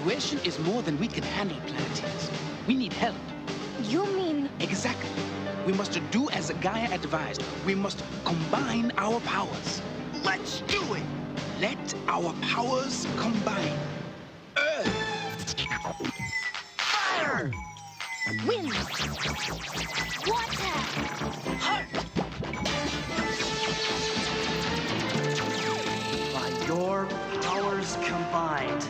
situation is more than we can handle, Planeteers. We need help. You mean... Exactly. We must do as Gaia advised. We must combine our powers. Let's do it! Let our powers combine. Earth. Fire. Wind. Water. Heart. By your powers combined,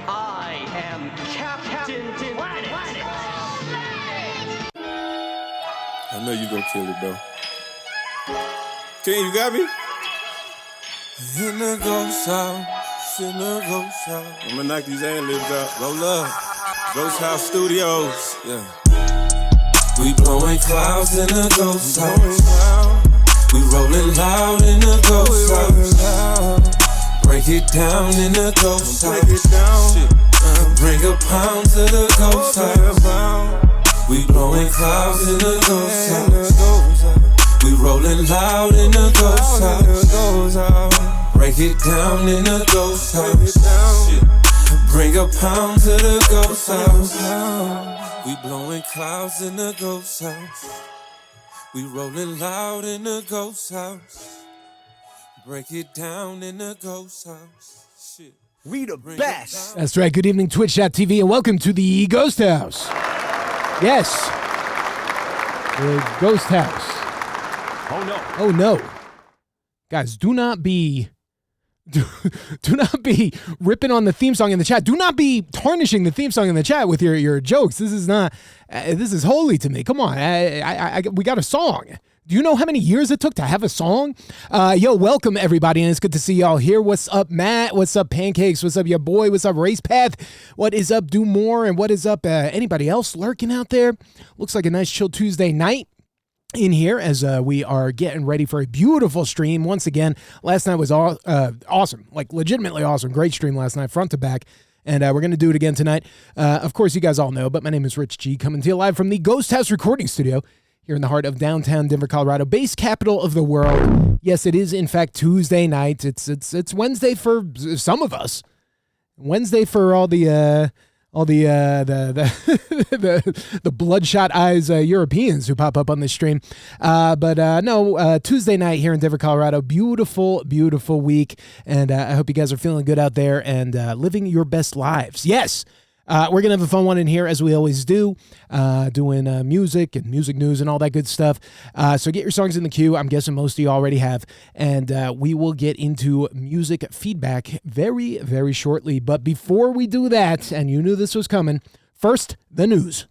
I am Captain Planet. I know you gonna kill it, bro. Ken, you got me? In the ghost house, in the ghost house. I'm gonna knock these ad-libs out. Roll up. Ghosthouse Studios. Yeah. We blowing clouds in the ghost house. We rolling loud in the ghost house. Break it down in the ghost house. Bring a pound to the ghost house. We blowing clouds in the ghost house. We rolling loud in the ghost house. Break it down in the ghost house. Bring a pound to the ghost house. We blowing clouds in the ghost house. We rolling loud in the ghost house. Break it down in the ghost house. Shit. We the best. That's right. Good evening, Twitch.tv, and welcome to the Ghost House. Yes. The Ghost House. Oh, no. Oh, no. Guys, do not be ripping on the theme song in the chat. Do not be tarnishing the theme song in the chat with your jokes. This is not, this is holy to me. Come on. We got a song. Do you know how many years it took to have a song? Yo, welcome everybody, and it's good to see y'all here. What's up, Matt? What's up, Pancakes? What's up, your boy? What's up, Race Path? What is up, Do More? And what is up, anybody else lurking out there? Looks like a nice chill Tuesday night in here as we are getting ready for a beautiful stream. Once again, last night was awesome, like legitimately awesome. Great stream last night, front to back. And we're going to do it again tonight. Of course, you guys all know, but my name is Rich G, coming to you live from the Ghosthouse Recording Studio here in the heart of downtown Denver, Colorado, base capital of the world. Yes, it is, in fact, Tuesday night. It's Wednesday for some of us. Wednesday for all the the bloodshot eyes Europeans who pop up on this stream. No, Tuesday night here in Denver, Colorado. Beautiful, beautiful week. And I hope you guys are feeling good out there and living your best lives. Yes. We're going to have a fun one in here, as we always do, doing music and music news and all that good stuff. So get your songs in the queue. I'm guessing most of you already have. And we will get into music feedback very, very shortly. But before we do that, and you knew this was coming, first, the news.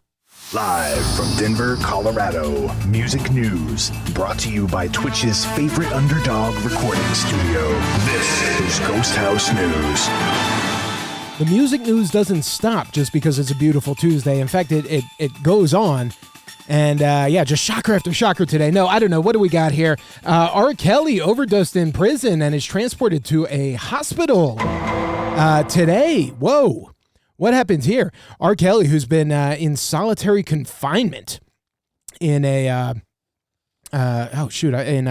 Live from Denver, Colorado, music news brought to you by Twitch's favorite underdog recording studio. This is Ghosthouse News. The music news doesn't stop just because it's a beautiful Tuesday. In fact, it goes on. And just shocker after shocker today. No, I don't know. What do we got here? R. Kelly overdosed in prison and is transported to a hospital today. Whoa. What happened here? R. Kelly, who's been in solitary confinement in a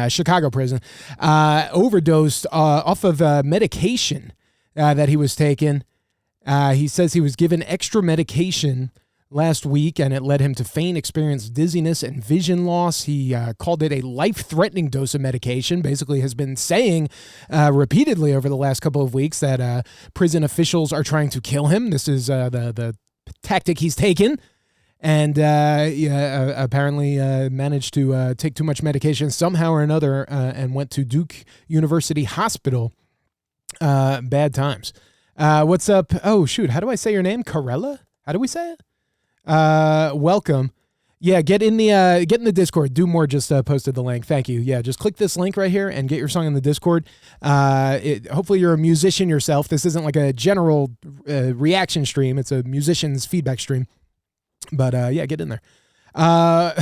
Chicago prison, overdosed off of medication that he was taking. He says he was given extra medication last week, and it led him to faint, experience dizziness, and vision loss. He called it a life-threatening dose of medication, basically has been saying repeatedly over the last couple of weeks that prison officials are trying to kill him. This is the tactic he's taken. And apparently managed to take too much medication somehow or another and went to Duke University Hospital. Bad times. What's up? Oh, shoot. How do I say your name? Corella? How do we say it? Welcome. Yeah, get in the Discord. Do More just posted the link. Thank you. Yeah, just click this link right here and get your song in the Discord. Hopefully you're a musician yourself. This isn't like a general reaction stream. It's a musician's feedback stream. But get in there. R.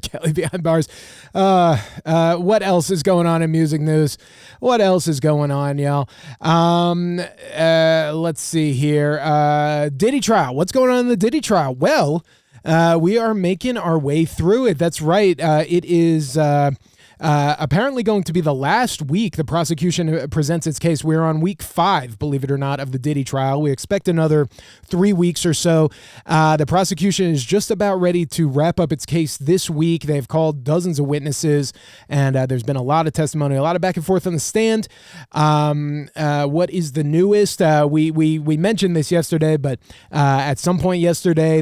Kelly behind bars. What else is going on in music news? What else is going on, y'all? Let's see here. Diddy trial. What's going on in the Diddy trial? Well, we are making our way through it. That's right. It is apparently going to be the last week the prosecution presents its case. We're on week 5, believe it or not, of the Diddy trial. We expect another 3 weeks or so. The prosecution is just about ready to wrap up its case this week. They've called dozens of witnesses, and there's been a lot of testimony, a lot of back and forth on the stand. What is the newest? We mentioned this yesterday, but at some point yesterday,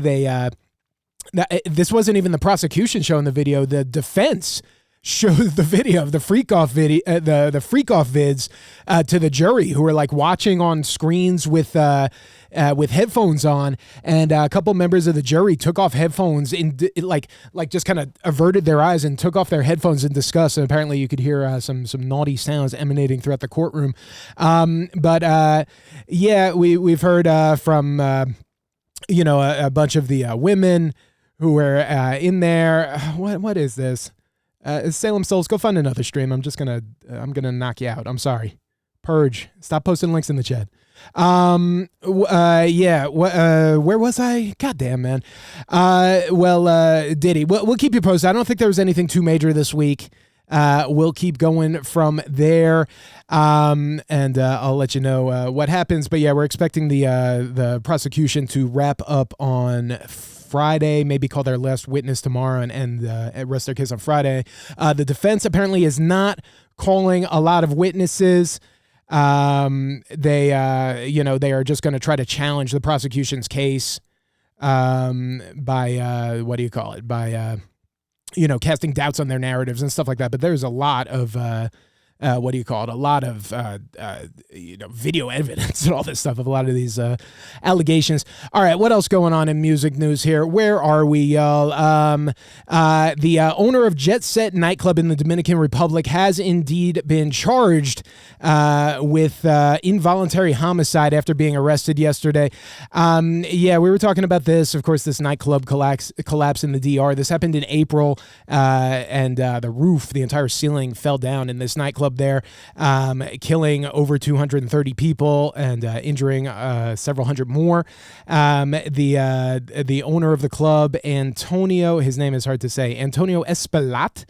this wasn't even the prosecution showing the video. The defense showed the video of the freak off video, the freak off vids to the jury, who were like watching on screens with headphones on, and a couple members of the jury took off headphones like just kind of averted their eyes and took off their headphones in disgust. And apparently you could hear some naughty sounds emanating throughout the courtroom. We've heard from a bunch of the women who were in there. What is this? Salem Souls, go find another stream. I'm gonna knock you out. I'm sorry. Purge. Stop posting links in the chat. Where was I? God damn, man. Diddy. We'll keep you posted. I don't think there was anything too major this week. We'll keep going from there, and I'll let you know what happens. But yeah, we're expecting the prosecution to wrap up on Friday, maybe call their last witness tomorrow and rest their case on Friday. The defense apparently is not calling a lot of witnesses. They are just going to try to challenge the prosecution's case by casting doubts on their narratives and stuff like that. But there's a lot of video evidence and all this stuff of a lot of these allegations. All right, what else going on in music news here? Where are we, y'all? The owner of Jet Set nightclub in the Dominican Republic has indeed been charged with involuntary homicide after being arrested yesterday. We were talking about this. Of course, this nightclub collapse in the DR. This happened in April, and the roof, the entire ceiling fell down in this nightclub there, killing over 230 people and injuring several hundred more. The owner of the club, Antonio, his name is hard to say, Antonio Espaillat,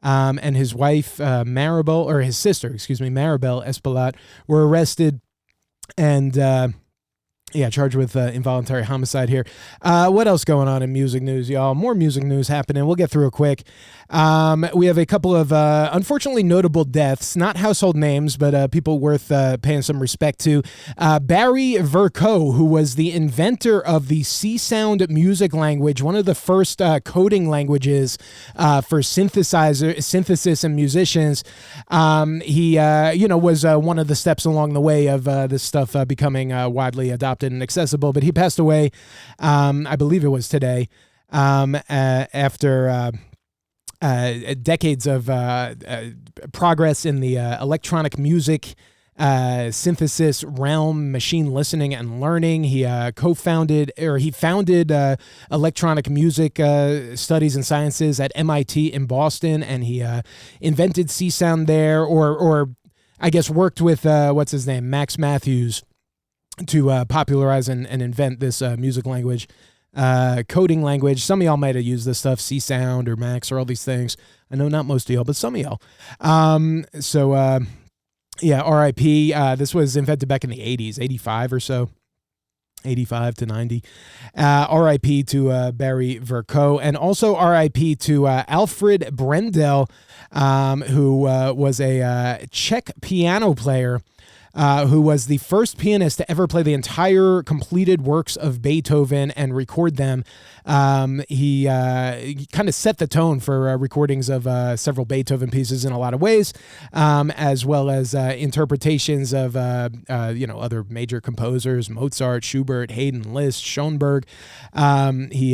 and his wife, his sister, Maribel Espaillat, were arrested and charged with involuntary homicide here. What else going on in music news, y'all? More music news happening. We'll get through it quick. We have a couple of unfortunately notable deaths, not household names, but people worth paying some respect to. Barry Vercoe, who was the inventor of the C-sound music language, one of the first coding languages for synthesis and musicians. He was one of the steps along the way of this stuff becoming widely adopted and accessible, but he passed away, I believe it was today, after decades of progress in the electronic music synthesis realm, machine listening and learning. He founded electronic music studies and sciences at MIT in Boston, and he invented C-sound there, or I guess worked with what's his name, Max Matthews, to popularize and invent this music language, coding language. Some of y'all might have used this stuff, C-Sound or Max or all these things. I know not most of y'all, but some of y'all. R.I.P. This was invented back in the 80s, 85 or so. 85 to 90. R.I.P. to Barry Vercoe, and also R.I.P. to Alfred Brendel, who was a Czech piano player, who was the first pianist to ever play the entire completed works of Beethoven and record them. He kind of set the tone for recordings of several Beethoven pieces in a lot of ways, as well as interpretations of other major composers: Mozart, Schubert, Haydn, Liszt, Schoenberg. He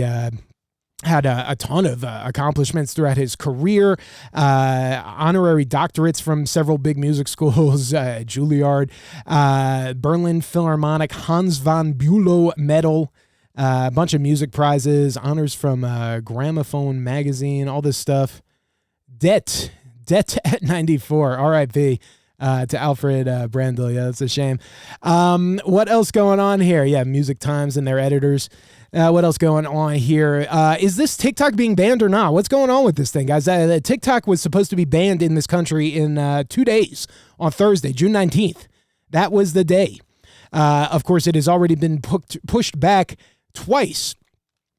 had a ton of accomplishments throughout his career, honorary doctorates from several big music schools, Juilliard, Berlin Philharmonic, Hans von Bülow Medal, a bunch of music prizes, honors from Gramophone magazine, all this stuff. Debt at 94, R.I.P. To Alfred Brendel. Yeah, that's a shame. What else going on here? Yeah, Music Times and their editors What else going on here? Is this TikTok being banned or not? What's going on with this thing, guys? TikTok was supposed to be banned in this country in 2 days on Thursday, June 19th. That was the day. Of course, it has already been pushed back twice.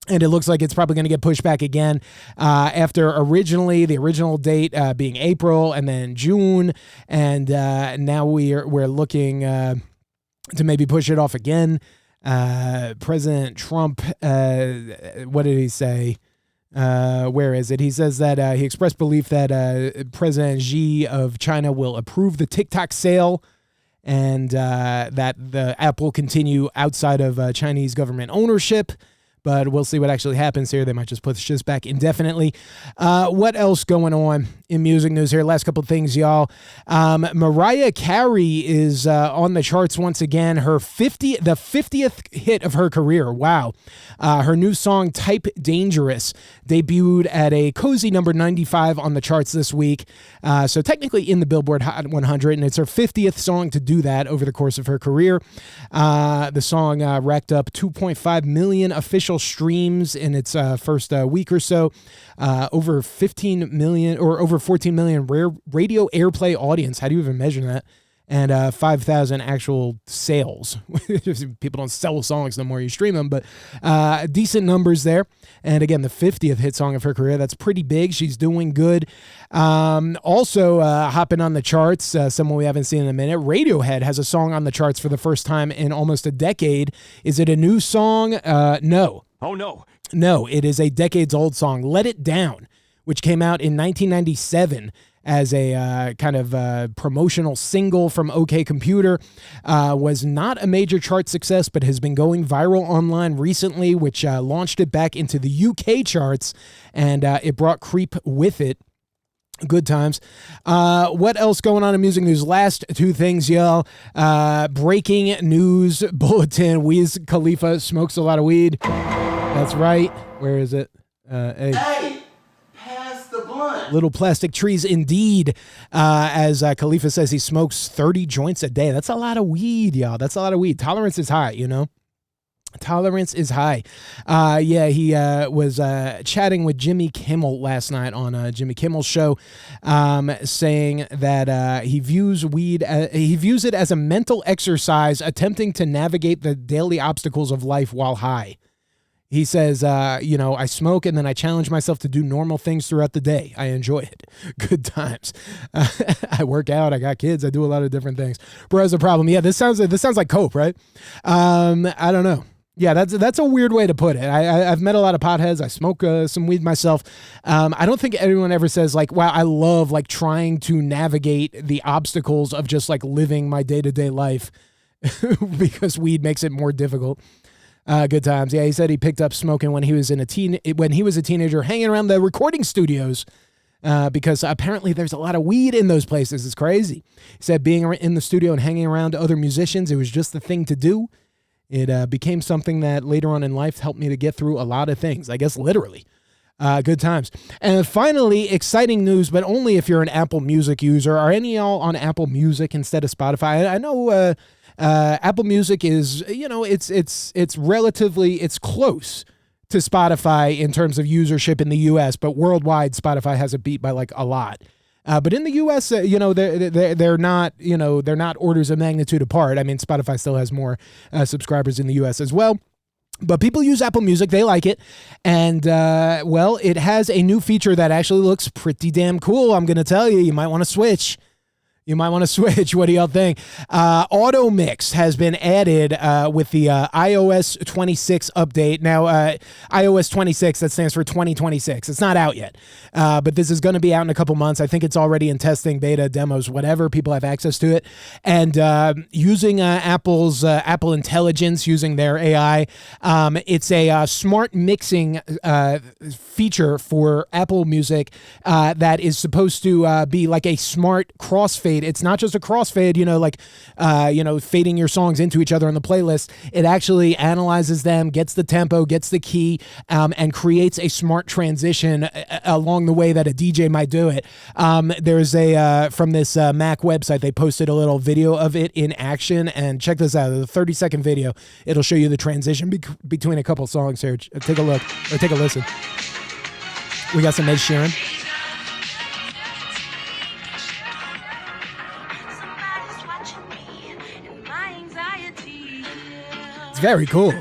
And it looks like it's probably going to get pushed back again after the original date being April and then June. And now we're looking to maybe push it off again. President Trump, what did he say? Where is it? He says that he expressed belief that President Xi of China will approve the TikTok sale and that the app will continue outside of Chinese government ownership. But we'll see what actually happens here. They might just push this back indefinitely. What else going on in music news here? Last couple of things, y'all. Mariah Carey is on the charts once again. The 50th hit of her career. Wow. Her new song, Type Dangerous, debuted at a cozy number 95 on the charts this week. So technically in the Billboard Hot 100, and it's her 50th song to do that over the course of her career. The song racked up 2.5 million official streams in its first week or so, over 15 million or over 14 million radio airplay audience. How do you even measure that? And 5,000 actual sales. People don't sell songs the more you stream them, but decent numbers there. And again, the 50th hit song of her career. That's pretty big. She's doing good. Also hopping on the charts, someone we haven't seen in a minute. Radiohead has a song on the charts for the first time in almost a decade. Is it a new song? No. Oh, no. No, it is a decades-old song, Let It Down, which came out in 1997 as a kind of promotional single from OK Computer. Was not a major chart success, but has been going viral online recently, which launched it back into the UK charts, and it brought Creep with it. Good times. What else going on in music news? Last two things, y'all. Breaking news bulletin. Wiz Khalifa smokes a lot of weed. That's right. Where is it? Hey, pass the blunt. Little plastic trees indeed. As Khalifa says, he smokes 30 joints a day. That's a lot of weed, y'all. That's a lot of weed. Tolerance is high, you know? Tolerance is high. He was chatting with Jimmy Kimmel last night on Jimmy Kimmel's show, saying that he views it as a mental exercise, attempting to navigate the daily obstacles of life while high. He says, I smoke and then I challenge myself to do normal things throughout the day. I enjoy it. Good times. I work out. I got kids. I do a lot of different things. Bro, that's a problem. Yeah, this sounds like cope, right? I don't know. Yeah, that's a weird way to put it. I've met a lot of potheads. I smoke some weed myself. I don't think anyone ever says like, wow, I love like trying to navigate the obstacles of just like living my day-to-day life because weed makes it more difficult. Good times. Yeah, he said he picked up smoking when he was a teenager, hanging around the recording studios because apparently there's a lot of weed in those places. It's crazy. He said being in the studio and hanging around other musicians, it was just the thing to do. It became something that later on in life helped me to get through a lot of things, I guess literally. Good times. And finally, exciting news, but only if you're an Apple Music user. Are any of y'all on Apple Music instead of Spotify? I know Apple Music is, it's close to Spotify in terms of usership in the U.S., but worldwide, Spotify has it beat by like a lot. But in the U.S., they're not orders of magnitude apart. I mean, Spotify still has more subscribers in the U.S. as well. But people use Apple Music. They like it. And, it has a new feature that actually looks pretty damn cool. I'm going to tell you, you might want to switch. What do y'all think? Auto Mix has been added with the iOS 26 update. Now, iOS 26, that stands for 2026. It's not out yet, but this is going to be out in a couple months. I think it's already in testing, beta, demos, whatever. People have access to it. And using Apple's Apple Intelligence, using their AI, it's a smart mixing feature for Apple Music that is supposed to be like a smart crossfade crossfade. It's not just a crossfade, like, fading your songs into each other on the playlist. It actually analyzes them, gets the tempo, gets the key, and creates a smart transition along the way that a DJ might do it. There's from this Mac website, they posted a little video of it in action, and check this out. It's a 30-second video. It'll show you the transition between a couple songs here. Take a look, or take a listen. We got some Ed Sheeran. It's very cool.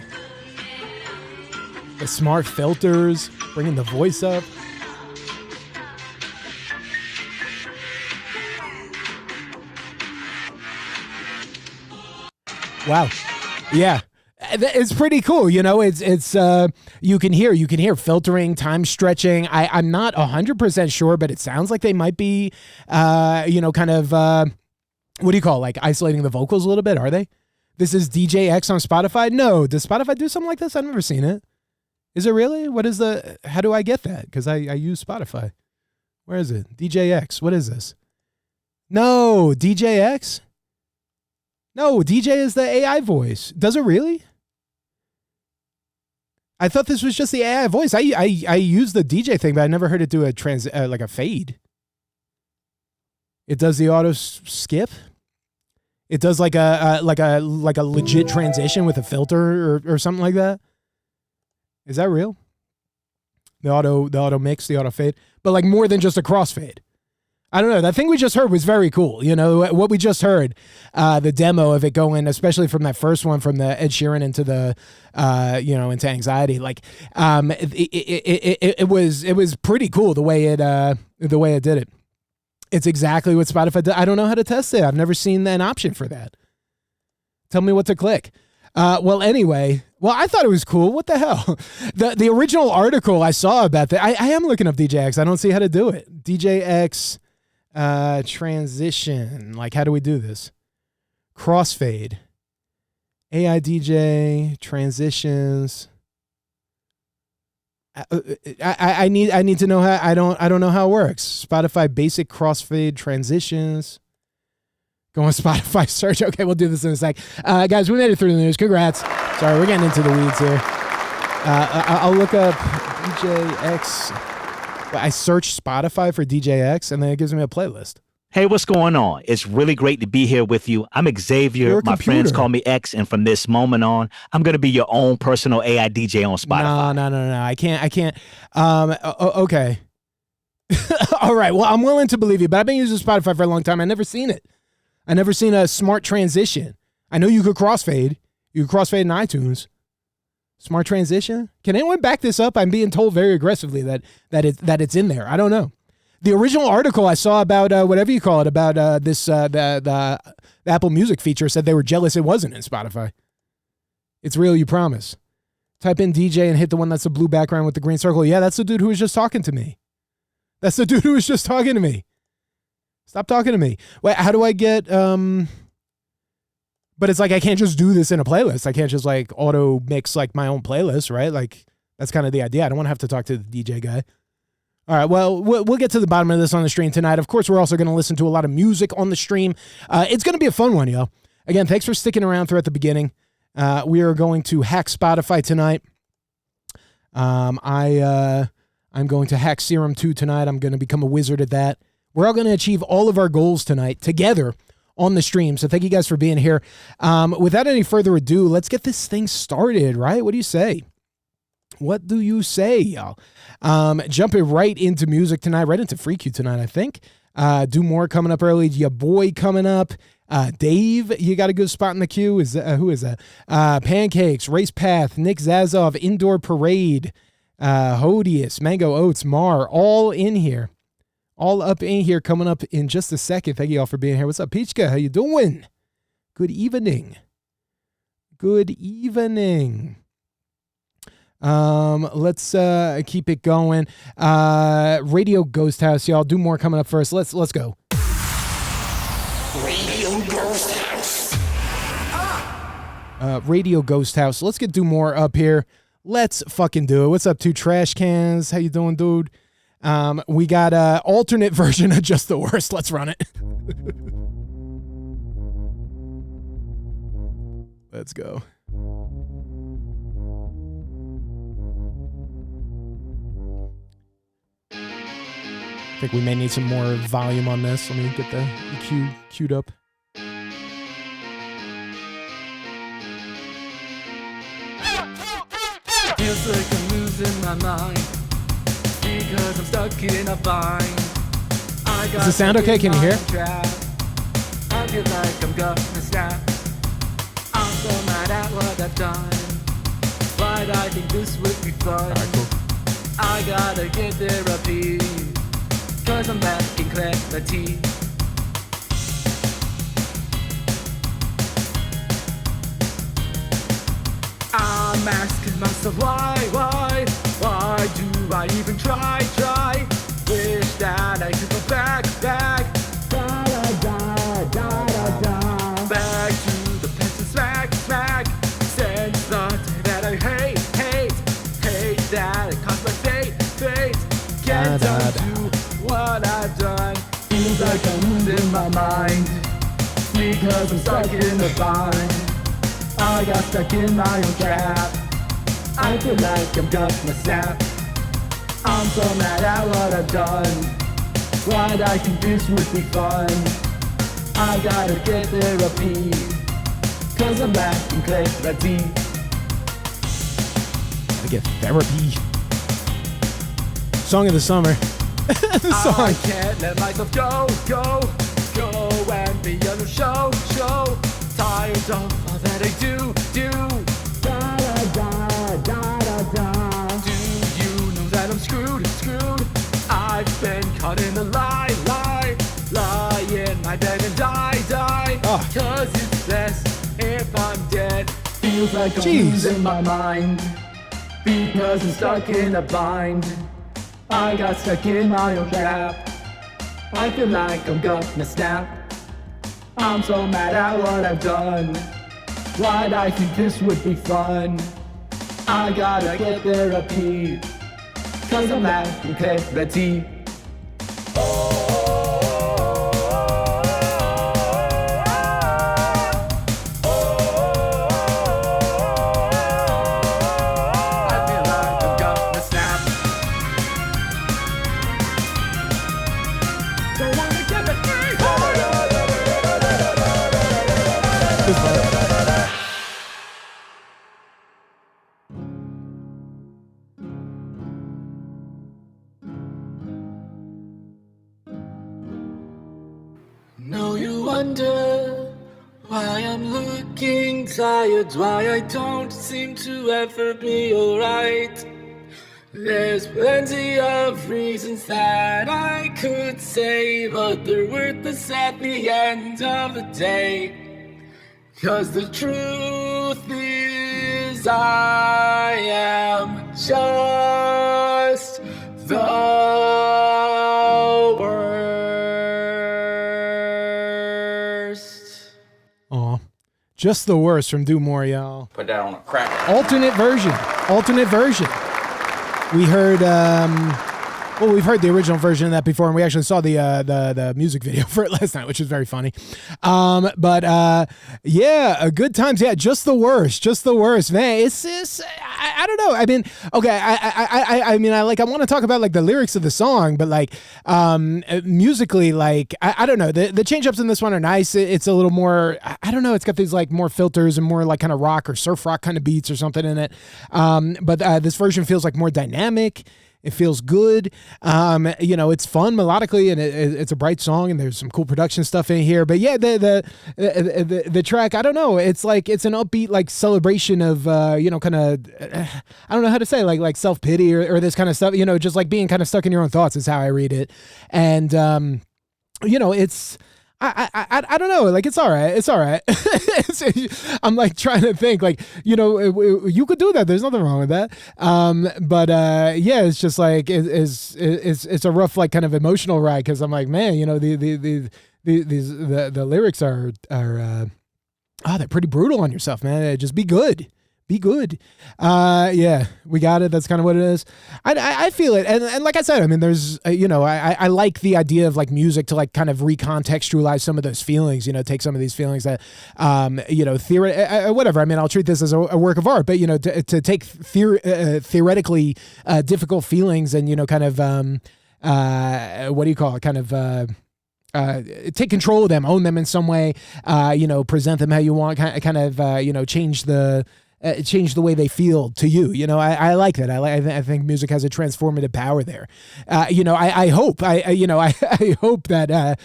The smart filters, bringing the voice up. Wow. Yeah. It's pretty cool. It's you can hear filtering, time stretching. I'm not 100% sure, but it sounds like they might be, kind of, what do you call it? Like isolating the vocals a little bit. Are they? This is DJX on Spotify. No, does Spotify do something like this? I've never seen it. Is it really? How do I get that? Because I use Spotify. Where is it? DJX. What is this? No, DJX? No, DJ is the AI voice. Does it really? I thought this was just the AI voice. I use the DJ thing, but I never heard it do a like a fade. It does the auto skip. It does like a legit transition with a filter or something like that. Is that real? The auto mix, the auto fade, but like more than just a crossfade. I don't know. That thing we just heard was very cool. What we just heard, the demo of it going, especially from that first one, from the Ed Sheeran into the, into Anxiety. Like, it was pretty cool the way it did it. It's exactly what Spotify does. I don't know how to test it. I've never seen an option for that. Tell me what to click. Anyway, I thought it was cool. What the hell? The original article I saw about that, I am looking up DJX. I don't see how to do it. DJX transition. Like, how do we do this? Crossfade. AI DJ transitions. I need to know how. I don't know how it works. Spotify basic crossfade transitions. Go on Spotify search. Okay, we'll do this in a sec. Guys, we made it through the news. Congrats. Sorry, we're getting into the weeds here. I'll look up DJX. I search Spotify for DJX, and then it gives me a playlist. Hey, what's going on? It's really great to be here with you. I'm Xavier. My friends call me X, and from this moment on, I'm going to be your own personal AI DJ on Spotify. No. I can't. Okay. All right. Well, I'm willing to believe you, but I've been using Spotify for a long time. I've never seen it. I never seen a smart transition. I know you could crossfade. You could crossfade in iTunes. Smart transition? Can anyone back this up? I'm being told very aggressively that it's in there. I don't know. The original article I saw about whatever you call it, about the Apple Music feature, said they were jealous it wasn't in Spotify. It's real, you promise. Type in DJ and hit the one that's a blue background with the green circle. Yeah, that's the dude who was just talking to me. Stop talking to me. Wait, how do I get... But it's like I can't just do this in a playlist. I can't just like auto mix like my own playlist, right? Like that's kind of the idea. I don't want to have to talk to the DJ guy. All right, well, we'll get to the bottom of this on the stream tonight. Of course, we're also going to listen to a lot of music on the stream. It's going to be a fun one, yo. Again, thanks for sticking around throughout the beginning. We are going to hack Spotify tonight. I'm going to hack Serum 2 tonight. I'm going to become a wizard at that. We're all going to achieve all of our goals tonight together on the stream. So thank you guys for being here. Without any further ado, let's get this thing started, right? What do you say? What do you say, y'all? Jumping right into music tonight, right into Freak You tonight, I think. Do More coming up early. Your boy coming up. Dave, you got a good spot in the queue. Who is that? Pancakes, Race Path, Nick Zazov, Indoor Parade, Hodius, Mango Oats, Mar, all in here. All up in here, coming up in just a second. Thank you all for being here. What's up, Peachka? How you doing? Good evening. Good evening. Let's keep it going. Radio Ghost House, y'all. Do More coming up first. Let's go. Radio Ghost House. Radio Ghost House. Let's get Do More up here. Let's fucking do it. What's up, 2 trash cans? How you doing, dude? We got an alternate version of Just the Worst. Let's run it. Let's go. I think we may need some more volume on this. Let me get the EQ queued up. Feels like I'm losing my mind because I'm stuck in a bind. Does it sound okay? Can you hear? I feel like I'm gonna snap. I'm so mad at what I've done. But I think this would be fun. All right, cool. I gotta get therapy, cause I'm lacking clarity. I'm asking myself why do I even try? Wish that I could go back, back to the past and smack, sense the day that I hate that it cost my fate, get down to what I've done. Feels like I'm losing my mind because I'm stuck in a bind. I got stuck in my own trap. I feel like I'm gonna snap. I'm so mad at what I've done. But I think this would be fun. I gotta get therapy, cause I'm lacking clarity. Gotta get therapy. Song of the summer. The song. I can't let myself go and be on the show. Tired of all that I do. Do you know that I'm screwed? I've been caught in a lie in my bed and die. Cause it's best if I'm dead. Feels like I'm losing my mind because I'm stuck in a bind. I got stuck in my own trap. I feel like I'm gonna snap. I'm so mad at what I've done. Why'd I think this would be fun? I gotta get therapy, cause I'm lacking clarity. Know you wonder why I'm looking tired, why I don't seem to ever be alright. There's plenty of reasons that I could say, but they're worthless at the end of the day. Cause the truth is I am just the worst. Aw. Just the worst from Do More, y'all. Put that on a cracker. Alternate version. We heard, we've heard the original version of that before, and we actually saw the music video for it last night, which was very funny. Yeah, good times. Yeah, just the worst, man. It's I don't know. I mean, okay, I mean, I want to talk about like the lyrics of the song, but like, musically, like, I don't know. The change ups in this one are nice. It's a little more, I don't know. It's got these like more filters and more like kind of rock or surf rock kind of beats or something in it. But this version feels like more dynamic. It feels good. It's fun melodically, and it's a bright song, and there's some cool production stuff in here. But yeah, the track, I don't know. It's like it's an upbeat like celebration of kind of I don't know how to say like self-pity or this kind of stuff. Just like being kind of stuck in your own thoughts is how I read it. And it's. I don't know. Like, it's all right. I'm like trying to think like, you could do that. There's nothing wrong with that. Yeah, it's just like, it's a rough, like kind of emotional ride. Cause I'm like, man, the lyrics are they're pretty brutal on yourself, man. Just be good. Be good. Yeah, we got it. That's kind of what it is. I feel it. And like I said, I mean, there's, I like the idea of like music to like kind of recontextualize some of those feelings, take some of these feelings that, whatever. I mean, I'll treat this as a work of art, but, to take theoretically difficult feelings and, kind of, what do you call it? Kind of, take control of them, own them in some way, present them how you want, kind of, change the way they feel to you. I like that. I think music has a transformative power there. I hope that,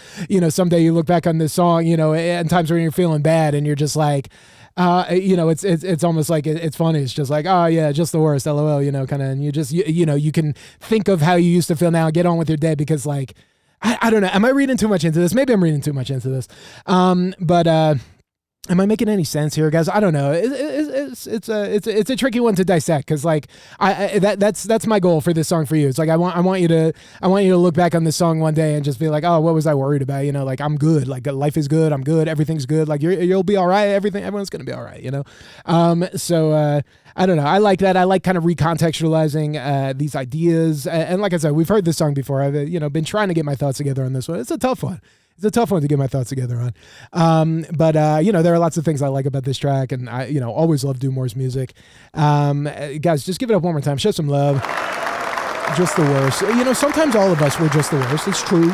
someday you look back on this song, and times when you're feeling bad and you're just like, it's almost like it's funny. It's just like, oh yeah, just the worst, LOL, kind of, and you just, you can think of how you used to feel now and get on with your day because like, I don't know. Am I reading too much into this? Maybe I'm reading too much into this. But am I making any sense here, guys? I don't know. It's a tricky one to dissect because like that's my goal for this song for you. It's like I want you to look back on this song one day and just be like, oh, what was I worried about? Like I'm good. Like life is good. I'm good. Everything's good. Like you'll be all right. Everyone's gonna be all right. So I don't know. I like that. I like kind of recontextualizing these ideas. And like I said, we've heard this song before. I've been trying to get my thoughts together on this one. It's a tough one. It's a tough one to get my thoughts together on. But there are lots of things I like about this track, and I, always love Do More's music. Guys, just give it up one more time. Show some love. Just the worst. Sometimes all of us, we're just the worst. It's true.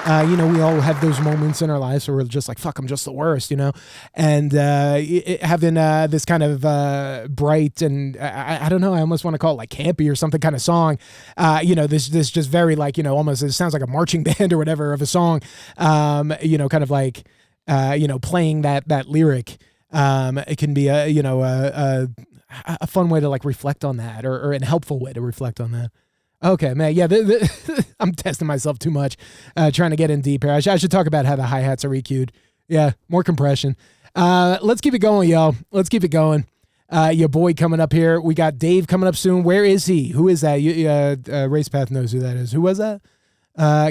We all have those moments in our lives where we're just like, fuck, I'm just the worst, and having this kind of bright and I don't know, I almost want to call it like campy or something kind of song, this just very like, almost it sounds like a marching band or whatever of a song, kind of like, playing that lyric. It can be a fun way to like reflect on that or a helpful way to reflect on that. Okay, man. Yeah, I'm testing myself too much, trying to get in deep here. I should talk about how the hi-hats are EQ'd. Yeah, more compression. Let's keep it going, y'all. Let's keep it going. Your boy coming up here. We got Dave coming up soon. Where is he? Who is that? Racepath knows who that is. Who was that?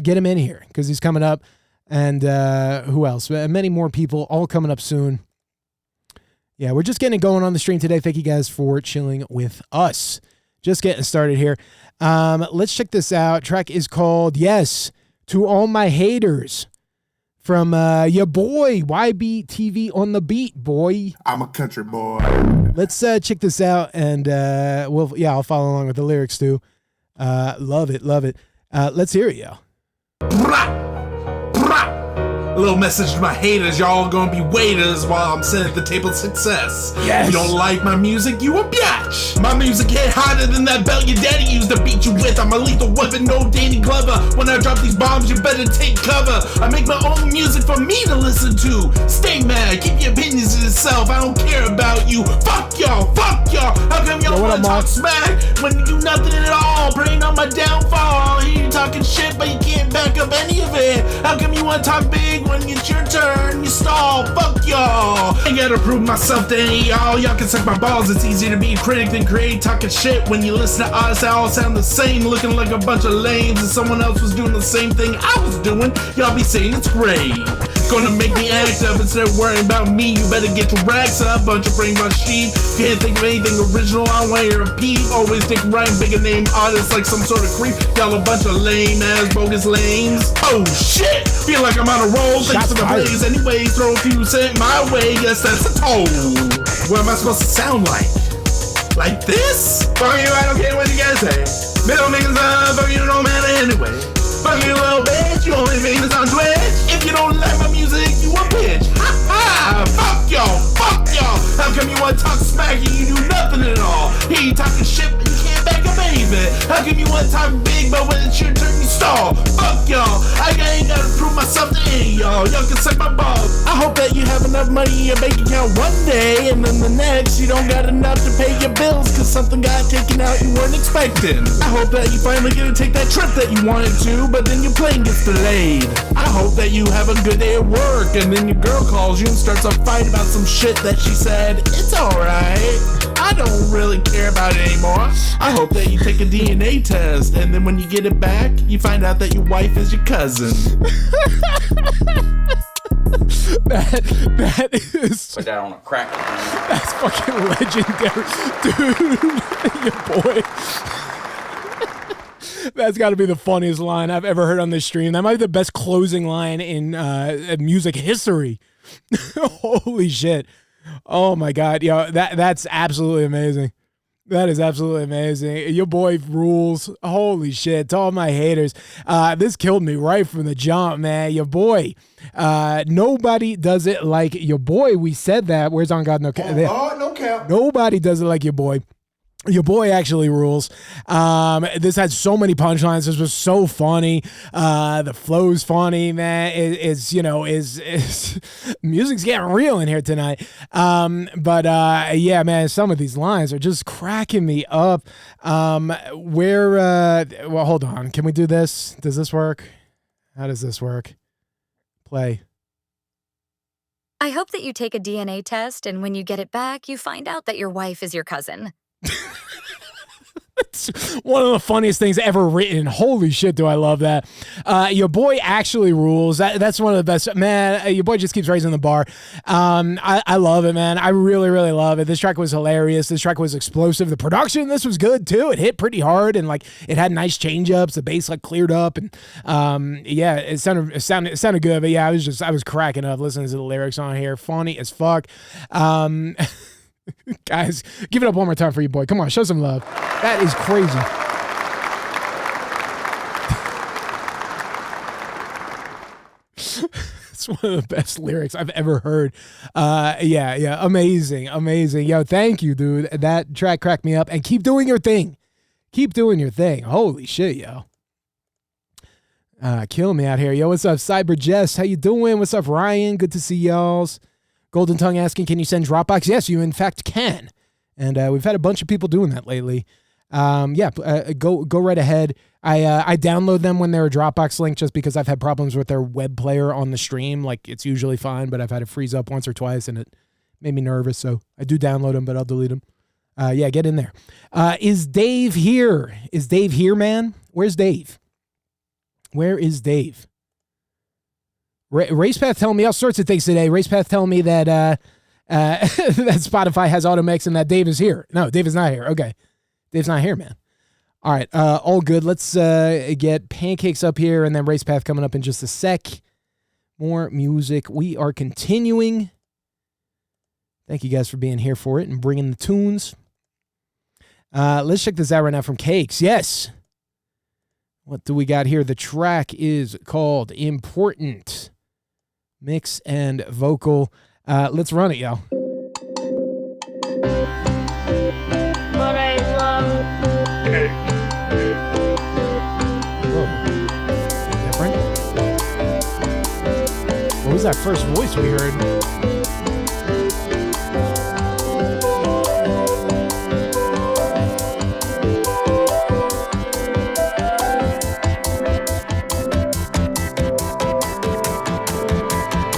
Get him in here because he's coming up. And who else? Many more people all coming up soon. Yeah, we're just getting it going on the stream today. Thank you guys for chilling with us. Just getting started here. Let's check this out. Track is called Yes to All My Haters from your boy YBTV on the beat, boy. I'm a country boy. Let's check this out and I'll follow along with the lyrics too. Love it. Let's hear it, y'all. A little message to my haters, y'all gonna be waiters while I'm sitting at the table of success. Yes. If you don't like my music, you a biatch. My music hit harder than that belt your daddy used to beat you with. I'm a lethal weapon, no Danny Glover. When I drop these bombs, you better take cover. I make my own music for me to listen to. Stay mad, keep your opinions to yourself. I don't care about you. Fuck y'all. How come y'all wanna talk smack when you do nothing at all? Praying on my downfall. You talking shit, but you can't back up any of it. How come you wanna talk big when it's your turn? You stall. Fuck y'all. I gotta prove myself to any y'all. Y'all can suck my balls. It's easier to be a critic than create. Talking shit when you listen to us. They all sound the same, looking like a bunch of lames. And someone else was doing the same thing I was doing. Y'all be saying it's great. Gonna make me act up instead of worrying about me. You better get your racks up, bunch of brainwash sheep. Can't think of anything original, I want to repeat. Always think rhyme, bigger name artists like some sort of creep. Y'all a bunch of lame ass bogus lames. Oh shit, feel like I'm on a roll. Thanks for the blaze. Anyway, throw a few cents my way. Yes, that's a toll. What am I supposed to sound like? Like this? Fuck you, I don't care what you guys say. Middle niggas fuck you, don't matter anyway. Fuck you, little bitch, you only famous on Twitch. If you don't like my music, you a bitch. Ha ha! Fuck y'all! How come you wanna talk smack and you do nothing at all? Here you talking shit, but you can't back up anything. How come you wanna talk big, but when it's your turn, you stall? Fuck y'all! I ain't gotta prove myself to any y'all. Y'all can suck my balls. I hope that you have enough money in your bank account one day, and then the next you don't got enough to pay your bills, cause something got taken out you weren't expecting. I hope that you finally get to take that trip that you wanted to, but then your plane gets delayed. I hope that you have a good day at work, and then your girl calls you and starts a fight about some shit that she said, it's alright, I don't really care about it anymore. I hope that you take a DNA test, and then when you get it back, you find out that your wife is your cousin. That is. Put that on a cracker. That's fucking legendary, dude. Your boy. That's got to be the funniest line I've ever heard on this stream. That might be the best closing line in music history. Holy shit! Oh my god, yo, that's absolutely amazing. That is absolutely amazing. Your boy rules. Holy shit. To all my haters. This killed me right from the jump, man. Your boy. Nobody does it like your boy. We said that. Where's On God No Cap? No cap. Nobody does it like your boy. Your boy actually rules. This had so many punchlines. This was so funny. The flow's funny, man. Is music's getting real in here tonight. Yeah, man, some of these lines are just cracking me up. Well, hold on. Can we do this? Does this work? How does this work? Play. I hope that you take a DNA test, and when you get it back, you find out that your wife is your cousin. It's one of the funniest things ever written. Holy shit, do I love that. Your boy actually rules. That's one of the best. Man, your boy just keeps raising the bar. I love it, man. I really, really love it. This track was hilarious. This track was explosive. The production, this was good, too. It hit pretty hard, and, like, it had nice change-ups. The bass, like, cleared up, and, yeah, it sounded good. But, yeah, I was cracking up listening to the lyrics on here. Funny as fuck. Guys, give it up one more time for your boy. Come on, show some love. That is crazy. It's one of the best lyrics I've ever heard. Yeah, amazing. Yo, thank you, dude. That track cracked me up. And keep doing your thing. Holy shit, yo. Killing me out here. Yo, what's up, Cyber Jess? How you doing? What's up, Ryan? Good to see y'alls. Golden Tongue asking, can you send Dropbox? Yes, you in fact can. And we've had a bunch of people doing that lately. Go right ahead. I download them when they're a Dropbox link just because I've had problems with their web player on the stream. Like, it's usually fine, but I've had it freeze up once or twice, and it made me nervous. So I do download them, but I'll delete them. Yeah, get in there. Is Dave here? Is Dave here, man? Where's Dave? Where is Dave? Racepath telling me all sorts of things today. Racepath telling me that that Spotify has automix and that Dave is here. No, Dave is not here. Okay. Dave's not here, man. All right. All good. Let's get Pancakes up here and then Racepath coming up in just a sec. More music. We are continuing. Thank you guys for being here for it and bringing the tunes. Let's check this out right now from Cakes. Yes. What do we got here? The track is called Important. Mix and vocal. Let's run it, y'all. But I love Different. What was that first voice we heard?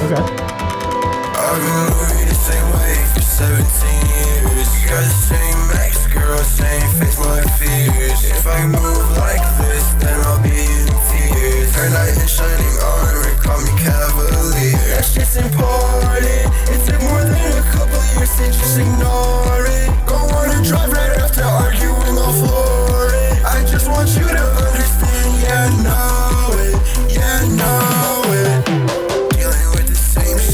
Okay. I've been moving the same way for 17 years. Got the same max, girl, same face, my fears. If I move like this, then I'll be in tears. Her knight in shining armor, call me cavalier. That shit's important. It took more than a couple years to just ignore it. Go on and drive right after arguing on Florida. I just want you to understand, yeah, I know it, yeah, I know it.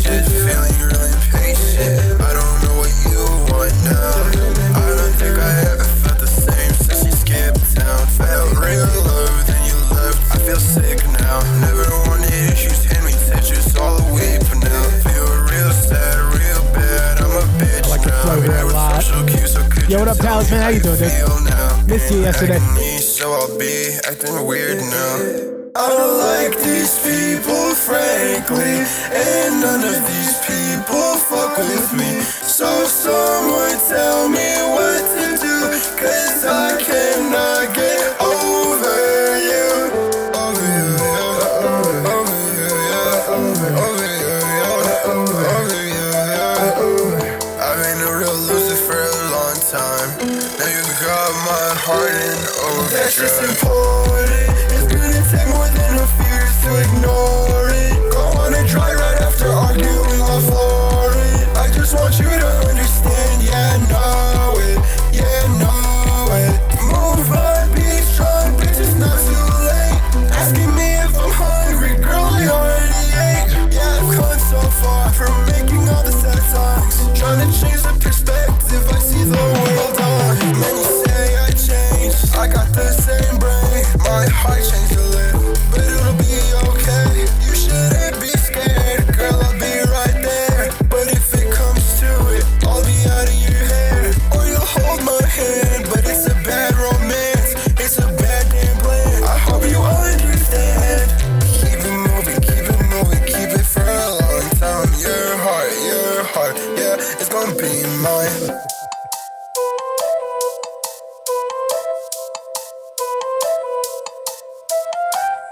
Feeling real impatient. I don't know what you want now. I don't think I ever felt the same since you skipped town. Felt real love, then you left. I feel sick now. Never wanted issues, hand me pictures all the week for now. Feel real sad, real bad. I'm a bitch. I like the flow here a lot. Yo, what up, Talisman? How you doing, dude? Missed you yesterday. So I'll be acting weird now. I don't like these people, frankly, and none of these people fuck with me. So someone tell me what to do, cause I cannot get over you. Over you, yeah, over you, yeah, over you, yeah, over you, yeah. I've been a real loser for a long time. Now you got my heart in overdrive. That's just important. It's gonna take more than a fear to ignore it. Go on and try right after all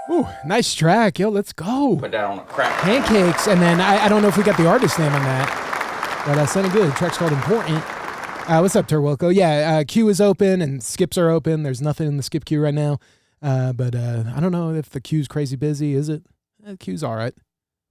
Ooh, nice track. Yo, let's go. Put that on a crack. Pancakes. And then I don't know if we got the artist name on that, but sounded good. The track's called Important. What's up, Terwilco? Yeah, queue is open and skips are open. There's nothing in the skip queue right now. But I don't know if the queue's crazy busy. Is it? The queue's all right.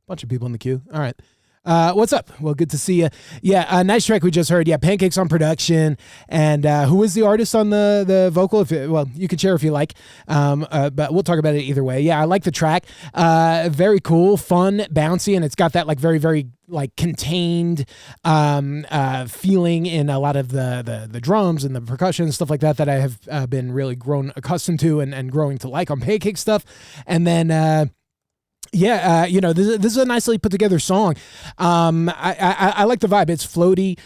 Bunch of people in the queue. All right. What's up? Well, good to see you. Yeah, nice track we just heard. Yeah, Pancakes on production. And who is the artist on the vocal? Well, you can share if you like. But we'll talk about it either way. Yeah, I like the track. Very cool, fun, bouncy, and it's got that like very, very like contained feeling in a lot of the drums and the percussion and stuff like that I have been really grown accustomed to and growing to like on Pancake stuff. And then this is a nicely put together song. I like the vibe. It's floaty.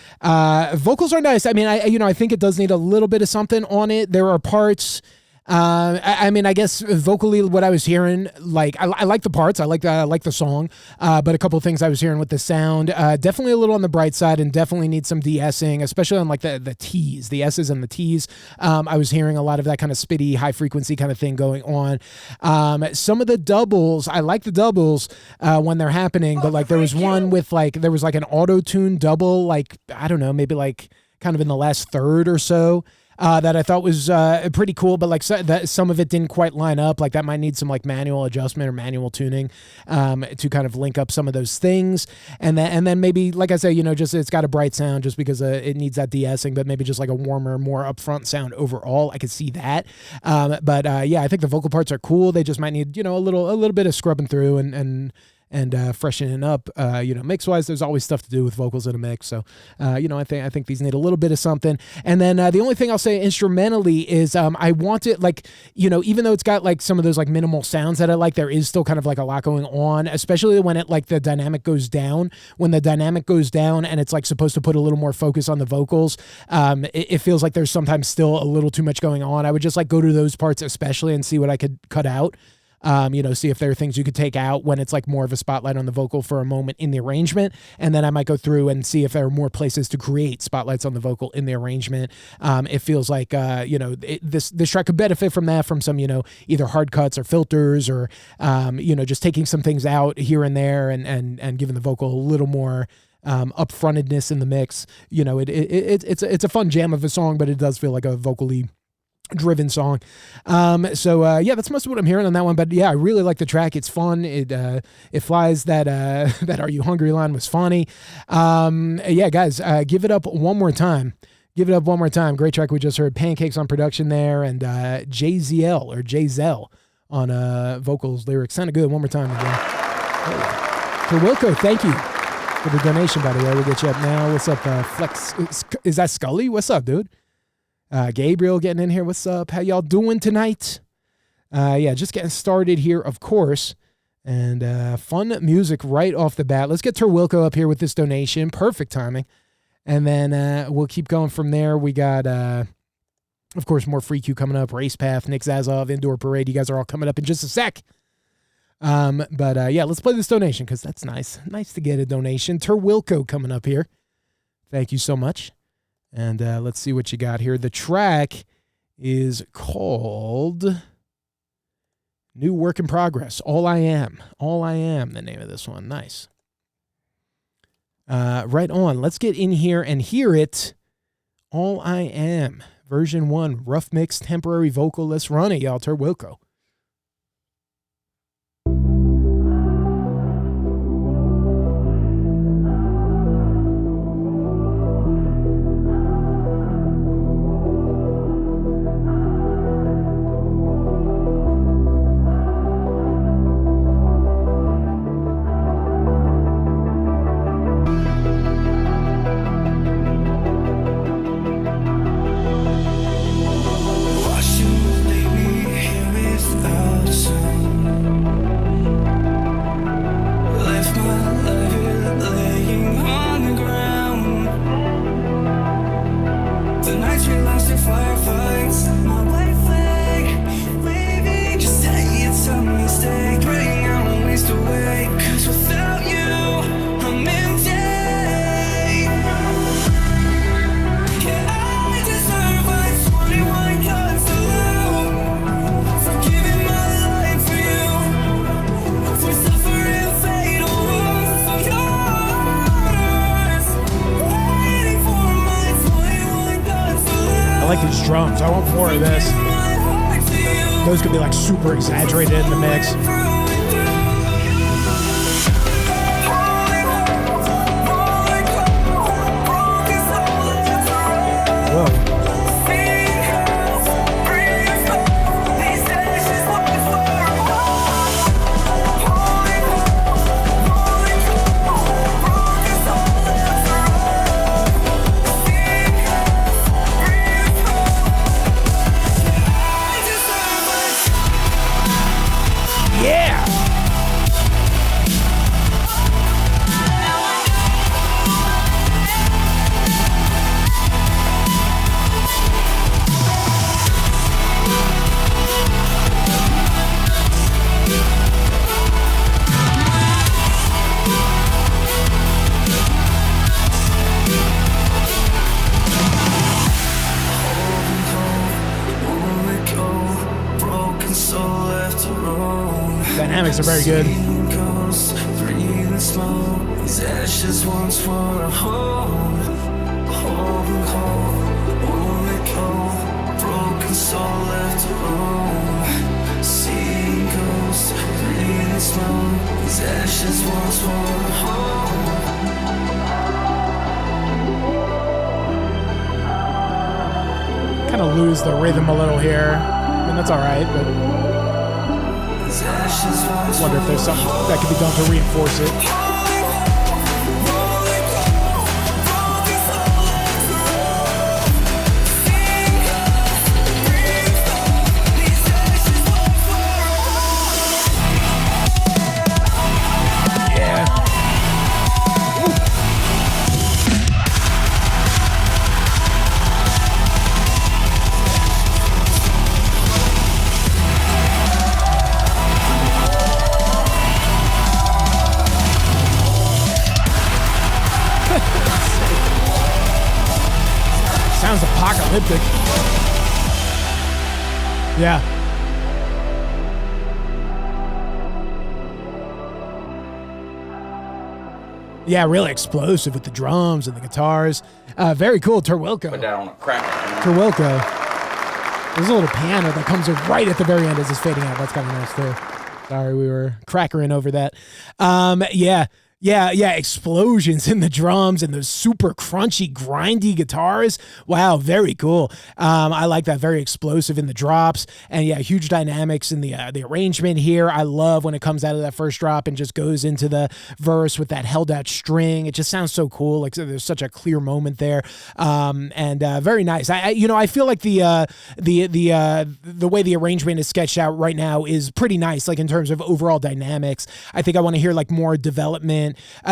Vocals are nice. I mean, I think it does need a little bit of something on it. There are parts. I guess vocally what I was hearing, like I like the parts, I like the song, but a couple of things I was hearing with the sound, definitely a little on the bright side and definitely need some de-essing, especially on like the T's, the S's and the T's. I was hearing a lot of that kind of spitty, high frequency kind of thing going on. Some of the doubles, I like the doubles when they're happening, but like there was one with there was like an auto-tune double, like, I don't know, maybe like kind of in the last third or so. That I thought was pretty cool, but like some of it didn't quite line up. Like that might need some like manual adjustment or manual tuning to kind of link up some of those things. And then maybe, like I say, just it's got a bright sound just because it needs that de-essing, but maybe just like a warmer, more upfront sound overall. I could see that. But I think the vocal parts are cool. They just might need a little bit of scrubbing through and freshening up. Mix wise, there's always stuff to do with vocals in a mix. So, I think these need a little bit of something. And then the only thing I'll say instrumentally is I want it even though it's got like some of those like minimal sounds that I like, there is still kind of like a lot going on, especially when it like the dynamic goes down. When the dynamic goes down and it's like supposed to put a little more focus on the vocals, it feels like there's sometimes still a little too much going on. I would just like go to those parts especially and see what I could cut out. See if there are things you could take out when it's like more of a spotlight on the vocal for a moment in the arrangement. And then I might go through and see if there are more places to create spotlights on the vocal in the arrangement. It feels like, this track could benefit from that, from some, either hard cuts or filters or, just taking some things out here and there and giving the vocal a little more upfrontedness in the mix. It's a fun jam of a song, but it does feel like a vocally driven song. That's most of what I'm hearing on that one. But yeah, I really like the track. It's fun. It flies. That Are You Hungry line was funny. Guys, give it up one more time. Give it up one more time. Great track we just heard. Pancakes on production there, and JZL or Jzel on vocals, lyrics. Sounded good. One more time again. For Wilco, thank you for the donation, by the way. We'll get you up now. What's up, Flex? Is that Scully? What's up, dude? Gabriel getting in here. What's up? How y'all doing tonight? Just getting started here, of course. And fun music right off the bat. Let's get Terwilco up here with this donation. Perfect timing. And then we'll keep going from there. We got, of course, more Free Q coming up. Race Path, Nick Zazov, Indoor Parade. You guys are all coming up in just a sec. Let's play this donation because that's nice. Nice to get a donation. Terwilco coming up here. Thank you so much. And let's see what you got here. The track is called New Work in Progress. All I Am, the name of this one. Nice. Right on. Let's get in here and hear it. All I Am, version 1, rough mix, temporary vocal. Let's run it, y'all. Terwilco. Watching, baby, here with these drums. I want more of this. Those could be like super exaggerated in the mix. Whoa. Dynamics are very good. These ashes once were a home. Broken soul left alone. Seeing ghosts, breathing slow. These ashes once were a home. Kind of lose the rhythm a little here. I mean, that's all right, but I wonder if there's something that could be done to reinforce it. Sounds apocalyptic. Yeah. Yeah, really explosive with the drums and the guitars. Very cool, Terwilko. Put that on a cracker. Terwilko. There's a little piano that comes right at the very end as it's fading out. That's kind of nice too. Sorry, we were crackering over that. Yeah, explosions in the drums and those super crunchy, grindy guitars. Wow, very cool. I like that, very explosive in the drops. And yeah, huge dynamics in the arrangement here. I love when it comes out of that first drop and just goes into the verse with that held out string. It just sounds so cool. Like there's such a clear moment there. And very nice. I feel like the way the arrangement is sketched out right now is pretty nice, like in terms of overall dynamics. I think I want to hear like more development.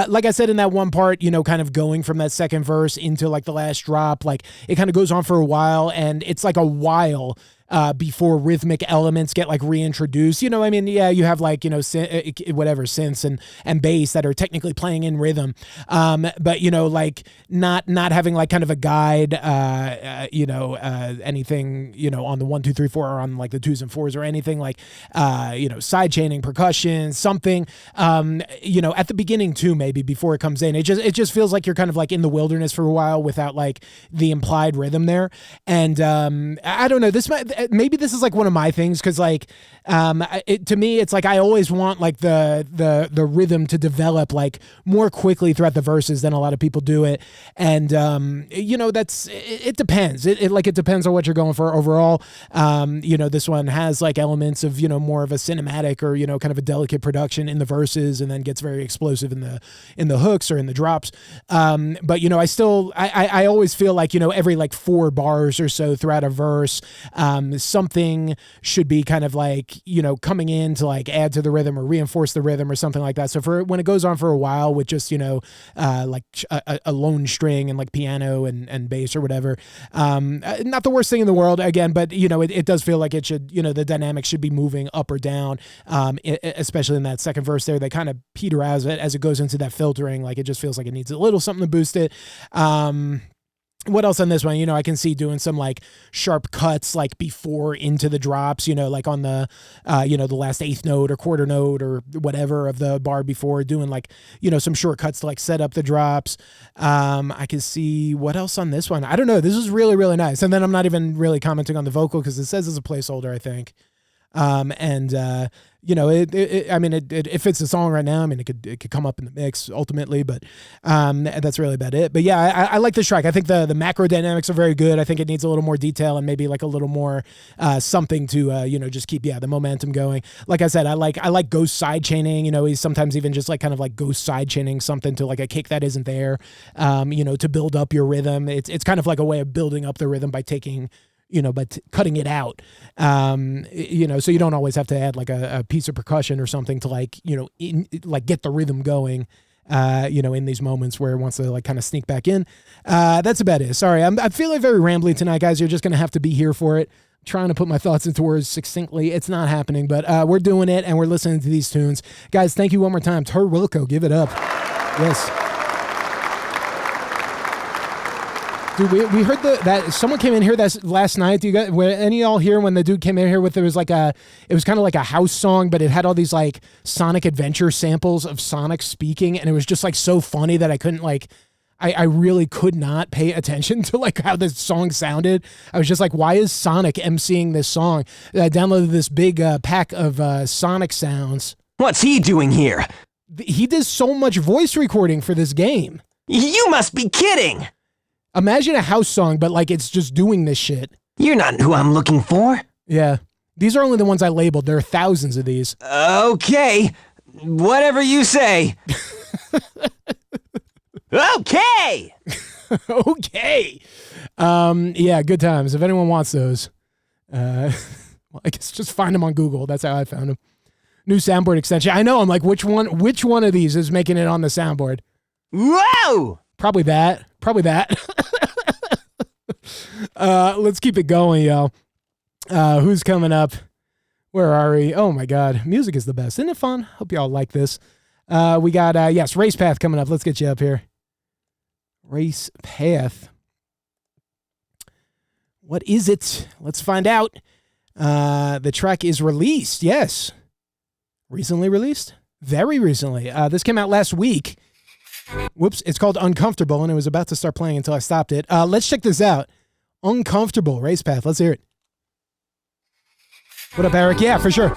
Like I said in that one part, kind of going from that second verse into like the last drop, like it kind of goes on for a while, and it's like a while before rhythmic elements get like reintroduced. You have like, synths and bass that are technically playing in rhythm. But like not having like kind of a guide, anything, on the 1, 2, 3, 4 or on like the 2s and 4s or anything like, side chaining, percussion, something, at the beginning too, maybe before it comes in. It just feels like you're kind of like in the wilderness for a while without like the implied rhythm there. And I don't know, maybe this is like one of my things, because like to me it's like I always want like the rhythm to develop like more quickly throughout the verses than a lot of people do it. And it depends. It depends on what you're going for overall. This one has like elements of more of a cinematic or kind of a delicate production in the verses, and then gets very explosive in the hooks or in the drops. But I always feel like every like 4 bars or so throughout a verse, something should be kind of like, coming in to like add to the rhythm or reinforce the rhythm or something like that. So for when it goes on for a while with just, like a lone string and like piano and bass or whatever, not the worst thing in the world again, but it does feel like it should, the dynamic should be moving up or down, especially in that second verse there. They kind of peter as it goes into that filtering. Like it just feels like it needs a little something to boost it. What else on this one? I can see doing some like sharp cuts like before into the drops, like on the, the last eighth note or quarter note or whatever of the bar before, doing like, some short cuts to like set up the drops. I can see what else on this one. I don't know. This is really, really nice. And then I'm not even really commenting on the vocal because it says it's a placeholder, I think. It fits the song right now. I mean, it could come up in the mix ultimately, but that's really about it. But yeah, I like this track. I think the macro dynamics are very good. I think it needs a little more detail and maybe like a little more something to just keep the momentum going. Like I said, I like ghost side chaining. He's sometimes even just like kind of like ghost side chaining something to like a kick that isn't there. To build up your rhythm. It's kind of like a way of building up the rhythm by taking. But cutting it out, so you don't always have to add like a piece of percussion or something to like, get the rhythm going, in these moments where it wants to like kind of sneak back in. That's about it. Sorry, I'm feeling very rambly tonight, guys. You're just going to have to be here for it. I'm trying to put my thoughts into words succinctly. It's not happening, but we're doing it and we're listening to these tunes. Guys, thank you one more time. Tur Wilco, give it up. Yes. Dude, we heard that someone came in here last night. Were any of y'all here when the dude came in here with, it was kind of like a house song, but it had all these like Sonic Adventure samples of Sonic speaking, and it was just like so funny that I couldn't I really could not pay attention to like how the song sounded. I was just like, why is Sonic emceeing this song? I downloaded this big pack of Sonic sounds. What's he doing here? He does so much voice recording for this game. You must be kidding! Imagine a house song, but like it's just doing this shit. You're not who I'm looking for. Yeah. These are only the ones I labeled. There are thousands of these. Okay. Whatever you say. Okay. Okay. Yeah, good times. If anyone wants those, well, I guess just find them on Google. That's how I found them. New soundboard extension. I know. I'm like, which one of these is making it on the soundboard? Whoa! Probably that. Let's keep it going, yo. Who's coming up? Where are we? Oh my God. Music is the best. Isn't it fun? Hope y'all like this. We got, Race Path coming up. Let's get you up here. Race Path. What is it? Let's find out. The track is released. Yes. Recently released? Very recently. This came out last week. Whoops, it's called Uncomfortable, and it was about to start playing until I stopped it. Let's check this out. Uncomfortable, Race Path. Let's hear it. What up, Eric? Yeah, for sure.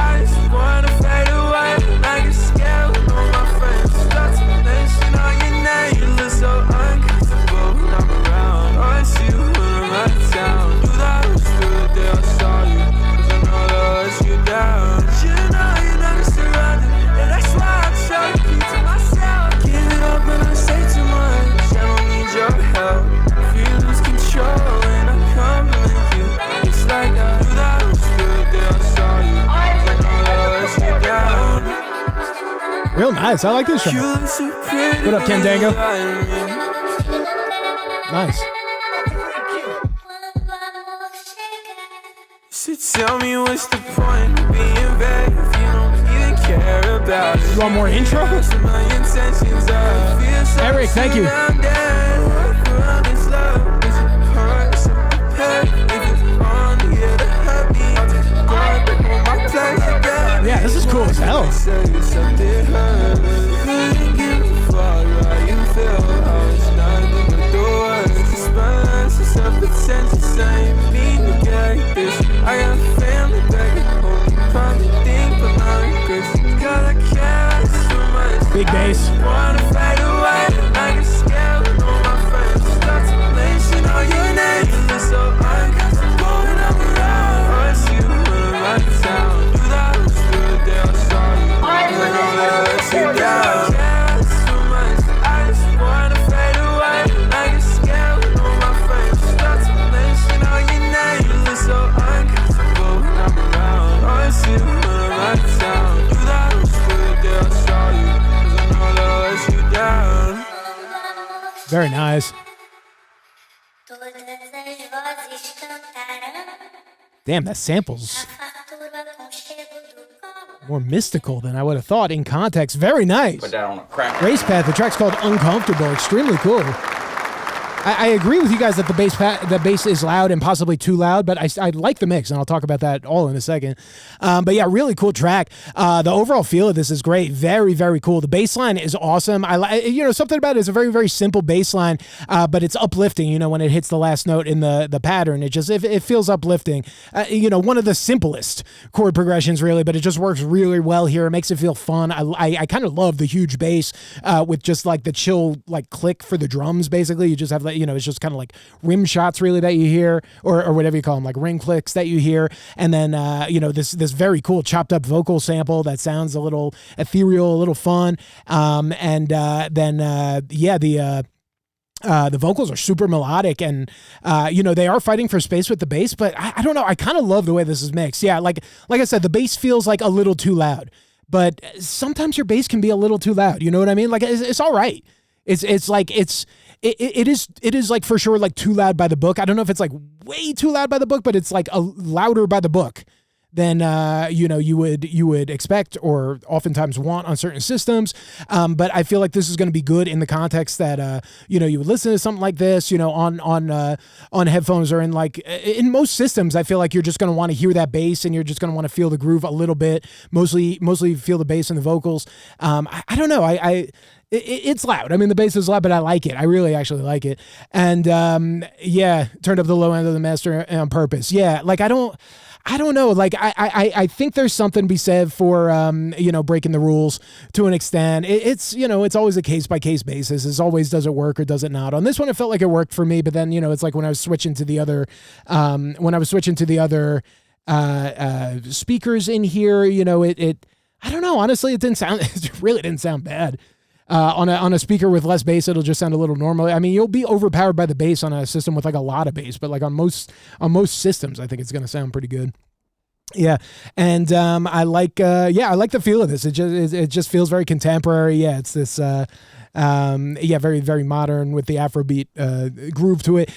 I just wanna fade away like a scale with all my friends. Start to mention all your name. You look so uncomfortable when I'm around. I see you when I'm out of town. Do that good day I saw you, 'cause I know that lets you down. You know you're never surrounded, and that's why I try to keep to myself. Give it up when I say too much. I don't need your help. If you lose control and I compliment you, it's like I do that good day I saw you, 'cause I know that lets you down. Real nice. I like this track. What up, Ken Dango? Nice. So tell me what's the point of being vague if you don't even care about it. You want more intro? Eric, thank you. Yeah, this is cool as hell. I got family back at home. Probably think but not Chris. God, I care so much. Big bass. Wanna fade away like a scale with all my friends. Start to mention all your names. You look so uncomfortable when I'm around. I see you when I'm out of town. Do that good day I saw you. I know that lets you down. I care so much. I just wanna fade away like a scale with all my friends. Start to mention all your names. You look so uncomfortable when I'm around. I see you when I'm out of town. Do that good day I saw you, 'cause I know that lets you down. Very nice. Damn, that samples more mystical than I would have thought in context. Very nice. Put that on a crack. Race Path, the track's called Uncomfortable. Extremely cool. I agree with you guys that the bass is loud and possibly too loud, but I like the mix, and I'll talk about that all in a second. But yeah, really cool track. The overall feel of this is great. Very, very cool. The bass line is awesome. Something about it is a very, very simple bass line, but it's uplifting, when it hits the last note in the pattern. It feels uplifting. One of the simplest chord progressions, really, but it just works really well here. It makes it feel fun. I kind of love the huge bass with just like the chill like click for the drums, basically. You just have it's just kind of like rim shots really that you hear, or whatever you call them, like ring clicks that you hear. And then, this very cool chopped up vocal sample that sounds a little ethereal, a little fun. The vocals are super melodic, and they are fighting for space with the bass, but I don't know. I kind of love the way this is mixed. Yeah, like I said, the bass feels like a little too loud, but sometimes your bass can be a little too loud. You know what I mean? Like it's all right. It is like for sure like too loud by the book. I don't know if it's like way too loud by the book, but it's like a louder by the book than you would expect or oftentimes want on certain systems. But I feel like this is going to be good in the context that you would listen to something like this on headphones, or in most systems. I feel like you're just going to want to hear that bass, and you're just going to want to feel the groove a little bit. Mostly feel the bass and the vocals. I don't know. It's loud. I mean, the bass is loud, but I like it. I really actually like it. And turned up the low end of the master on purpose. Yeah, like I don't know. Like I think there's something to be said for breaking the rules to an extent. It's always a case by case basis. It's always, does it work or does it not? On this one, it felt like it worked for me, but then it's like when I was switching to the other speakers in here, it I don't know. Honestly, it really didn't sound bad. On a speaker with less bass, it'll just sound a little normal. I mean, you'll be overpowered by the bass on a system with like a lot of bass, but like on most systems, I think it's going to sound pretty good. Yeah, and I like the feel of this. It just feels very contemporary. Yeah, it's this very, very modern with the Afrobeat groove to it,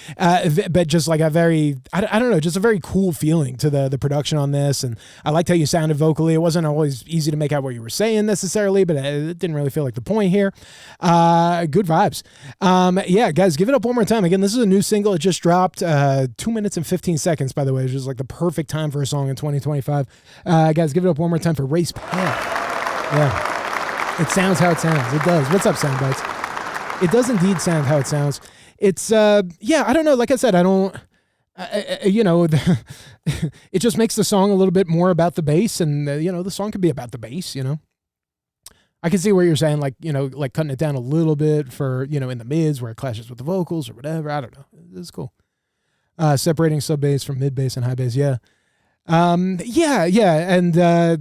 but just like a very, I don't know, just a very cool feeling to the production on this. And I liked how you sounded vocally. It wasn't always easy to make out what you were saying necessarily, but it didn't really feel like the point here. Good vibes. Guys, give it up one more time. Again, this is a new single. It just dropped 2 minutes and 15 seconds, by the way, which is like the perfect time for a song in 2025. Guys, give it up one more time for Race Path. Yeah. It sounds how it sounds. It does. What's up, Soundbites? It does indeed sound how it sounds. It's, I don't know. Like I said, I don't, it just makes the song a little bit more about the bass, and, the song could be about the bass, I can see where you're saying, like cutting it down a little bit for, in the mids where it clashes with the vocals or whatever. I don't know. It's cool. Separating sub bass from mid bass and high bass. Yeah. And I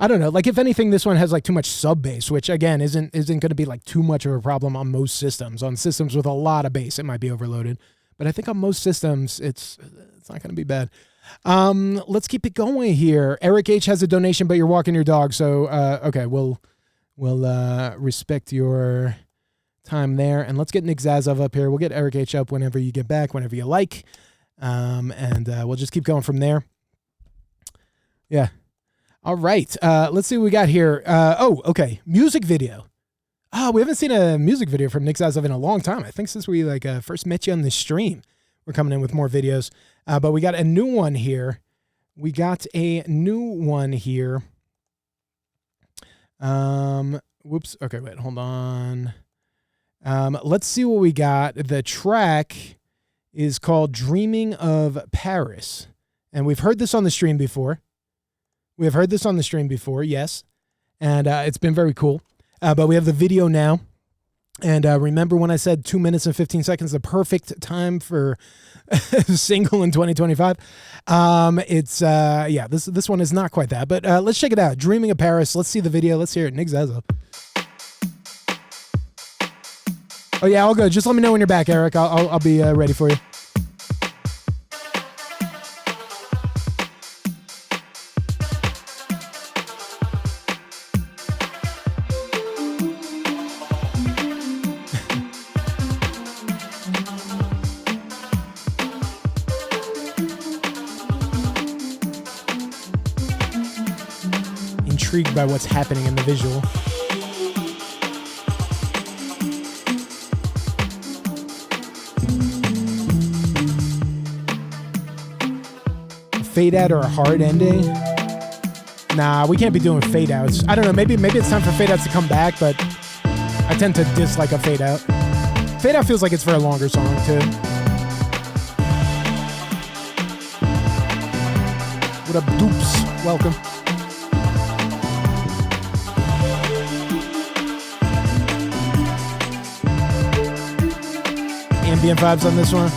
don't know, like if anything, this one has like too much sub bass, which again isn't going to be like too much of a problem on most systems. On systems with a lot of bass, it might be overloaded, but I think on most systems it's not going to be bad. Let's keep it going here. Eric H has a donation, but you're walking your dog, so okay, we'll respect your time there, and let's get Nick Zazov up here. We'll get Eric H up whenever you get back, whenever you like, and we'll just keep going from there. Yeah. All right. Let's see what we got here. Okay. Music video. We haven't seen a music video from Nick Zazov in a long time. I think since we first met you on the stream, we're coming in with more videos. But we got a new one here. Whoops. Okay, wait, hold on. Let's see what we got. The track is called Dreaming of Paris. And we've heard this on the stream before. Yes. And it's been very cool. But we have the video now. And remember when I said 2 minutes and 15 seconds, the perfect time for a single in 2025? This one is not quite that. But let's check it out. Dreaming of Paris. Let's see the video. Let's hear it. Nick Zazov. Oh, yeah, all good. Just let me know when you're back, Eric. I'll be ready for you. intrigued by what's happening in the visual. A fade out or a hard ending? Nah, we can't be doing fade outs. I don't know, maybe it's time for fade outs to come back, but I tend to dislike a fade out. Fade out feels like it's for a longer song too. What up, dupes? Welcome. Ambient vibes on this one.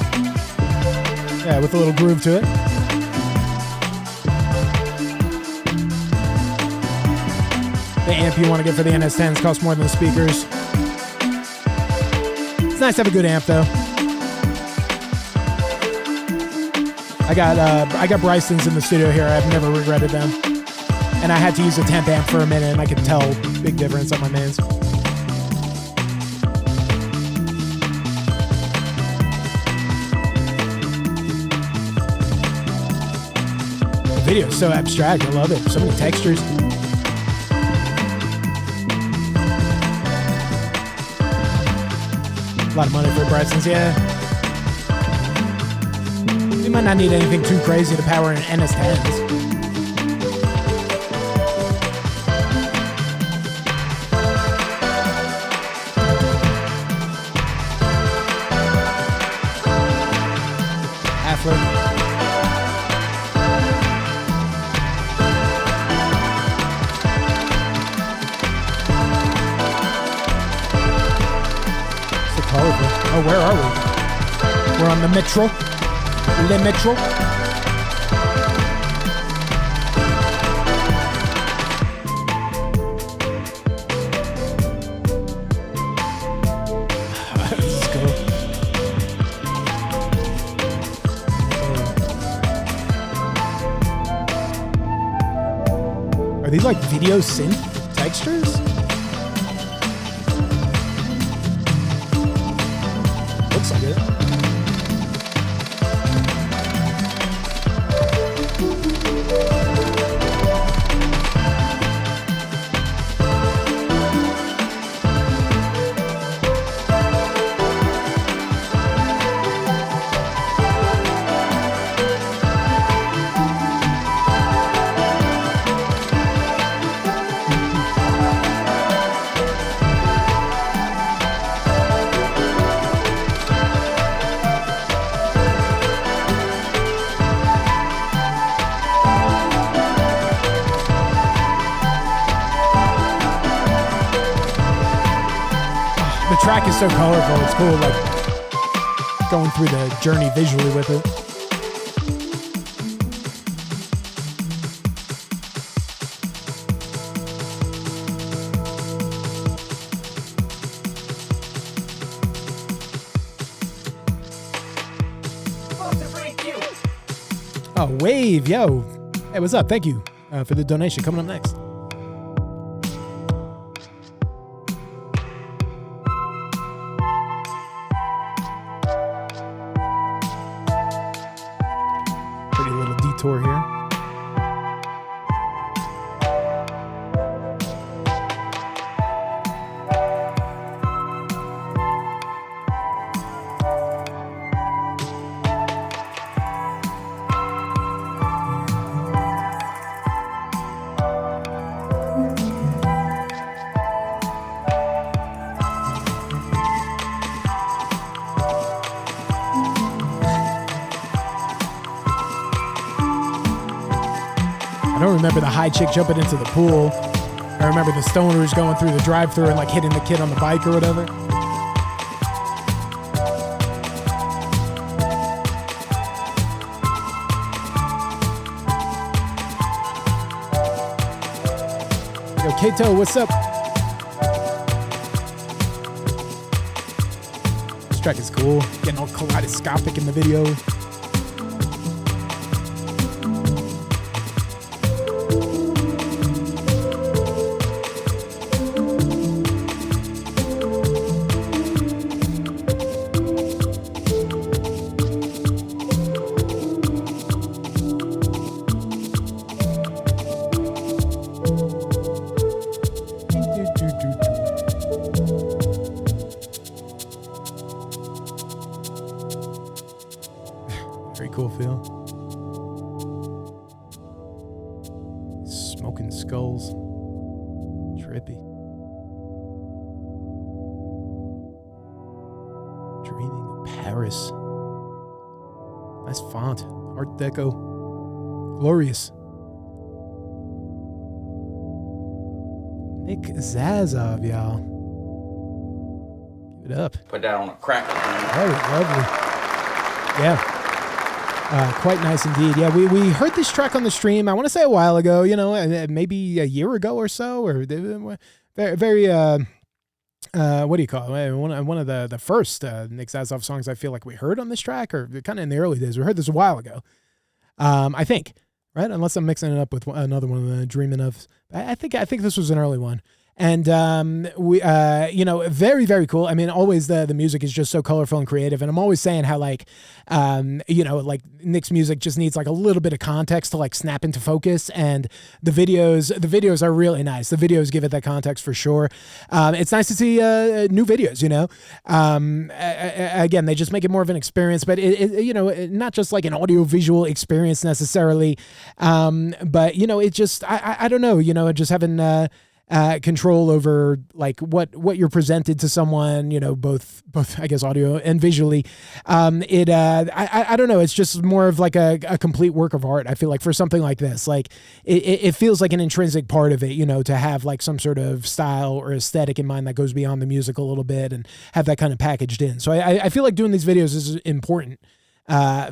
Yeah, with a little groove to it. The amp you want to get for the NS10s costs more than the speakers. It's nice to have a good amp though. I got Bryson's in the studio here. I've never regretted them. And I had to use a temp amp for a minute and I could tell big difference on my mains. The video is so abstract. I love it. So many textures. A lot of money for Bryson's, yeah. You might not need anything too crazy to power an NS10s. Affler. Oh, where are we? We're on the Metro. Le Metro. Let's go. Are these like video synth textures? Looks like it. The track is so colorful, it's cool, like going through the journey visually with it. Oh, Wave, yo. Hey, what's up? Thank you for the donation. Coming up next. Tour here. I don't remember the high chick jumping into the pool. I remember the stoners going through the drive-thru and like hitting the kid on the bike or whatever. Yo, Kato, what's up? This track is cool. Getting all kaleidoscopic in the video. very cool feel. Smoking skulls. Trippy. Dreaming of Paris. Nice font. Art Deco. Glorious. Nick Zazov, y'all. Give it up. Put that on a cracker. Oh, lovely. Yeah. Quite nice indeed. Yeah, we heard this track on the stream, I want to say a while ago, you know, maybe a year ago or so, or very what do you call it? One of the first Nick Zazov songs I feel like we heard on this track, or kind of in the early days. We heard this a while ago, I think, right? Unless I'm mixing it up with another one, Dreaming of. I think this was an early one. And we you know, very, very cool. I mean, always the music is just so colorful and creative, and I'm always saying how like you know, like Nick's music just needs like a little bit of context to like snap into focus, and the videos are really nice. The videos give it that context for sure. It's nice to see new videos, you know. Again, they just make it more of an experience, but it you know, not just like an audio visual experience necessarily, but you know, it just I don't know, you know, just having control over like what you're presented to someone, you know, both I guess audio and visually. I don't know, it's just more of like a complete work of art. I feel like for something like this, like it feels like an intrinsic part of it, you know, to have like some sort of style or aesthetic in mind that goes beyond the music a little bit and have that kind of packaged in. So I feel like doing these videos is important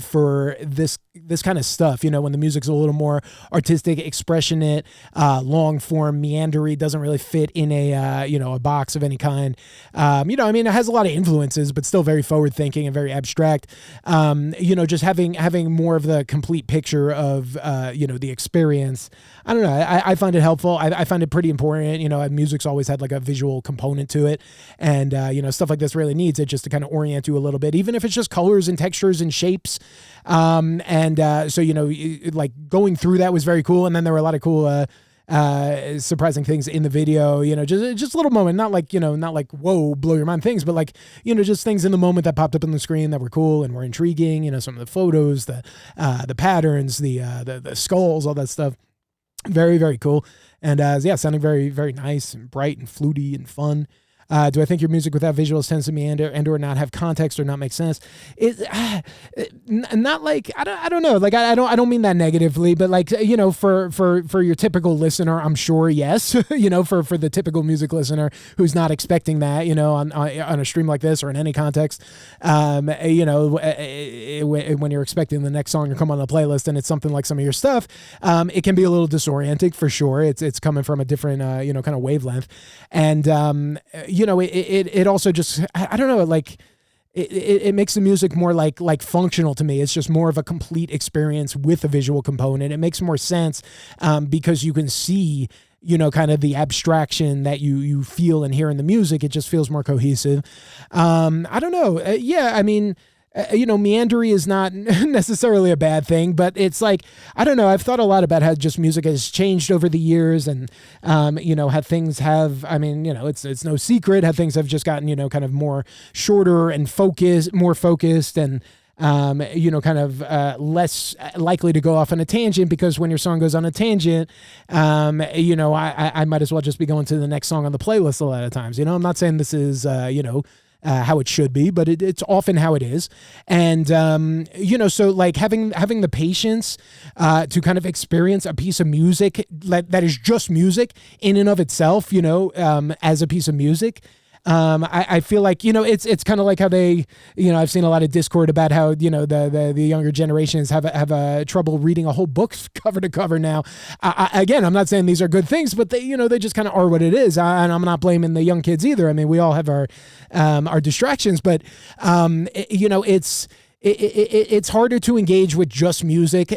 for this kind of stuff, you know, when the music's a little more artistic, expressionate, long form, meandery, doesn't really fit in a you know, a box of any kind. You know, I mean, it has a lot of influences, but still very forward thinking and very abstract. You know, just having more of the complete picture of you know, the experience. I don't know. I find it helpful. I find it pretty important. You know, music's always had like a visual component to it, and you know, stuff like this really needs it just to kind of orient you a little bit, even if it's just colors and textures and shapes. So you know, like going through that was very cool, and then there were a lot of cool surprising things in the video, you know, just a little moment, not like, you know, not like whoa, blow your mind things, but like, you know, just things in the moment that popped up on the screen that were cool and were intriguing, you know, some of the photos, the patterns, the skulls, all that stuff. Very, very cool. And yeah, sounding very, very nice and bright and fluty and fun. Do I think your music without visuals tends to meander and or not have context or not make sense? Not like, I don't know. Like, I don't mean that negatively, but like, you know, for your typical listener, I'm sure, yes, you know, for the typical music listener who's not expecting that, you know, on a stream like this or in any context, you know, when you're expecting the next song to come on the playlist and it's something like some of your stuff, it can be a little disorienting for sure. It's coming from a different, you know, kind of wavelength. And, you know, it also just, I don't know, like it makes the music more like functional to me. It's just more of a complete experience with a visual component. It makes more sense because you can see, you know, kind of the abstraction that you feel and hear in the music. It just feels more cohesive. I don't know. Yeah, I mean, you know, meandery is not necessarily a bad thing, but it's like, I don't know, I've thought a lot about how just music has changed over the years and, you know, how things have, I mean, you know, it's no secret how things have just gotten, you know, kind of more shorter and more focused and, you know, kind of less likely to go off on a tangent, because when your song goes on a tangent, you know, I might as well just be going to the next song on the playlist a lot of times. You know, I'm not saying this is, you know, how it should be, but it's often how it is. And, you know, so like having the patience to kind of experience a piece of music that is just music in and of itself, you know, as a piece of music. I feel like, you know, it's kind of like how they, you know, I've seen a lot of discord about how, you know, the younger generations have a trouble reading a whole book cover to cover now. Again, I'm not saying these are good things, but they, you know, they just kind of are what it is. And I'm not blaming the young kids either. I mean, we all have our distractions, but, you know, it's harder to engage with just music,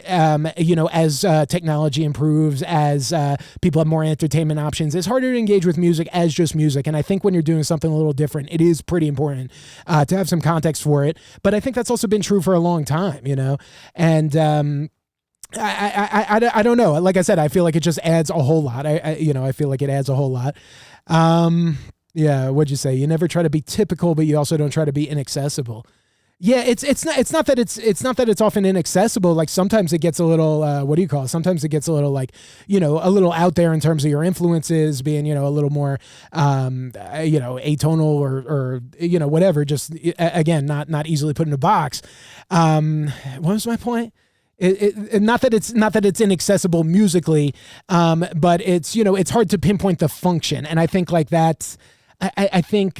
you know, as technology improves, as people have more entertainment options. It's harder to engage with music as just music. And I think when you're doing something a little different, it is pretty important to have some context for it. But I think that's also been true for a long time, you know, and I don't know. Like I said, I feel like it just adds a whole lot. You know, I feel like it adds a whole lot. Yeah, what'd you say? You never try to be typical, but you also don't try to be inaccessible. Yeah, it's not that it's often inaccessible. Like sometimes it gets a little sometimes it gets a little like, a little out there in terms of your influences being, a little more atonal or whatever, just again not easily put in a box. What was my point? Not that it's inaccessible musically, but it's hard to pinpoint the function, and I think like that's. I think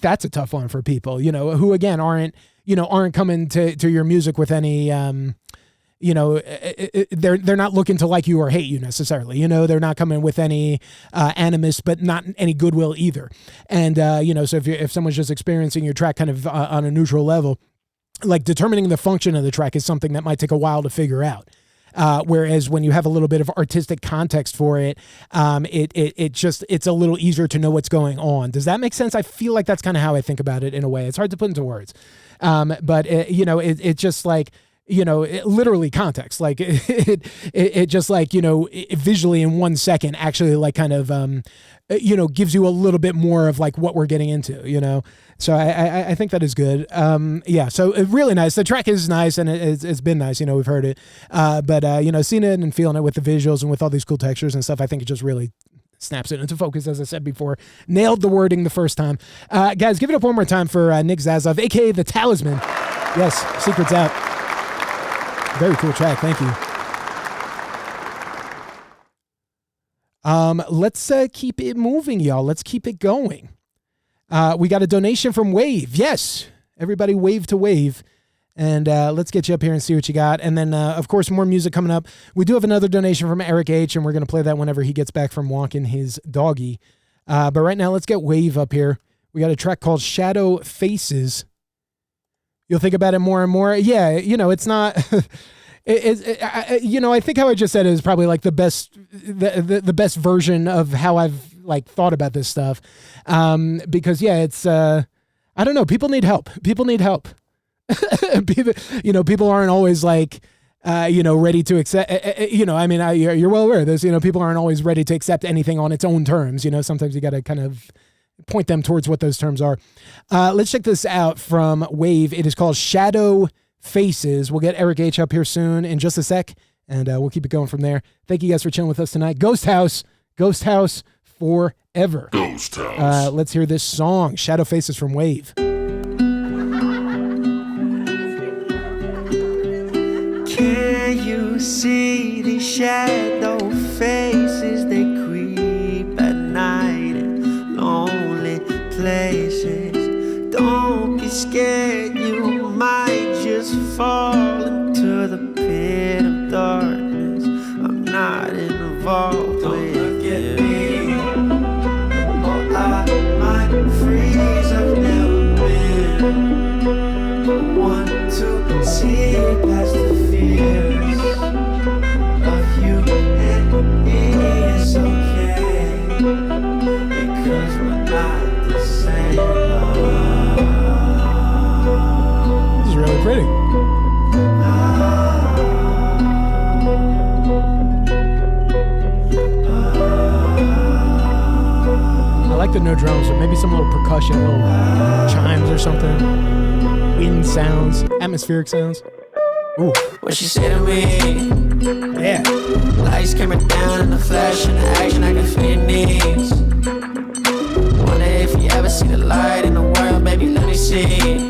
that's a tough one for people, who again aren't coming to your music with any, they're not looking to like you or hate you necessarily. They're not coming with any animus, but not any goodwill either. And so if someone's just experiencing your track kind of on a neutral level, like determining the function of the track is something that might take a while to figure out. Whereas when you have a little bit of artistic context for it, it's a little easier to know what's going on. Does that make sense? I feel like that's kind of how I think about it in a way. It's hard to put into words. But it's just like, literally context, like it just like, visually in 1 second actually like kind of, gives you a little bit more of like what we're getting into, So I think that is good. So really nice. The track is nice and it's been nice, we've heard it. But seeing it and feeling it with the visuals and with all these cool textures and stuff, I think it just really snaps it into focus, as I said before. Nailed the wording the first time. Guys, give it up one more time for Nick Zazov, a.k.a. The Talisman. Yes, Secret's Out. Very cool track. Thank you. Let's keep it moving, y'all. Let's keep it going. We got a donation from Wave. Yes, everybody wave to Wave. And let's get you up here and see what you got. And then, of course, more music coming up. We do have another donation from Eric H., and we're going to play that whenever he gets back from walking his doggy. But right now, let's get Wave up here. We got a track called Shadow Faces. You'll think about it more and more. Yeah, it's not... I think how I just said it is probably like the best version of how I've like thought about this stuff. Because it's, I don't know. People need help. People aren't always like, ready to accept, you're well aware of this, people aren't always ready to accept anything on its own terms. Sometimes you got to kind of point them towards what those terms are. Let's check this out from Wave. It is called Shadow Faces. We'll get Eric H. up here soon in just a sec, and we'll keep it going from there. Thank you guys for chilling with us tonight. Ghosthouse forever. Ghosthouse. Let's hear this song, Shadow Faces from Wave. Can you see the shadow faces? They creep at night in lonely places. Don't be scared, you might just fall into the pit of darkness. I'm not involved with you. Or I might freeze. I've never been the one to see past the fears of you and me. It's okay, because we're not the same. This is really pretty. I like the no drums, or maybe some little percussion, little chimes or something. Wind sounds, atmospheric sounds. Ooh. What she said to me, yeah. Lights came down in the flash and the action, I can feel your needs. Wonder if you ever see the light in the world, baby, let me see.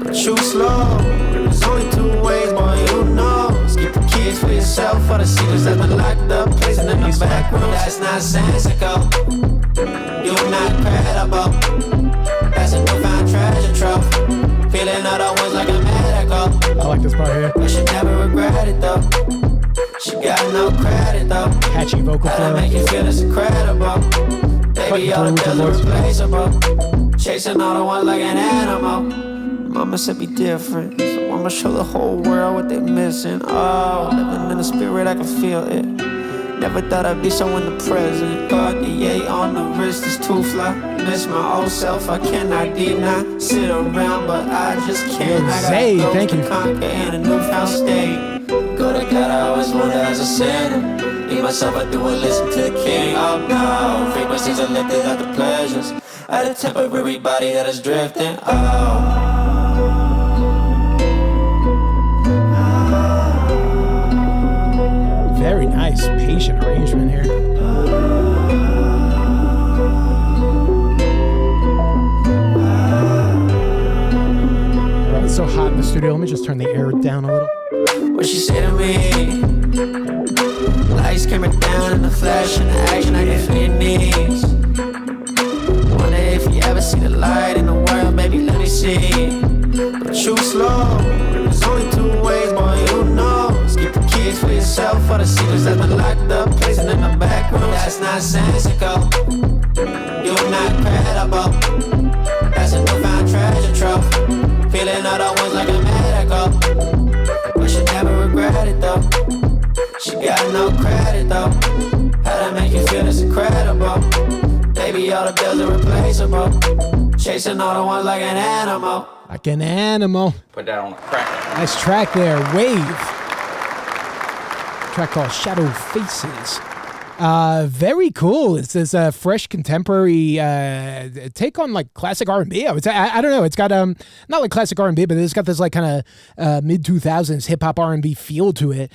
But you slow, there's only two ways, boy, you know. Keep the keys for yourself, for the secrets that been locked up, placing in the back room. That's nonsensical, you're not credible. That's a newfound treasure trove. Feeling other ones like a medical. I like this part here. But she never regret it though. She got no credit though. Catchy vocal flow. Make you feel it's incredible. Baby, all the bills are replaceable. Chasing all the ones like an animal. Mama said be different, so I'ma show the whole world what they missing. Oh, living in the spirit, I can feel it. Never thought I'd be so in the present. Cartier on the wrist is too fly. Miss my old self, I cannot deny. Sit around, but I just can't. Zay, thank you. Conquer in a newfound state. Go to God, I always wanted as a sinner. Leave myself, I do and listen to the king. Oh no, frequencies are lifted out the pleasures. At a temporary body that is drifting. Oh. studio. Let me just turn the air down a little. What she say to me? Lights, camera down in the flash and the action I get for your needs. Wonder if you ever see the light in the world, baby, let me see. But you slow, there's only two ways, boy, you know. Keep the keys for yourself for the secrets that's been locked up, placing in the back room. That's nonsensical. You're not credible. That's a newfound treasure trove. Feeling all the ones like a medical. But she never regret it though. She got no credit though. How to make you feel this incredible. Baby, all the bills are replaceable. Chasing all the ones like an animal. Like an animal. Put that on a crack. Nice track there. Wave. Track called Shadow Faces. Very cool. It's this fresh contemporary take on like classic R&B. I would say. I don't know. It's got not like classic R&B, but it's got this like kind of mid 2000s hip hop R&B feel to it.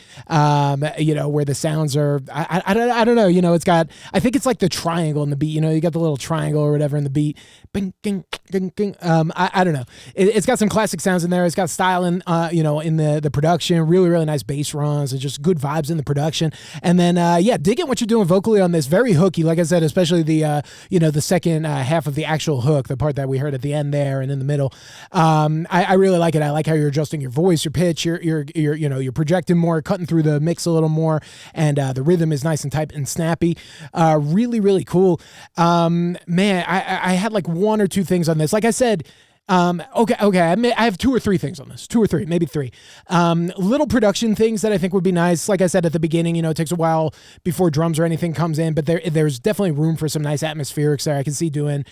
You know, where the sounds are. I don't know. You know, it's got. I think it's like the triangle in the beat. You know, you got the little triangle or whatever in the beat. Bing, ding, ding, ding. I don't know. It's got some classic sounds in there. It's got style in you know, in the production. Really, really nice bass runs and just good vibes in the production. And then yeah, digging what you're doing vocally on this. Very hooky, like I said, especially the you know, the second half of the actual hook, the part that we heard at the end there and in the middle. I really like it. I like how you're adjusting your voice, your pitch, you're you know, you're projecting more, cutting through the mix a little more, and the rhythm is nice and tight and snappy. Really, really cool. Man, I had like one or two things on this. Like I said, okay. I have two or three things on this. Two or three, maybe three. Little production things that I think would be nice. Like I said at the beginning, you know, it takes a while before drums or anything comes in, but there's definitely room for some nice atmospherics there. I can see doing,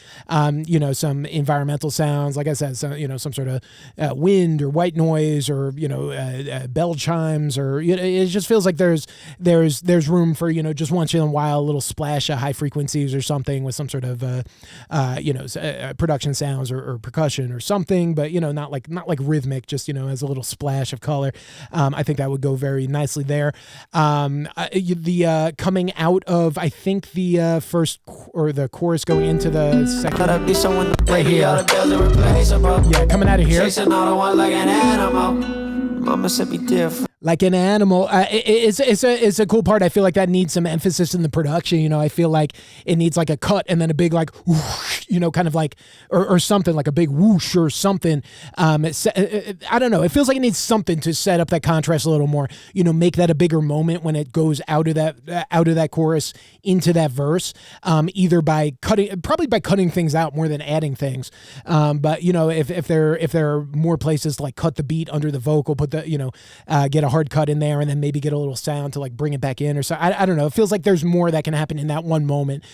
you know, some environmental sounds. Like I said, some, you know, some sort of wind or white noise or, you know, bell chimes, or, you know, it just feels like there's room for, you know, just once in a while, a little splash of high frequencies or something with some sort of, you know, production sounds or percussion or something, but, you know, not like rhythmic, just, you know, as a little splash of color. I think that would go very nicely there. The coming out of, I think, the first or the chorus going into the second right here. Yeah, coming out of here. Chasing all the ones like an animal. Mama said be different. Like an animal. It's a cool part. I feel like that needs some emphasis in the production. You know, I feel like it needs like a cut and then a big like whoosh, you know, kind of like or something like a big whoosh or something. I don't know. It feels like it needs something to set up that contrast a little more. You know, make that a bigger moment when it goes out of that chorus into that verse. Either by cutting things out more than adding things. But you know, if there are more places to like cut the beat under the vocal, put the, you know, get a hard cut in there and then maybe get a little sound to like bring it back in or so. I don't know. It feels like there's more that can happen in that one moment,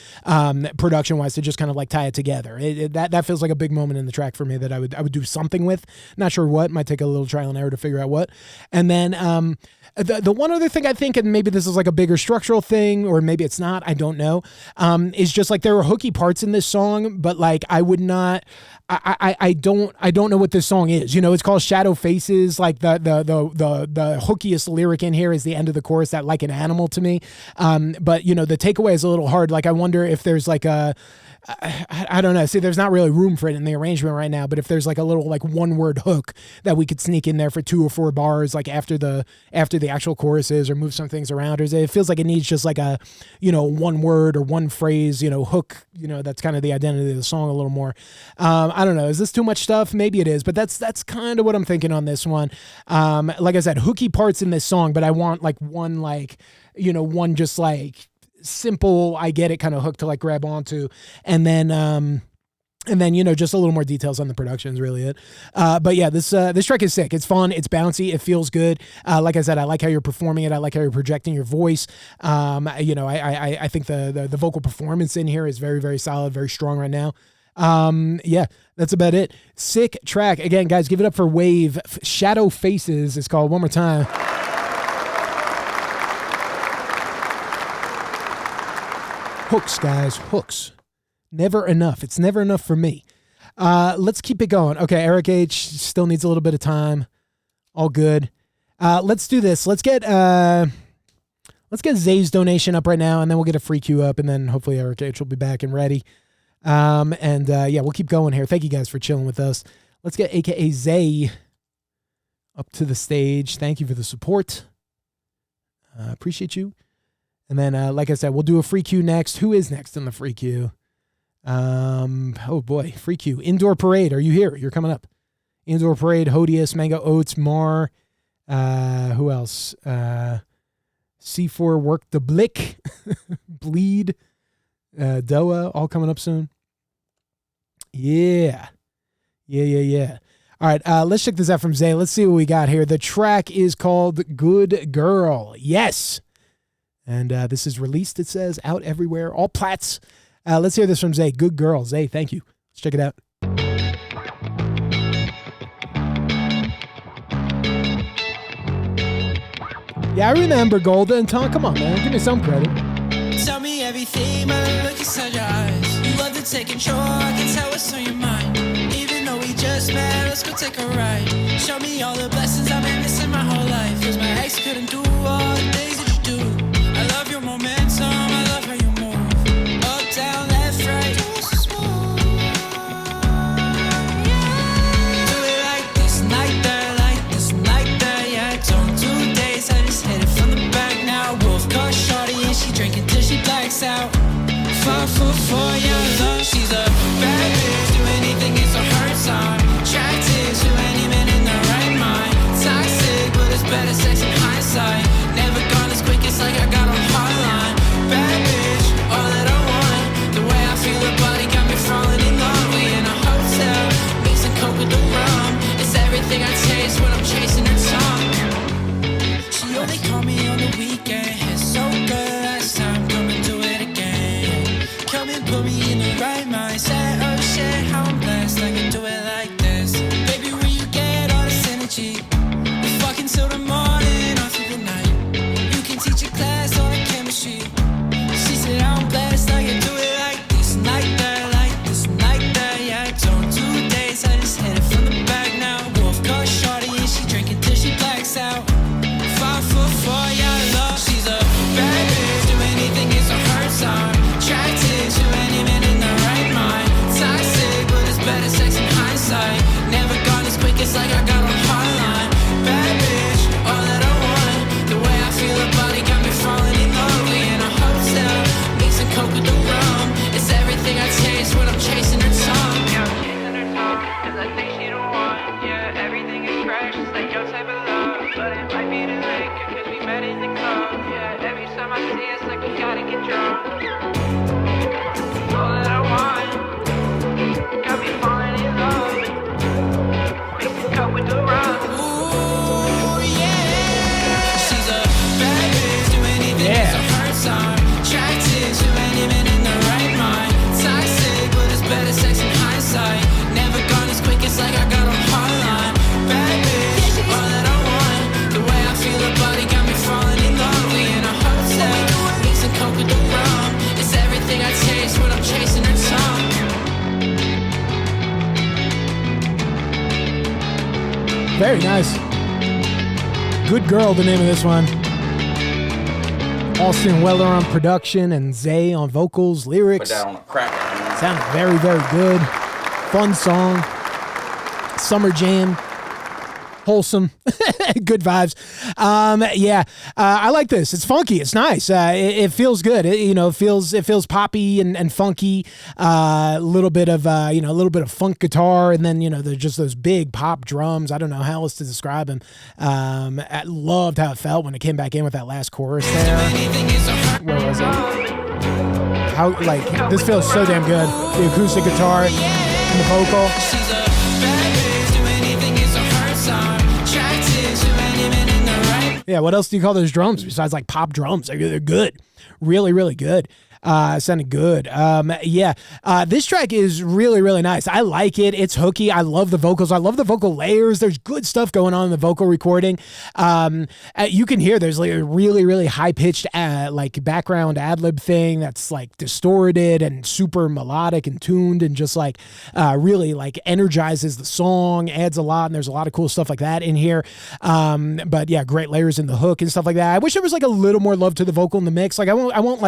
production wise, to just kind of like tie it together. That feels like a big moment in the track for me that I would do something with. Not sure what. Might take a little trial and error to figure out what. And then the one other thing I think, and maybe this is like a bigger structural thing, or maybe it's not, I don't know, is just like there are hooky parts in this song, but like I would not. I don't know what this song is. You know, it's called Shadow Faces. Like the hookiest lyric in here is the end of the chorus, that like an animal to me. But you know, the takeaway is a little hard. Like I wonder if there's like I don't know. See, there's not really room for it in the arrangement right now, but if there's like a little like one word hook that we could sneak in there for 2 or 4 bars, like after the actual choruses, or move some things around, or it feels like it needs just like a, you know, one word or one phrase, you know, hook, you know, that's kind of the identity of the song a little more. I don't know. Is this too much stuff? Maybe it is, but that's kind of what I'm thinking on this one. Like I said, hooky parts in this song, but I want like one, like, you know, one just like simple, I get it kind of hook to like grab onto, and then you know, just a little more details on the production is really it. But yeah, this track is sick. It's fun. It's bouncy. It feels good. Like I said, I like how you're performing it. I like how you're projecting your voice. You know, I think the vocal performance in here is very, very solid, very strong right now. Yeah, that's about it. Sick track. Again, guys, give it up for Wave. Shadow Faces is called. One more time. Hooks, guys, hooks. Never enough. It's never enough for me. Let's keep it going. Okay, Eric H. still needs a little bit of time. All good. Let's do this. Let's get Zay's donation up right now, and then we'll get a free queue up, and then hopefully Eric H. will be back and ready. Yeah, we'll keep going here. Thank you guys for chilling with us. Let's get AKA Zay up to the stage. Thank you for the support. Appreciate you. And then, like I said, we'll do a free queue next. Who is next in the free queue? Oh boy, free queue. Indoor Parade. Are you here? You're coming up. Indoor Parade, Hodius, Mango Oats, Mar. Who else? C4 Work the Blick, Bleed, Doa, all coming up soon. Yeah. All right, let's check this out from Zay. Let's see what we got here. The track is called Good Girl. Yes. And this is released, it says, out everywhere, all plats. Let's hear this from Zay. Good Girl. Zay, thank you. Let's check it out. Yeah, I remember Golden. Come on, man. Give me some credit. Tell me everything by the look inside your eyes. You love to take control, I can tell what's on your mind. Even though we just met, let's go take a ride. Show me all the blessings I've been missing my whole life. Cause my ex couldn't do all the things that you do. I love your momentum, I love how you move. Up, down, left, right. Do it so smooth. Do it like this, like that, yeah. Don't do days, I just hit it from the back now. Wolf cut shorty and she drinking till she blacks out. 5 foot 4, yeah, love. She's a bad bitch, do anything it's on her time. Attractive to any man in the right mind. Toxic, but it's better sex in hindsight. Never gone as quick, it's like I got on hotline. Bad bitch, all that I want. The way I feel her body got me falling in love. We in a hotel, mixing coke with the rum. It's everything I taste when I'm chasing her tongue. She only called me on the weekend. It's so good last time, come and do it again. Come and put me in the right mindset. Oh shit, how I'm blessed, I can do it like this. Baby, where you get all this energy? We're fucking till the morning, off through the night. You can teach a class on the chemistry. She said I'm blessed, I can do it like this, like that, like this, like that. Yeah, don't do days, I just hit it from the back now. Wolf cut shorty and she drinking till she blacks out. 5 foot 4, yeah, love. She's a bad bitch, do anything it's on her time. Attractive to any man in the right mind. Toxic, but it's better sex in hindsight. Never gone as quick, it's like I got on hotline. Bad bitch, all that I want. The way I feel her body got me falling in love. We in a hotel, mixing coke with the rum. It's everything I taste when I'm chasing her tongue. Yeah, I'm chasing her tongue, cause I think she don't want. Yeah, everything is fresh, it's like your type of love. But it might be too late, cause we met in the club. Yeah, every time I see it's like we gotta get drunk. All that I want, got me falling in love. Mixing coke with the rum. Ooh, yeah. She's a bad bitch, do anything it's on her time. Attractive to any man in the right mind. Toxic, but it's better sex in hindsight. Never gone as quick, it's like I got on hotline. Bad bitch, all that I want. The way I feel her body got me falling in love. We in a hotel, mixing coke with the rum. It's everything I taste when I'm chasing her tongue. Very nice. Good Girl, the name of this one. Austin Weller on production and Zay on vocals, lyrics. Put that on a cracker. Sounded very, very good. Fun song. Summer jam. Wholesome. Good vibes. I like this. It's funky. It's nice. It feels good. It feels poppy and funky. A little bit of funk guitar, and then there's just those big pop drums. I don't know how else to describe them. I loved how it felt when it came back in with that last chorus there. Where was it? This feels so damn good. The acoustic guitar and the vocal. Yeah, what else do you call those drums besides like pop drums? They're good. Really, really good. Sounded good. This track is really, really nice. I like it. It's hooky. I love the vocals. I love the vocal layers. There's good stuff going on in the vocal recording. You can hear there's like a really, really high pitched like background ad lib thing that's like distorted and super melodic and tuned and just like really like energizes the song, adds a lot, and there's a lot of cool stuff like that in here. But yeah, great layers in the hook and stuff like that. I wish there was like a little more love to the vocal in the mix. Like I won't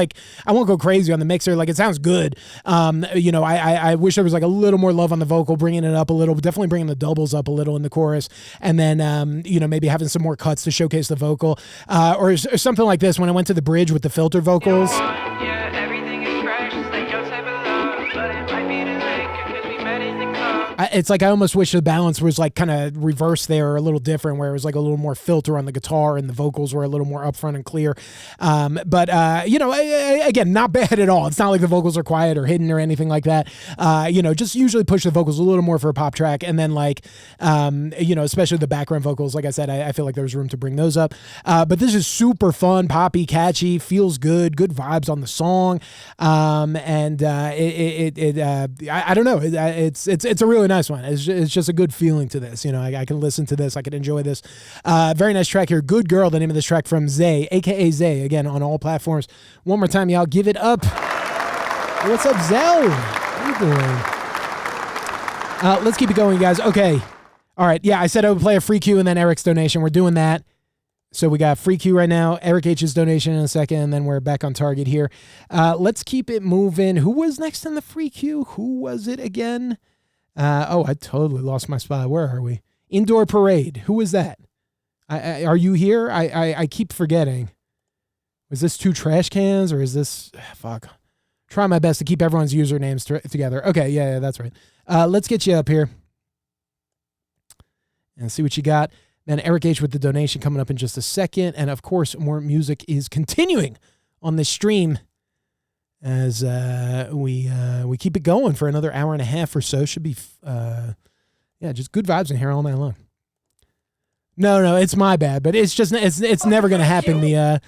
go crazy on the mixer. Like, it sounds good. I wish there was like a little more love on the vocal, bringing it up a little, definitely bringing the doubles up a little in the chorus. And then, maybe having some more cuts to showcase the vocal, or something like this when I went to the bridge with the filter vocals. It's like I almost wish the balance was like kind of reversed there, or a little different, where it was like a little more filter on the guitar and the vocals were a little more upfront and clear. Again, not bad at all. It's not like the vocals are quiet or hidden or anything like that. Just usually push the vocals a little more for a pop track, and then especially the background vocals. Like I said, I feel like there's room to bring those up. But this is super fun, poppy, catchy, feels good vibes on the song, I don't know. It's a really nice one. It's just a good feeling to this. I can listen to this. I can enjoy this. Very nice track here. Good Girl, the name of this track from Zay, a.k.a. Zay, again, on all platforms. One more time, y'all. Give it up. What's up, Zell? How you doing? Let's keep it going, guys. Okay. All right. Yeah, I said I would play a free cue and then Eric's donation. We're doing that. So we got free cue right now, Eric H's donation in a second, and then we're back on target here. Let's keep it moving. Who was next in the free cue? Who was it again? I totally lost my spot. Where are we? Indoor Parade. Who was that? Are you here? I keep forgetting. Was this 2 trash cans, or is this... Fuck. Try my best to keep everyone's usernames together. Okay, yeah, that's right. Let's get you up here and see what you got. Then Eric H with the donation coming up in just a second. And of course, more music is continuing on this stream as we keep it going for another hour and a half or so. Should be, just good vibes in here all night long. No, it's my bad, but it's just it's never going to happen. I'm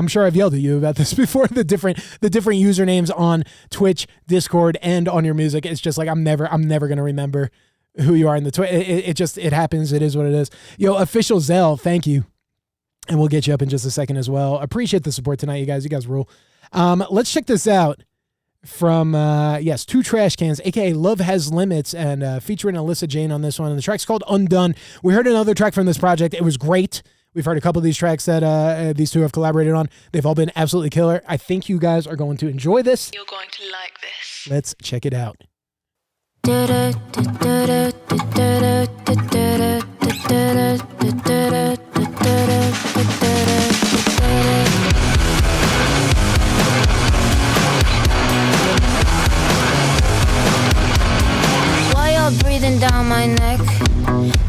sure I've yelled at you about this before. The different usernames on Twitch, Discord, and on your music. It's just like I'm never going to remember who you are in the Twitch. It happens. It is what it is. Official Zell, thank you, and we'll get you up in just a second as well. Appreciate the support tonight, you guys. You guys rule. Let's check this out from 2 Trash Cans, aka Love Has Limits, and featuring Alyssa Jane on this one. And the track's called Undone. We heard another track from this project. It was great. We've heard a couple of these tracks that these two have collaborated on. They've all been absolutely killer. I think you guys are going to enjoy this. You're going to like this. Let's check it out. Why y'all breathing down my neck?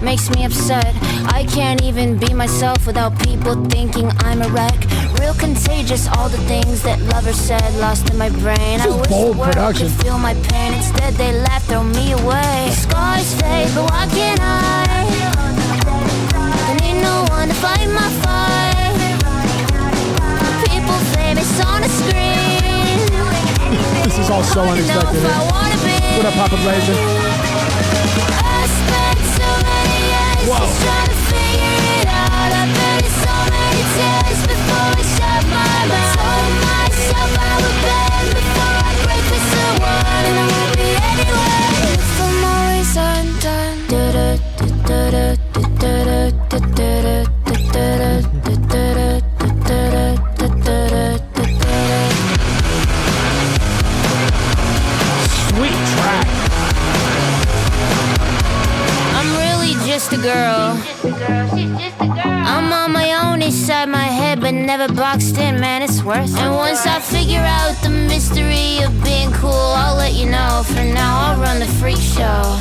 Makes me upset. I can't even be myself without people thinking I'm a wreck. Real contagious, all the things that lovers said lost in my brain. I wish the world could feel my pain. Instead they laugh, throw me away. Scars fade, but why can't I? I need no one to fight my fight. People famous on a screen. This is all so unexpected. What up, Papa Blazin'? Whoa. Just trying to figure it out. I've been in so many tears before I shut my mouth. Told myself I would bend before I break for someone, and I won't be anywhere if I'm always undone. Sweet track. I'm really just a girl. I'm on my own inside my head, but never boxed in, man, it's worth it. And once I figure out the mystery of being cool, I'll let you know. For now, I'll run the freak show.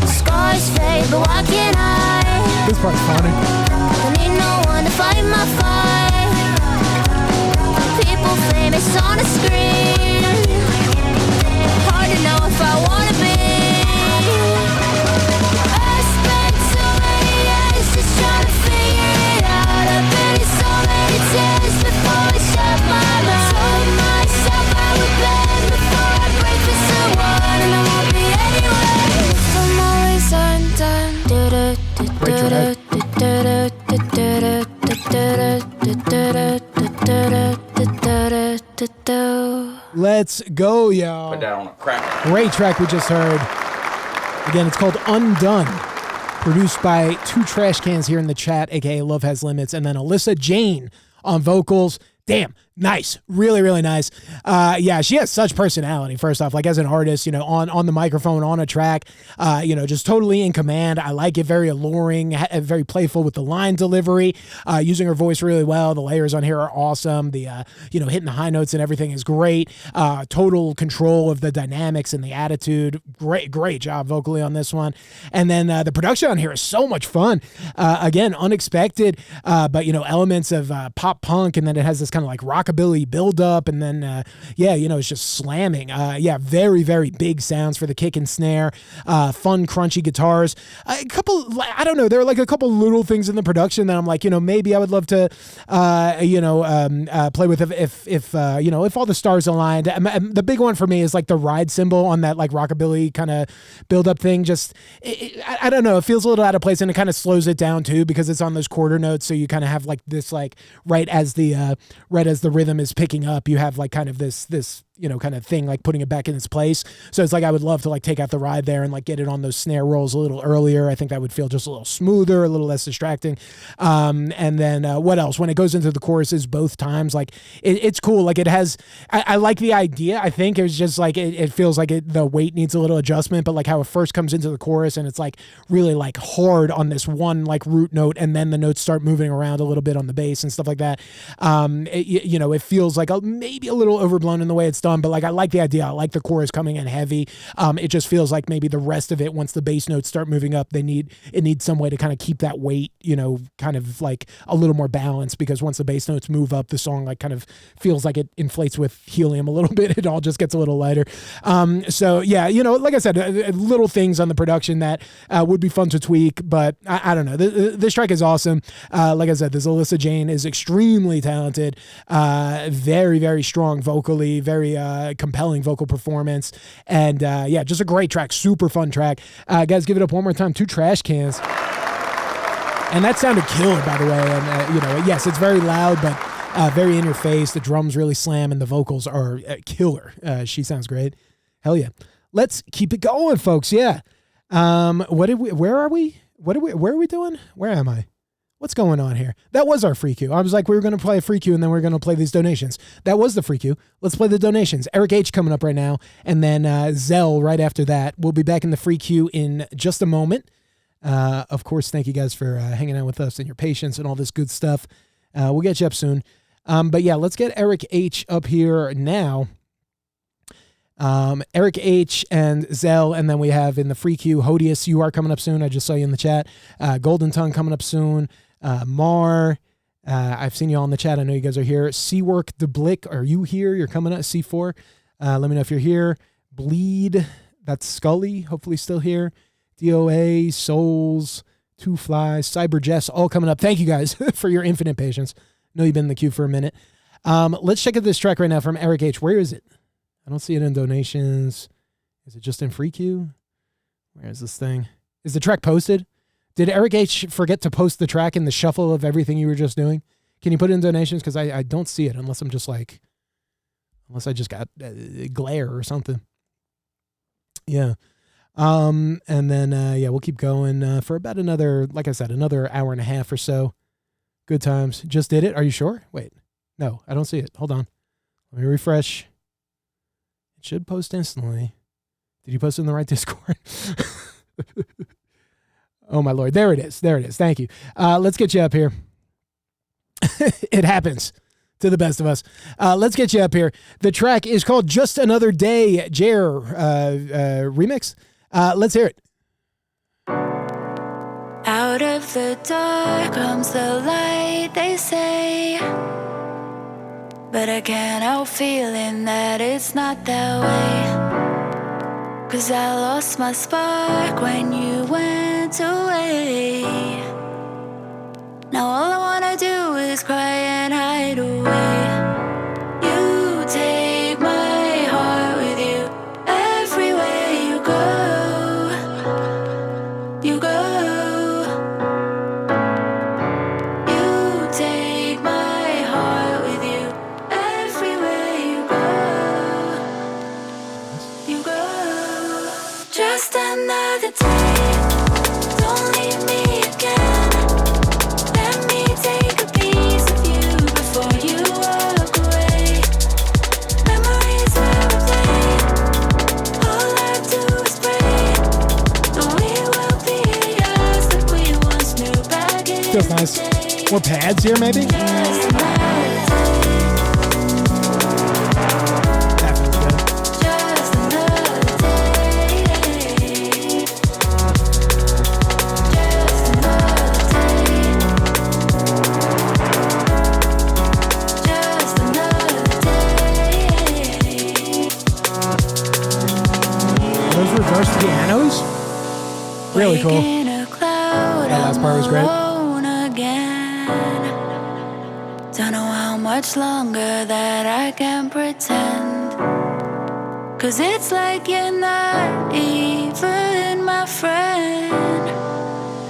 Scars fade, but why can't I? This part's funny. I need no one to fight my fight. People famous on a screen. Hard to know if I wanna be. Trying to figure it out. I've been in so many tears before I shut my mouth. Told myself I would bend before I break for someone, and I won't be anywhere if I'm always undone. Let's go, y'all. Put that on a cracker. Great track we just heard. Again, it's called Undone. Produced by 2 Trash Cans here in the chat, aka Love Has Limits, and then Alyssa Jane on vocals. Damn, nice. Really, really nice. Yeah, she has such personality, first off, like as an artist, on the microphone, on a track, just totally in command. I like it, very alluring, very playful with the line delivery, using her voice really well. The layers on here are awesome. The, hitting the high notes and everything is great. Total control of the dynamics and the attitude. Great job vocally on this one. And then the production on here is so much fun. Again, unexpected, but, elements of pop punk, and then it has this kind of like rockabilly buildup, and then it's just slamming. Very, very big sounds for the kick and snare. Fun, crunchy guitars. A couple, I don't know, there are like a couple little things in the production that I'm like, maybe I would love to, play with if all the stars aligned. The big one for me is like the ride cymbal on that like rockabilly kind of build-up thing. Just, I don't know, it feels a little out of place, and it kind of slows it down too because it's on those quarter notes, so you kind of have like this like right as the rhythm is picking up, you have like kind of this kind of thing, like putting it back in its place. So it's like, I would love to like take out the ride there and like get it on those snare rolls a little earlier. I think that would feel just a little smoother, a little less distracting. And then what else? When it goes into the choruses both times, like it's cool. Like it has, I like the idea. I think it was just like, it feels like the weight needs a little adjustment, but like how it first comes into the chorus and it's like really like hard on this one like root note, and then the notes start moving around a little bit on the bass and stuff like that. It feels like maybe a little overblown in the way it's done, but like I like the idea. I like the chorus coming in heavy. It just feels like maybe the rest of it, once the bass notes start moving up, it needs some way to kind of keep that weight, kind of like a little more balanced, because once the bass notes move up, the song like kind of feels like it inflates with helium a little bit. It all just gets a little lighter. Like I said, little things on the production that would be fun to tweak, but I don't know. This track is awesome. Like I said, this Alyssa Jane is extremely talented, very, very strong vocally, very compelling vocal performance, and just a great track, super fun track. Guys, give it up one more time. 2 trash cans. And that sounded killer, by the way. And yes, it's very loud, but very in your face. The drums really slam, and the vocals are killer. She sounds great. Hell yeah. Let's keep it going, folks. Yeah. Where are we doing? Where am I? What's going on here? That was our free cue. I was like, we were going to play a free cue, and then we are going to play these donations. That was the free cue. Let's play the donations. Eric H coming up right now, and then Zell right after that. We'll be back in the free cue in just a moment. Of course, thank you guys for hanging out with us and your patience and all this good stuff. We'll get you up soon. But yeah, let's get Eric H up here now. Eric H and Zell, and then we have in the free queue, Hodius, you are coming up soon. I just saw you in the chat. Golden Tongue coming up soon. Mar, I've seen you all in the chat. I know you guys are here. Seawork DeBlick, are you here? You're coming up. C4. Let me know if you're here. Bleed, that's Scully, hopefully still here. DOA, Souls, Two Flies, Cyber Jess, all coming up. Thank you guys for your infinite patience. I know you've been in the queue for a minute. Let's check out this track right now from Eric H. Where is it? I don't see it in donations. Is it just in free queue? Where is this thing? Is the track posted? Did Eric H forget to post the track in the shuffle of everything you were just doing? Can you put it in donations? Because I don't see it unless I just got glare or something. Yeah. And then, we'll keep going for about another, like I said, another hour and a half or so. Good times. Just did it. Are you sure? Wait, no, I don't see it. Hold on. Let me refresh. It should post instantly. Did you post it in the right Discord? Oh my Lord. There it is. There it is. Thank you. Let's get you up here. It happens to the best of us. Let's get you up here. The track is called Just Another Day, Jer remix. Let's hear it. Out of the dark comes the light, they say, but I can't help feeling that it's not that way. 'Cause I lost my spark when you went away. Now all I wanna do is cry and hide away. You take my heart with you everywhere you go. You go. You take my heart with you everywhere you go. You go. Just another day. Don't leave me again. Let me take a piece of you before you are. feels nice. More pads here, maybe? That feels good. Are those reversed pianos? Really cool. That last part was great. Don't know how much longer that I can pretend. 'Cause it's like you're not even my friend.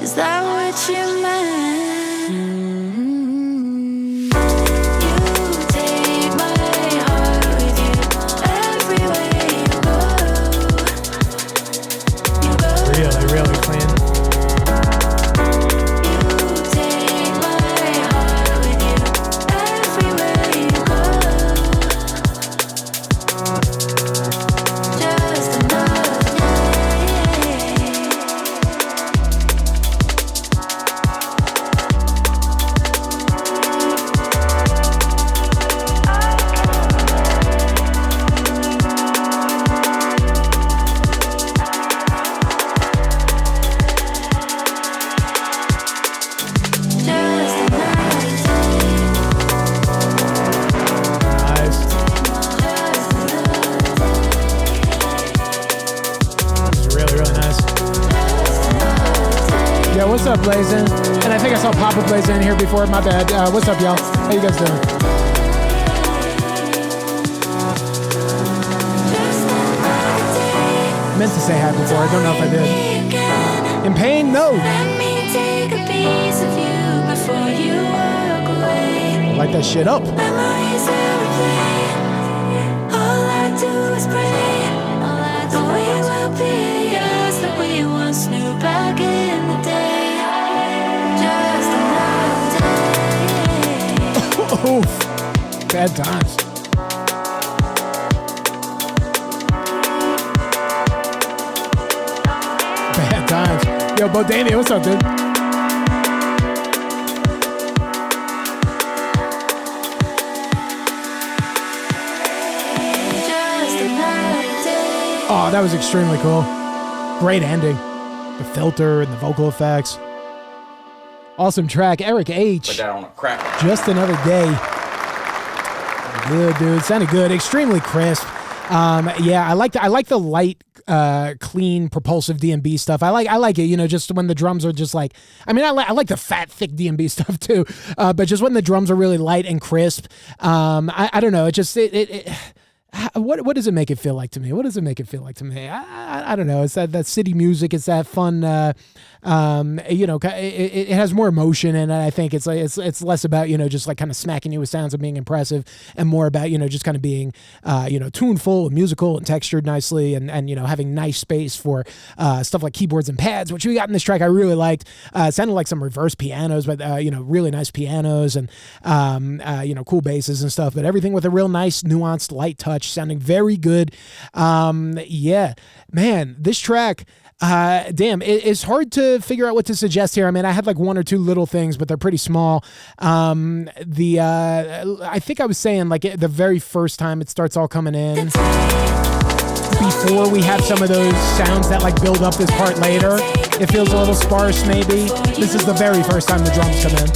Is that what you meant? You take my heart with you everywhere you go. Really, really clean. What's up, Blazin'? And I think I saw Papa Blazin' in here before. My bad. What's up, y'all? How you guys doing? I meant to say hi before. I don't know if I did. In pain? No. I like that shit up. Back in the day, just another day. Oh, bad times. Bad times. Yo, Bo Damien, what's up, dude? Oh, that was extremely cool. Great ending. The filter and the vocal effects. Awesome track. Eric H. Put that on a crack. Just another day. Good, dude. Sounded good. Extremely crisp. Yeah, I like the light, clean, propulsive D&B stuff. I like it. You know, just when the drums are just like. I mean, I like the fat, thick D&B stuff too. But just when the drums are really light and crisp. I don't know. It just what does it make it feel like to me? What does it make it feel like to me? I don't know. It's that city music. It's that fun. You know, it has more emotion, and I think it's less about, you know, just like kind of smacking you with sounds and being impressive, and more about, you know, just kind of being you know, tuneful and musical and textured nicely, and you know, having nice space for stuff like keyboards and pads, which we got in this track. I really liked. It sounded like some reverse pianos, but you know, really nice pianos, and you know, cool basses and stuff. But everything with a real nice, nuanced, light touch, sounding very good. Yeah, man, this track. Damn, it's hard to figure out what to suggest here. I mean, I had like one or two little things, but they're pretty small. I think I was saying like the very first time it starts all coming in, before we have some of those sounds that like build up this part later, it feels a little sparse maybe. This is the very first time the drums come in.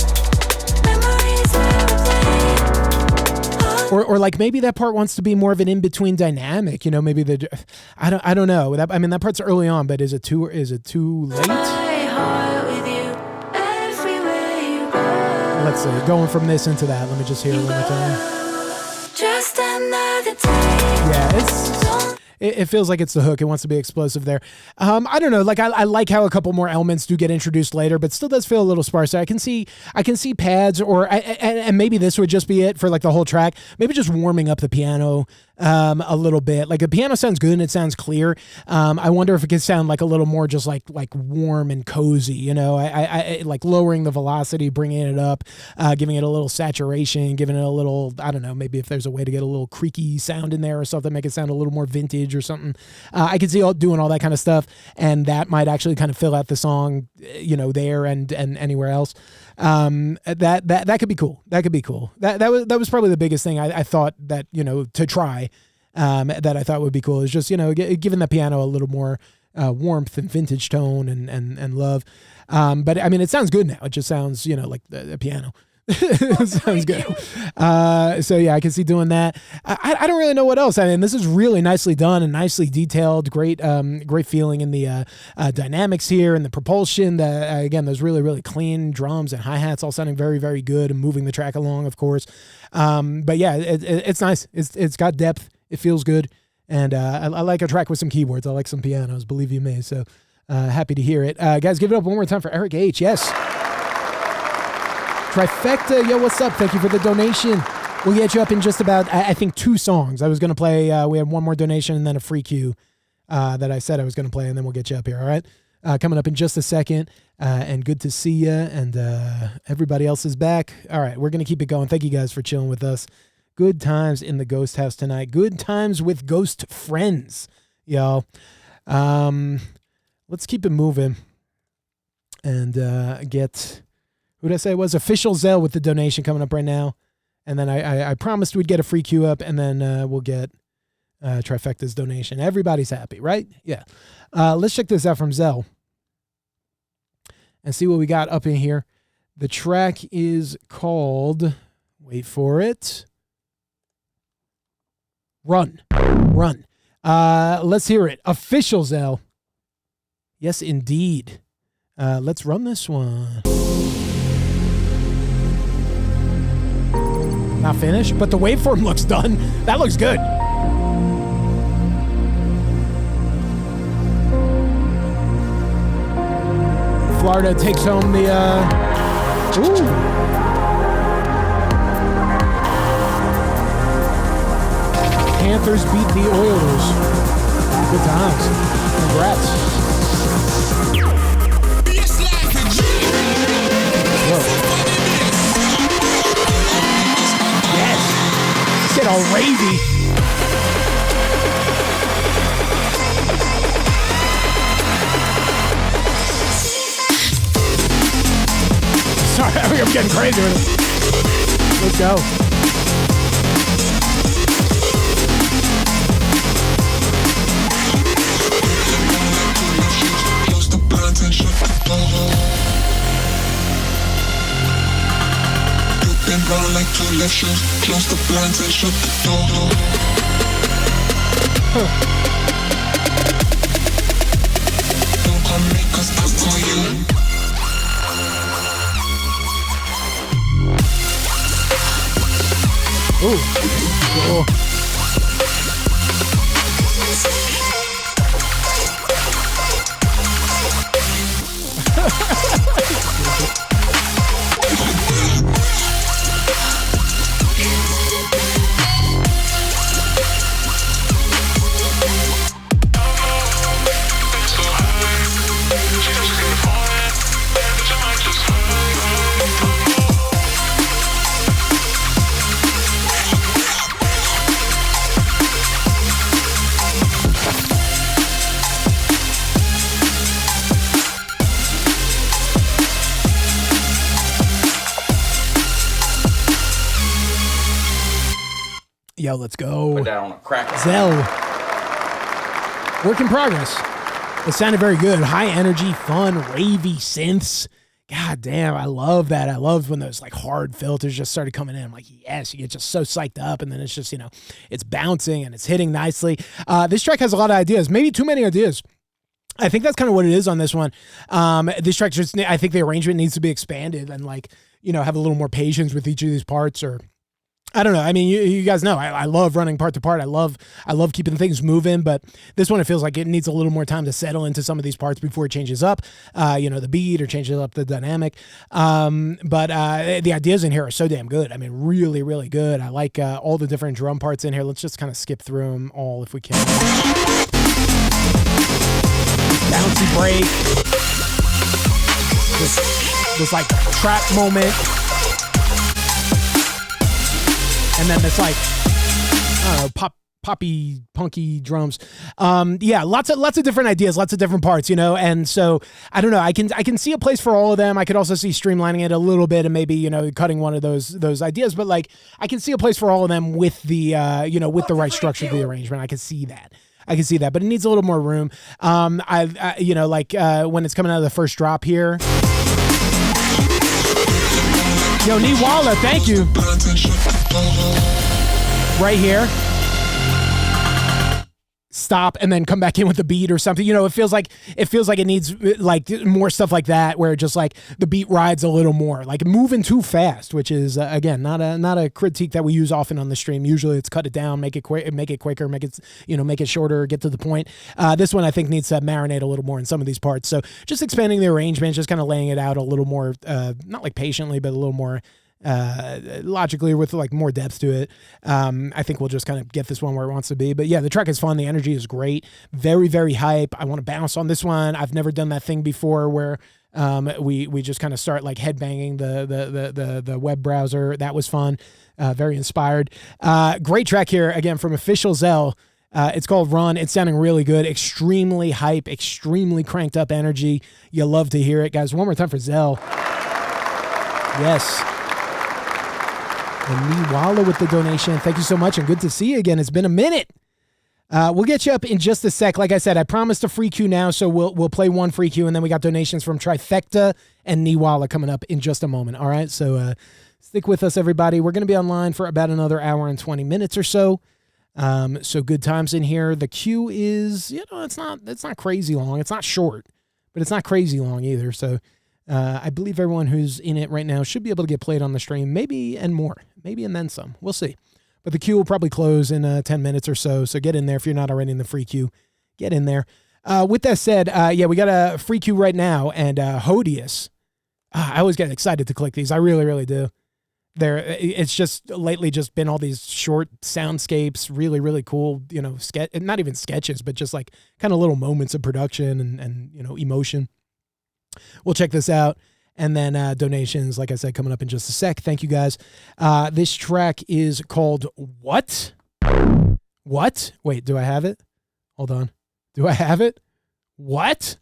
Or like maybe that part wants to be more of an in-between dynamic, you know, maybe I don't know. I mean, that part's early on, but is it too late? Let's see, going from this into that. Let me just hear it one more time. Just another day. Yeah, it feels like it's the hook. It wants to be explosive there. I don't know. Like I like how a couple more elements do get introduced later, but still does feel a little sparse. I can see pads, and maybe this would just be it for like the whole track. Maybe just warming up the piano a little bit. Like the piano sounds good and it sounds clear. I wonder if it could sound like a little more just like warm and cozy, you know. I like lowering the velocity, bringing it up, giving it a little saturation, giving it a little, I don't know, maybe if there's a way to get a little creaky sound in there or something, make it sound a little more vintage or something. I could see doing all that kind of stuff, and that might actually kind of fill out the song, you know, there and anywhere else. That could be cool. That could be cool. That was probably the biggest thing I thought that, you know, to try. That I thought would be cool is just, you know, giving the piano a little more warmth and vintage tone and love. But I mean, it sounds good now. It just sounds, you know, like the piano. It sounds good. So yeah, I can see doing that. I don't really know what else. I mean, this is really nicely done and nicely detailed. Great feeling in the dynamics here and the propulsion. Again, those really, really clean drums and hi-hats all sounding very, very good and moving the track along, of course. But yeah, it's nice. It's got depth. It feels good. And I like a track with some keyboards. I like some pianos, believe you me. So happy to hear it. Guys, give it up one more time for Eric H. Yes. Trifecta, yo, what's up? Thank you for the donation. We'll get you up in just about, I think, 2 songs. I was going to play, we have one more donation and then a free cue that I said I was going to play, and then we'll get you up here, all right? Coming up in just a second, and good to see you, and everybody else is back. All right, we're going to keep it going. Thank you guys for chilling with us. Good times in the Ghost House tonight. Good times with ghost friends, y'all. Let's keep it moving and get... Who did I say it was? Official Zell with the donation coming up right now. And then I promised we'd get a free queue up, and then we'll get Trifecta's donation. Everybody's happy, right? Yeah. Let's check this out from Zell and see what we got up in here. The track is called, wait for it, Run. Let's hear it. Official Zell. Yes, indeed. Let's run this one. Not finished, but the waveform looks done. That looks good. Florida takes home the, Panthers beat the Oilers. Good times. Congrats. Whoa. Get all ravey. Sorry, I'm getting crazy with it. Let's go. Roll like 2 left shoes, close the blinds and shut the door. Don't call me 'cause I'll call you. Cool. Yo, let's go. Put that on a cracker. Zell. Work in progress. It sounded very good. High energy, fun, ravey synths. God damn, I love that. I loved when those like hard filters just started coming in. I'm like, yes, you get just so psyched up, and then it's just, you know, it's bouncing and it's hitting nicely. This track has a lot of ideas, maybe too many ideas. I think that's kind of what it is on this one. This track just, I think the arrangement needs to be expanded and like, you know, have a little more patience with each of these parts, or I don't know. I mean, you guys know I love running part to part. I love keeping things moving, but this one it feels like it needs a little more time to settle into some of these parts before it changes up, the beat or changes up the dynamic. But the ideas in here are so damn good. I mean, really, really good. I like all the different drum parts in here. Let's just kind of skip through them all if we can. Bouncy break. This like trap moment. And then this like, I don't know, poppy, punky drums. Lots of different ideas, lots of different parts, and so I don't know. I can see a place for all of them. I could also see streamlining it a little bit and maybe, cutting one of those ideas, but like I can see a place for all of them with the, with the right structure of the arrangement. I can see that, but it needs a little more room. When it's coming out of the first drop here. Yo, Nee Waller, thank you. Right here. Stop and then come back in with the beat or something. It feels like it needs like more stuff like that, where just like the beat rides a little more, like moving too fast, which is again not a critique that we use often on the stream. Usually it's cut it down, make it quicker, make it shorter, get to the point. This one I think needs to marinate a little more in some of these parts. So just expanding the arrangement, just kind of laying it out a little more, not like patiently, but a little more logically with like more depth to it. I think we'll just kind of get this one where it wants to be. But yeah, the track is fun. The energy is great. Very, very hype. I want to bounce on this one. I've never done that thing before where we just kind of start like headbanging the web browser. That was fun. Very inspired. Great track here again from Official Zell. It's called Run. It's sounding really good. Extremely hype, extremely cranked up energy. You love to hear it, guys. One more time for Zell. Yes. And Nee Walla with the donation. Thank you so much, and good to see you again. It's been a minute. We'll get you up in just a sec. Like I said, I promised a free queue now, so we'll play one free queue, and then we got donations from Trifecta and Nee Walla coming up in just a moment. All right, so stick with us, everybody. We're going to be online for about another hour and 20 minutes or so. So good times in here. The queue is, it's not crazy long. It's not short, but it's not crazy long either. So I believe everyone who's in it right now should be able to get played on the stream, maybe and more, maybe and then some. We'll see. But the queue will probably close in 10 minutes or so. So get in there if you're not already in the free queue. Get in there. With that said, we got a free queue right now, and Hodious. I always get excited to click these. I really, really do. It's just lately just been all these short soundscapes, really, really cool, not even sketches, but just like kind of little moments of production and emotion. We'll check this out. And then donations, like I said, coming up in just a sec. Thank you, guys. This track is called What? What? Wait, do I have it? Hold on. Do I have it? What?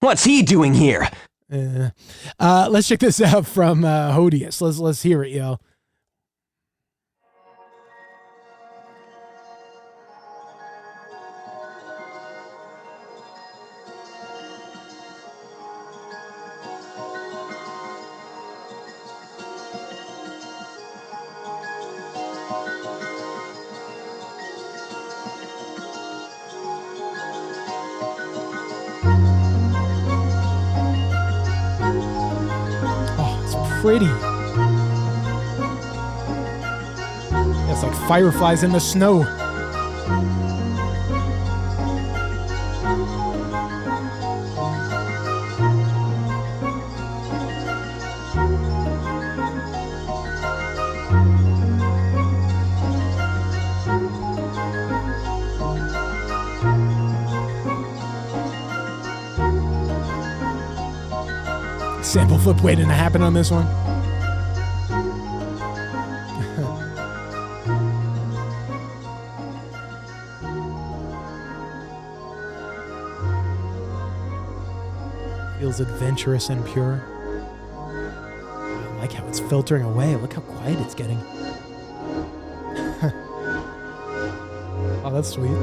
What's he doing here? Let's check this out from Hodious. Let's hear it, yo. Pretty. It's like fireflies in the snow. Sample flip waiting to happen on this one. Feels adventurous and pure. I like how it's filtering away. Look how quiet it's getting. Oh, that's sweet.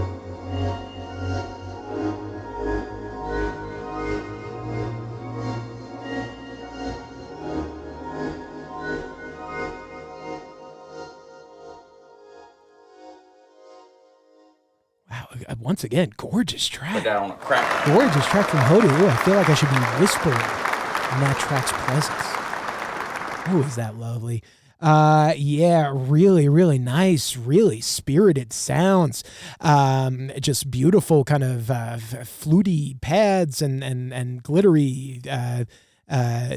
Once again, gorgeous track. Put that on a crack. Gorgeous track from Hody. Ooh, I feel like I should be whispering in that track's presence. Oh, is that lovely? Yeah, really, really nice, really spirited sounds. Just beautiful kind of fluty pads and glittery,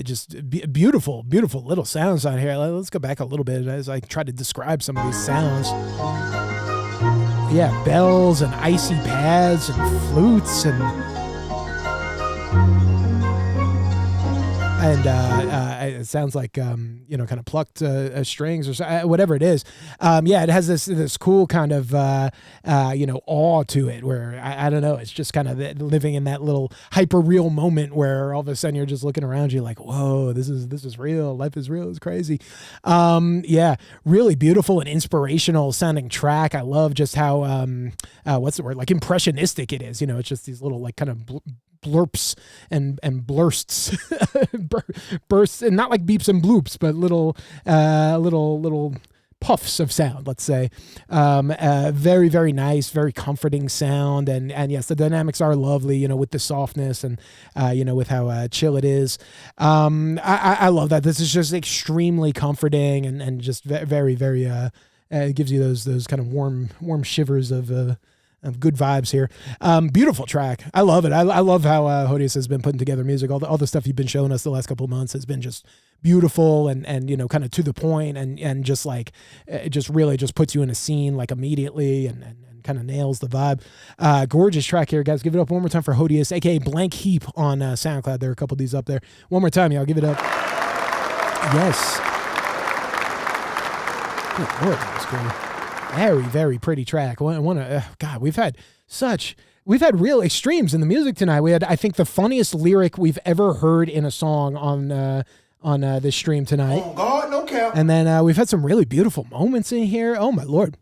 just beautiful, beautiful little sounds on here. Let's go back a little bit as I try to describe some of these sounds. Yeah, bells and icy pads and flutes and it sounds like kind of plucked strings or whatever it is. Yeah, it has this cool kind of awe to it where I don't know. It's just kind of living in that little hyper real moment where all of a sudden you're just looking around you like, whoa, this is real. Life is real. It's crazy. Yeah, really beautiful and inspirational sounding track. I love just how what's the word, like impressionistic it is. It's just these little like kind of blurps and blursts, bursts, and not like beeps and bloops, but little puffs of sound, let's say. Very, very nice, very comforting sound. And yes, the dynamics are lovely, with the softness and, with how chill it is. I love that. This is just extremely comforting and just very, very, it gives you those kind of warm shivers of good vibes here. Beautiful track. I love it. I love how Hodius has been putting together music. All the stuff you've been showing us the last couple of months has been just beautiful and kind of to the point and just like it just really just puts you in a scene like immediately and kind of nails the vibe. Gorgeous track here, guys. Give it up one more time for Hodius, aka Blank Heap on SoundCloud. There are a couple of these up there. One more time, y'all. Give it up. Yes. Good Lord, that was cool. Very, very pretty track. God, we've had real extremes in the music tonight. We had, I think, the funniest lyric we've ever heard in a song on this stream tonight. Oh God, no cap. And then we've had some really beautiful moments in here. Oh my Lord.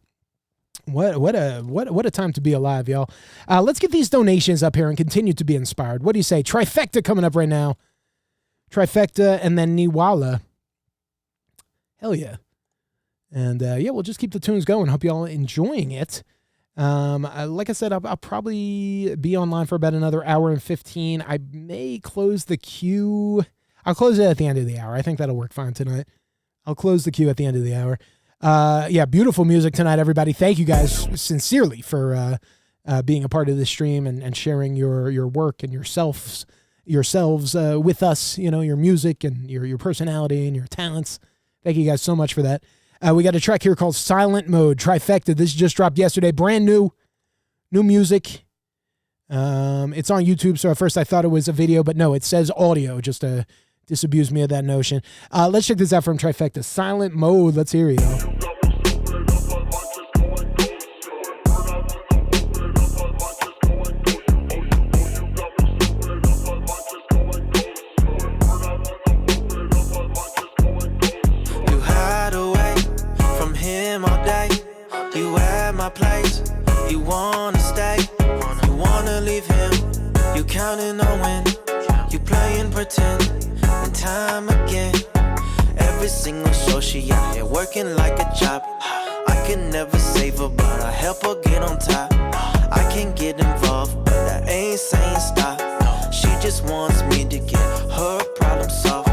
What a time to be alive, y'all. Let's get these donations up here and continue to be inspired. What do you say? Trifecta coming up right now. Trifecta and then Niwala. Hell yeah. And we'll just keep the tunes going. Hope you all enjoying it. Like I said, I'll probably be online for about another hour and 15. I may close the queue. I'll close it at the end of the hour. I think that'll work fine tonight. I'll close the queue at the end of the hour. Beautiful music tonight, everybody. Thank you guys sincerely for being a part of this stream and sharing your work and yourselves with us. Your music and your personality and your talents. Thank you guys so much for that. We got a track here called Silent Mode, Trifecta. This just dropped yesterday. Brand new music. It's on YouTube, so at first I thought it was a video, but no, it says audio, just to disabuse me of that notion. Let's check this out from Trifecta. Silent Mode. Let's hear it, y'all. Place. You wanna stay, you wanna leave him. You counting on when you playing pretend, and time again. Every single show she out here working like a job. I can never save her, but I help her get on top. I can get involved, but I ain't saying stop. She just wants me to get her problem solved.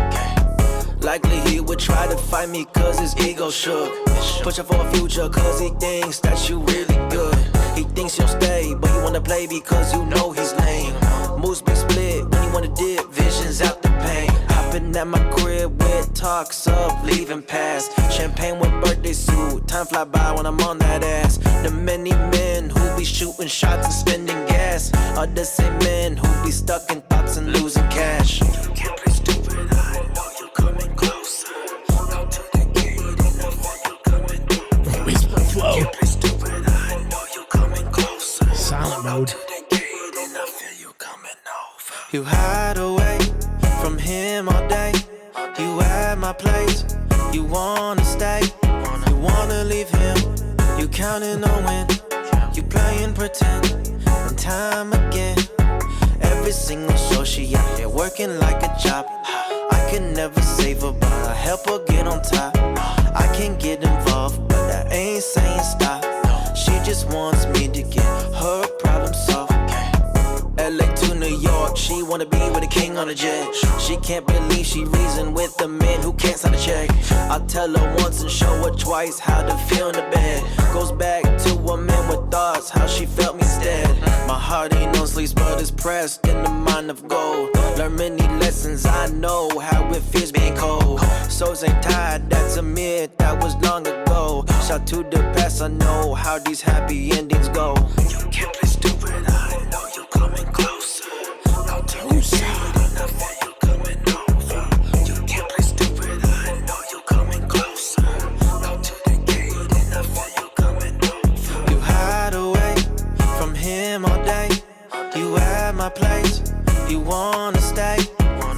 Likely he would try to fight me cause his ego shook. Push up for a future cause he thinks that you really good. He thinks you'll stay, but you wanna play because you know he's lame. Moves be split when you wanna dip, visions out the pain. Hopping at my crib with talks of leaving past. Champagne with birthday suit, time fly by when I'm on that ass. The many men who be shooting shots and spending gas are the same men who be stuck in thoughts and losing cash. You can't play stupid, I know you coming closer. Go to the gate and I feel you coming. Whisper flow. You can't play stupid, I know you coming closer. Silent Mode. You hide away from him all day. You at my place. You wanna stay. You wanna leave him. You counting on when you playing pretend. And time again. Every single show she out here working like a job. I can never save her, but I help her get on top. I can get involved, but I ain't saying stop. She just wants me to get her problem solved. LA to New York, she wanna be with a king on a jet. She can't believe she reason with the men who can't sign a check. I tell her once and show her twice how to feel in the bed. Goes back to a man with thoughts, how she felt me instead. My heart ain't no sleep, but it's pressed in the mind of gold. Learn many lessons, I know how it feels being cold. Souls ain't tired, that's a myth, that was long ago. Shout to the past, I know how these happy endings go. You can't play stupid, I know you're coming closer. Now tell me shit, and I feel you coming over. You can't play stupid, I know you're coming closer. Now to the gate, and I feel you coming over. You hide away from him all day. You at my place, you wanna stay.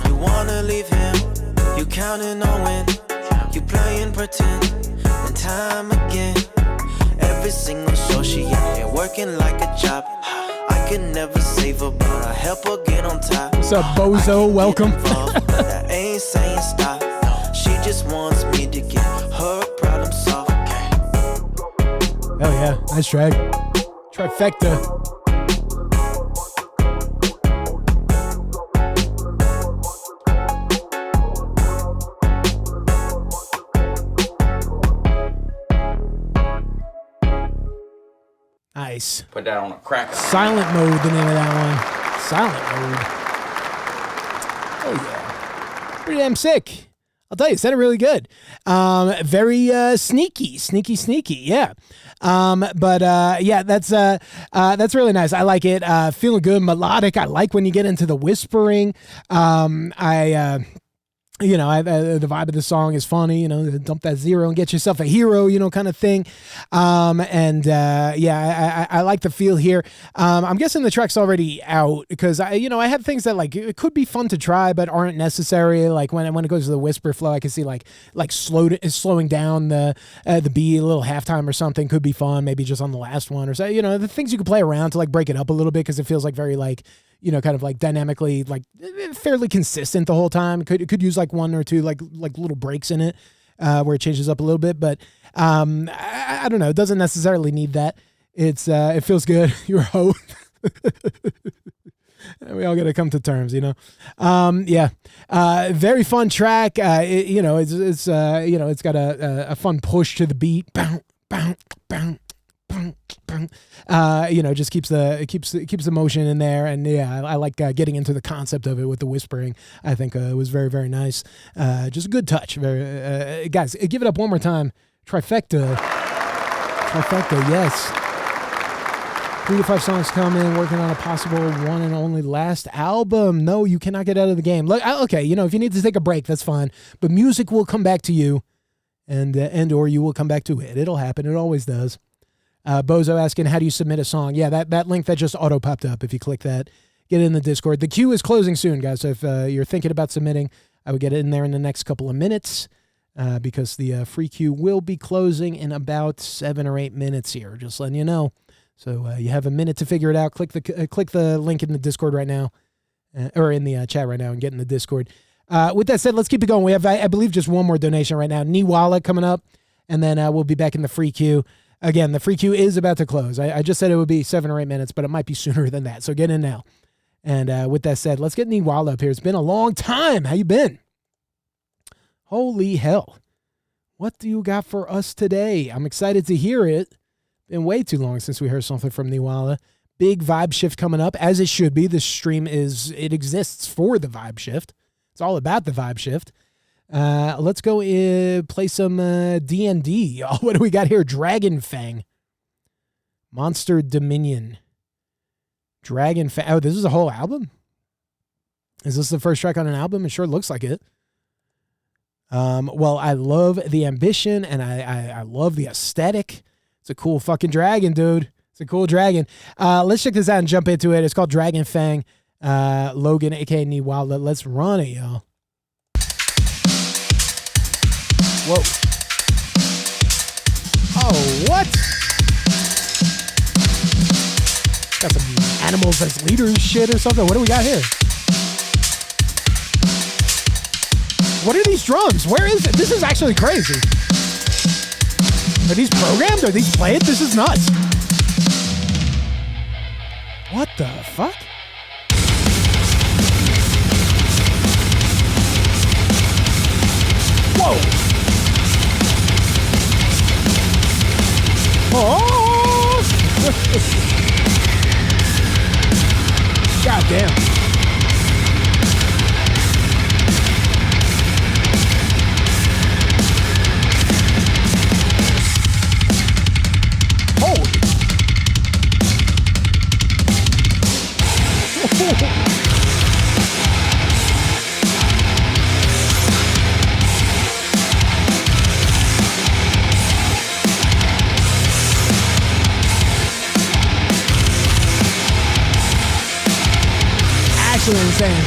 You wanna leave him, you counting on when. You playing pretend, and time again. Every single show she out here working like a job. I could never save her, but I help her get on top. What's up, Bozo? Welcome. I ain't saying stop. She just wants me to get her problem solved. Oh yeah, nice track. Trifecta. Nice. Put that on a cracker. Silent Mode, the name of that one. Silent Mode. Oh yeah. Pretty damn sick. I'll tell you, it sounded really good. Very sneaky. Yeah. Yeah, that's really nice. I like it. Feeling good, melodic. I like when you get into the whispering. The vibe of the song is funny, dump that zero and get yourself a hero, kind of thing. I like the feel here. I'm guessing the track's already out because I have things that like it could be fun to try but aren't necessary. Like when it goes to the whisper flow, I can see like slowing down the beat, a little halftime or something could be fun. Maybe just on the last one or so. The things you could play around to like break it up a little bit because it feels like very like. Kind of like dynamically, like fairly consistent the whole time. Could use like one or two like little breaks in it where it changes up a little bit, but I don't know. It doesn't necessarily need that. It feels good. You're a hoe. We all got to come to terms, very fun track. It's got a fun push to the beat. Bow, bow, bow. Just keeps the motion in there, and I like getting into the concept of it with the whispering. I think it was very, very nice. Just a good touch. Very guys, give it up one more time. Trifecta, yes. 3 to 5 songs coming. Working on a possible one and only last album. No, you cannot get out of the game. Look, okay, if you need to take a break, that's fine. But music will come back to you, and or you will come back to it. It'll happen. It always does. Bozo asking, how do you submit a song? Yeah, that link that just auto popped up. If you click that, get it in the Discord. The queue is closing soon, guys. So if you're thinking about submitting, I would get it in there in the next couple of minutes because the free queue will be closing in about 7 or 8 minutes here. Just letting you know. So you have a minute to figure it out. Click the link in the Discord right now, or in the chat right now, and get in the Discord. With that said, let's keep it going. We have, I believe, just one more donation right now. Niwala coming up, and then we'll be back in the free queue. Again, the free queue is about to close. I just said it would be 7 or 8 minutes, but it might be sooner than that. So get in now. And with that said, let's get Niwala up here. It's been a long time. How you been? Holy hell. What do you got for us today? I'm excited to hear it. Been way too long since we heard something from Niwala. Big vibe shift coming up, as it should be. This stream exists for the vibe shift. It's all about the vibe shift. Let's go play some D&D. Oh, what do we got here? Dragon Fang. Monster Dominion. Dragon Fang. Oh, this is a whole album? Is this the first track on an album? It sure looks like it. Well, I love the ambition and I love the aesthetic. It's a cool fucking dragon, dude. It's a cool dragon. Let's check this out and jump into it. It's called Dragon Fang. Logan, aka Niwala. Let's run it, y'all. Whoa. Oh, what? Got some animals as leaders shit or something. What do we got here? What are these drums? Where is it? This is actually crazy. Are these programmed? Are these played? This is nuts. What the fuck? Whoa! Oh! God damn. Holy. Actually insane.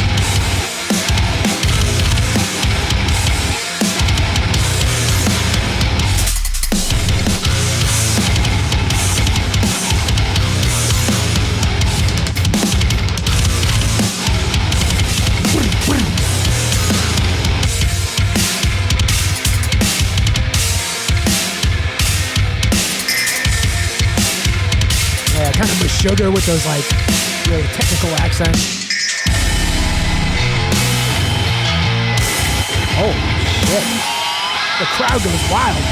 Yeah, kind of sugar with those like really technical accents. Oh shit! The crowd goes wild.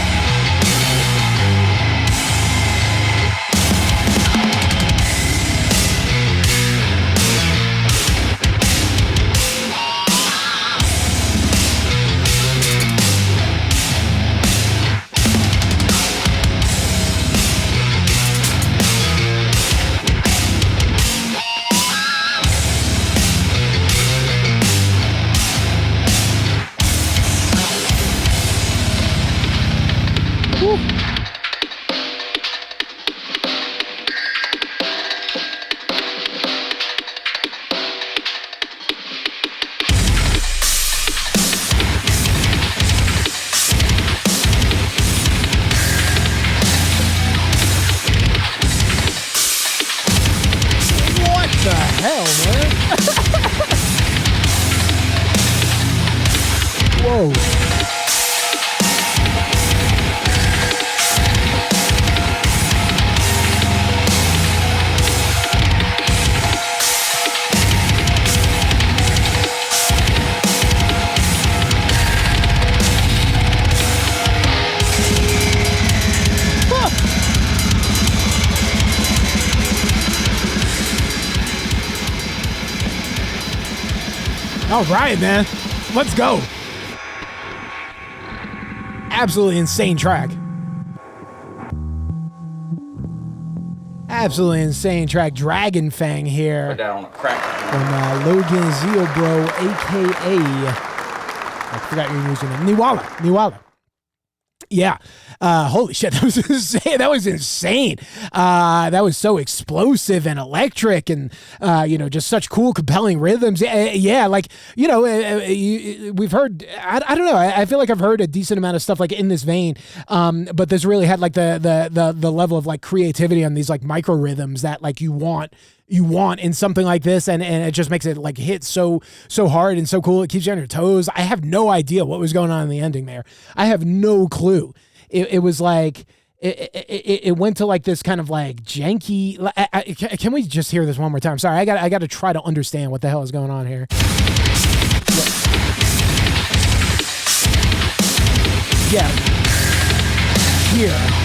Whoa. All right, man. Let's go. Absolutely insane track. Absolutely insane track. Dragon Fang here. Put that on a crack. From Logan Zeobro, a.k.a. I forgot your username. Niwala. Yeah. Holy shit, that was insane. That was insane. That was so explosive and electric and, just such cool, compelling rhythms. Yeah, like, we've heard, I don't know, I feel like I've heard a decent amount of stuff like in this vein, but this really had like the level of like creativity on these like micro rhythms that like you want in something like this, and it just makes it like hit so hard and so cool. It keeps you on your toes. I have no idea what was going on in the ending there. I have no clue. It was like it went to like this kind of like janky. Can we just hear this one more time? Sorry, I got to try to understand what the hell is going on here. Yeah. Here.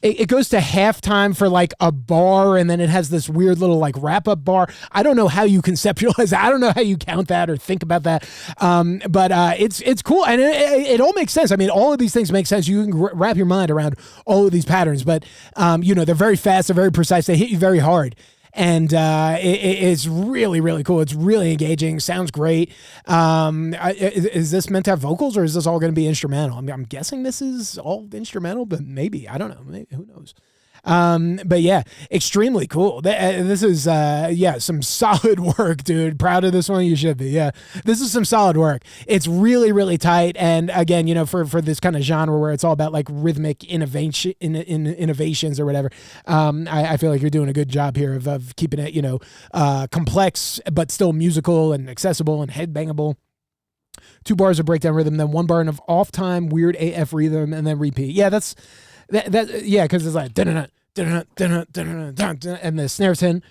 It goes to halftime for like a bar, and then it has this weird little like wrap up bar. I don't know how you conceptualize that. I don't know how you count that or think about that. But it's cool, and it all makes sense. I mean, all of these things make sense. You can wrap your mind around all of these patterns, but they're very fast, they're very precise, they hit you very hard. And it's really, really cool. It's really engaging. Sounds great. Is this meant to have vocals, or is this all going to be instrumental? I mean, I'm guessing this is all instrumental, but maybe. I don't know. Maybe, who knows? But yeah, extremely cool. This is, some solid work, dude. Proud of this one. You should be. Yeah, this is some solid work. It's really, really tight. And again, for this kind of genre where it's all about like rhythmic innovations or whatever, I feel like you're doing a good job here of keeping it, complex, but still musical and accessible and headbangable. 2 bars of breakdown rhythm, then 1 bar of off time, weird AF rhythm, and then repeat. Yeah, yeah, because it's like and the snares in.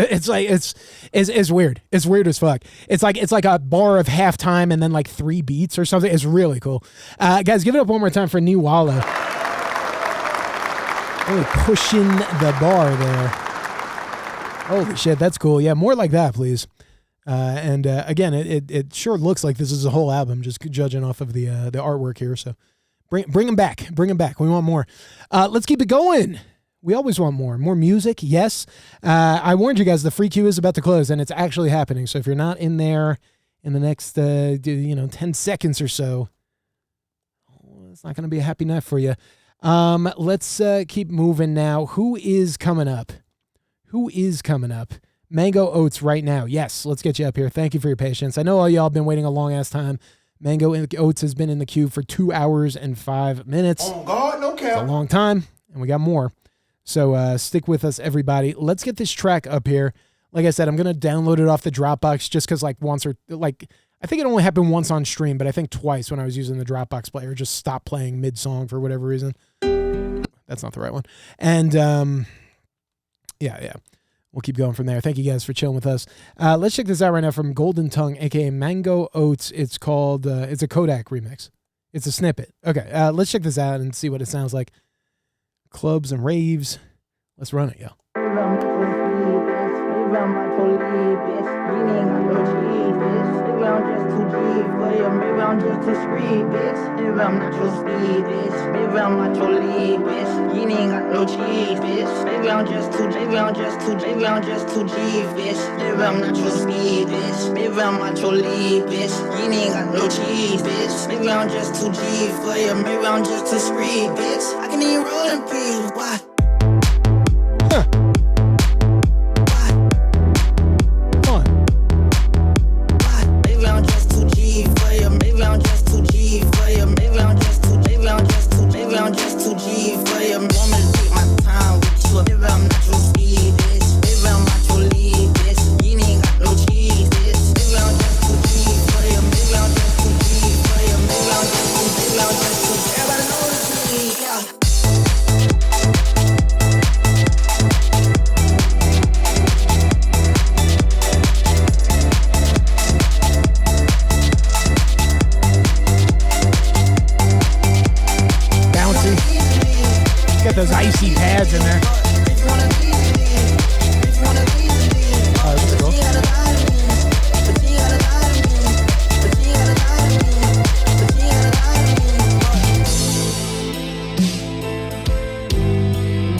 It's like it's weird. It's weird as fuck. It's like a bar of halftime and then like 3 beats or something. It's really cool. Guys, give it up one more time for Niwala. Really pushing the bar there. Holy shit, that's cool. Yeah, more like that, please. And again, it sure looks like this is a whole album, just judging off of the artwork here. So bring them back. Bring them back. We want more. Let's keep it going. We always want more music. Yes. I warned you guys, the free queue is about to close, and it's actually happening. So if you're not in there in the next 10 seconds or so, it's not going to be a happy night for you. Let's keep moving now. Who is coming up? Mango Oats right now. Yes, let's get you up here. Thank you for your patience. I know all y'all have been waiting a long ass time. Mango Oats has been in the queue for 2 hours and 5 minutes. Oh God, no cap. It's a long time, and we got more. So stick with us, everybody. Let's get this track up here. Like I said, I'm gonna download it off the Dropbox just because I think it only happened once on stream, but I think twice when I was using the Dropbox player, just stopped playing mid-song for whatever reason. That's not the right one. And yeah. We'll keep going from there. Thank you guys for chilling with us. Let's check this out right now from Golden Tongue, aka Mango Oats. It's called, it's a Kodak remix. It's a snippet. Okay, let's check this out and see what it sounds like. Clubs and raves. Let's run it, yo. Maybe I'm just too street, bitch. Maybe I'm not your speed, bitch. Maybe I'm not your lead, bitch. You ain't got no cheese, bitch. Maybe I'm just too G, bitch. Maybe I'm not your speed, bitch. Maybe I'm not your lead, bitch. You ain't got no cheese, bitch. Maybe I'm just too G for you. Maybe I'm just too street, bitch. I can even roll in peace. Why? Those icy pads in there. Oh, this is cool.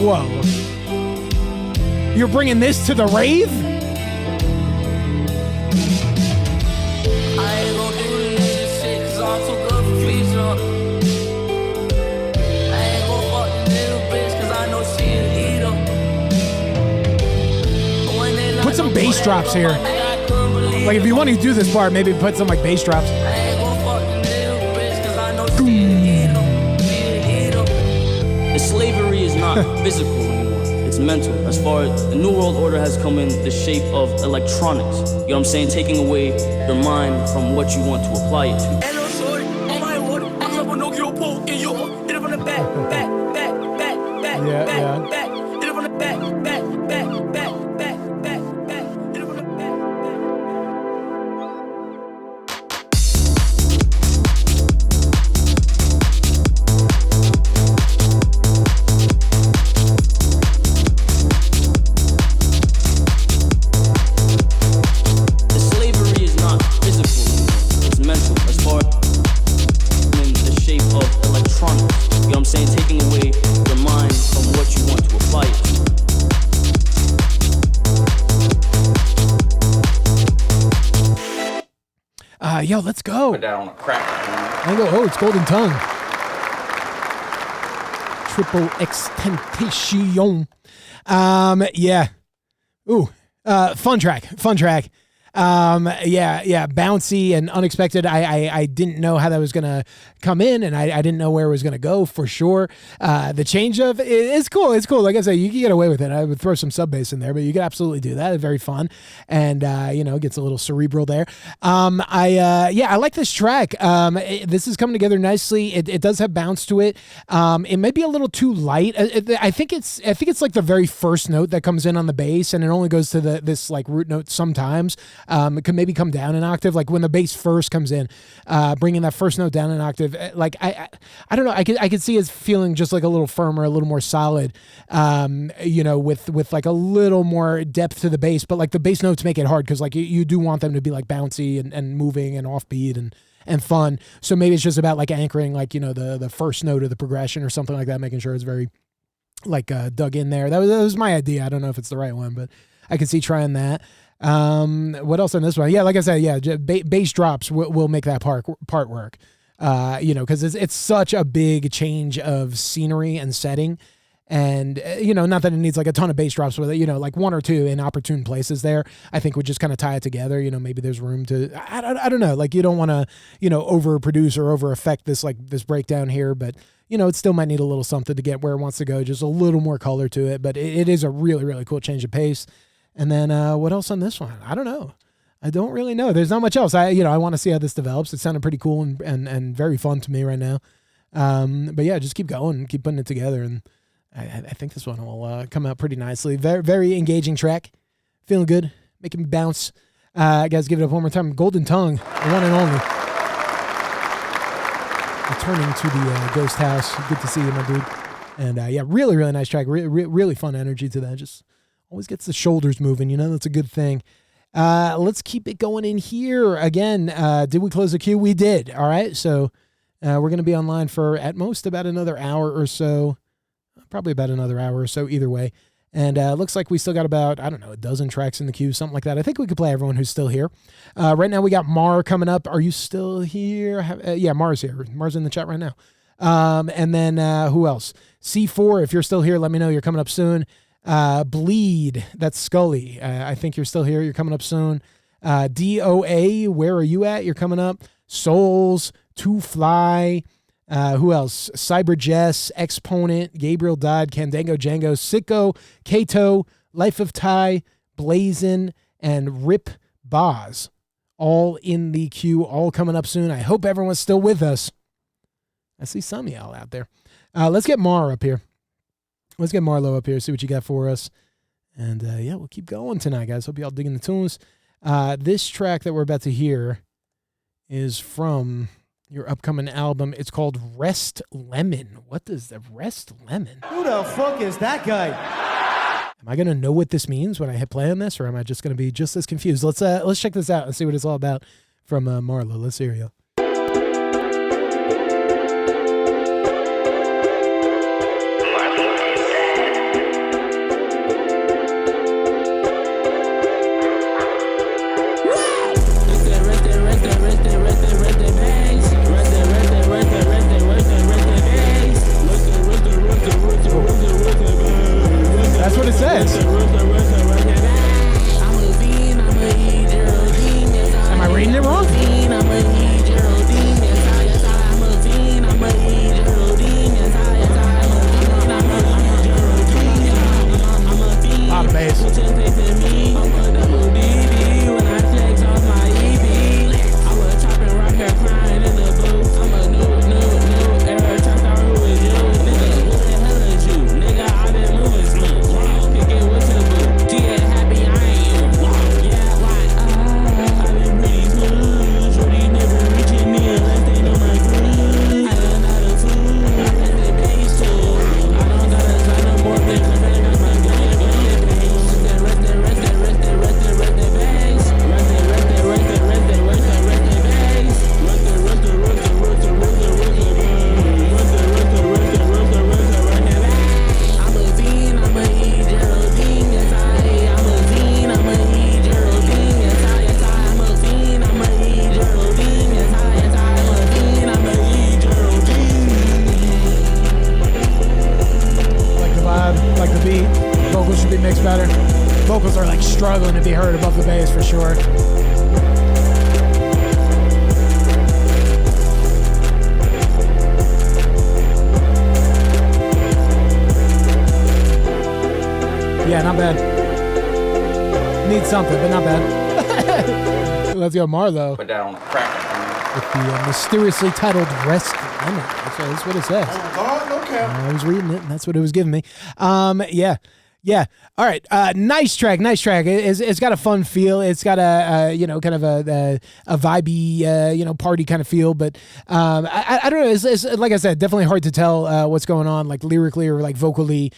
Whoa. You're bringing this to the rave? I ain't gonna do this shit cause I'm too good for feature. Put some bass drops here. Like if you want to do this part, maybe put some like bass drops. The slavery is not physical anymore. It's mental. As far as the New World Order has come in the shape of electronics. You know what I'm saying? Taking away your mind from what you want to apply it to. Yeah. Yo, let's go. Put that on a crack. Oh, it's Golden Tongue. Triple extentation. Yeah. Ooh, fun track. bouncy and unexpected. I didn't know how that was going to come in, and I didn't know where it was going to go for sure. The change of it's cool. It's cool. Like I said, you can get away with it. I would throw some sub bass in there, but you can absolutely do that. It's very fun, and it gets a little cerebral there. I like this track. This is coming together nicely. It does have bounce to it. It may be a little too light. I think it's like the very first note that comes in on the bass, and it only goes to this like root note sometimes. It could maybe come down an octave, like when the bass first comes in, bringing that first note down an octave. Like I don't know. I could see it feeling just like a little firmer, a little more solid. With like a little more depth to the bass, but like the bass notes make it hard because like you do want them to be like bouncy and moving and offbeat and fun. So maybe it's just about like anchoring like the first note of the progression or something like that, making sure it's very like dug in there. That was my idea. I don't know if it's the right one, but I could see trying that. What else on this one? Yeah, like I said, bass drops will make that part work. Because it's such a big change of scenery and setting. And, not that it needs like a ton of bass drops with it, like one or two in opportune places there, I think would just kind of tie it together. Maybe there's room to, I don't know, like you don't want to, overproduce or over affect this breakdown here, but it still might need a little something to get where it wants to go, just a little more color to it. But it is a really, really cool change of pace. And then what else on this one? I don't know. I don't really know. There's not much else. I want to see how this develops. It sounded pretty cool and very fun to me right now. But yeah, just keep going and keep putting it together. And I think this one will come out pretty nicely. Very, very engaging track. Feeling good. Making me bounce. Guys, give it up one more time. Golden Tongue, the one and only. Returning to the Ghost House. Good to see you, my dude. And really, really nice track. Really fun energy to that. Just always gets the shoulders moving. That's a good thing. Let's keep it going in here. Again, did we close the queue? We did. All right. So we're going to be online for at most about another hour or so. Probably about another hour or so either way. And looks like we still got about, I don't know, a dozen tracks in the queue, something like that. I think we could play everyone who's still here. Right now we got Mar coming up. Are you still here? Yeah, Mar's here. Mar's in the chat right now. And then who else? C4, if you're still here, let me know. You're coming up soon. Bleed, that's Scully. I think you're still here. You're coming up soon. DOA, where are you at? You're coming up. Souls, To Fly. Who else? Cyber Jess, Exponent, Gabriel Dodd, Candango Django, Sicko, Kato, Life of Ty, Blazin, and Rip Boz. All in the queue, all coming up soon. I hope everyone's still with us. I see some of y'all out there. Let's get Mar up here. Let's get Marlo up here, see what you got for us. And we'll keep going tonight, guys. Hope y'all digging the tunes. This track that we're about to hear is from your upcoming album. It's called Rest Lemon. What does the Rest Lemon? Who the fuck is that guy? Am I going to know what this means when I hit play on this, or am I just going to be just as confused? Let's check this out and see what it's all about from Marlo. Let's hear you. That's what it says. Am I reading it wrong? to be heard above the bass for sure. Yeah, not bad. Needs something, but not bad. Let's go, Marlo. Put that on a cracker. With the mysteriously titled Rest Lemon. That's what it says. Oh, God, okay. I was reading it, and that's what it was giving me. Yeah. All right. Nice track. It's got a fun feel. It's got a kind of a vibey, party kind of feel. But I don't know. It's like I said, definitely hard to tell what's going on, like lyrically or like vocally,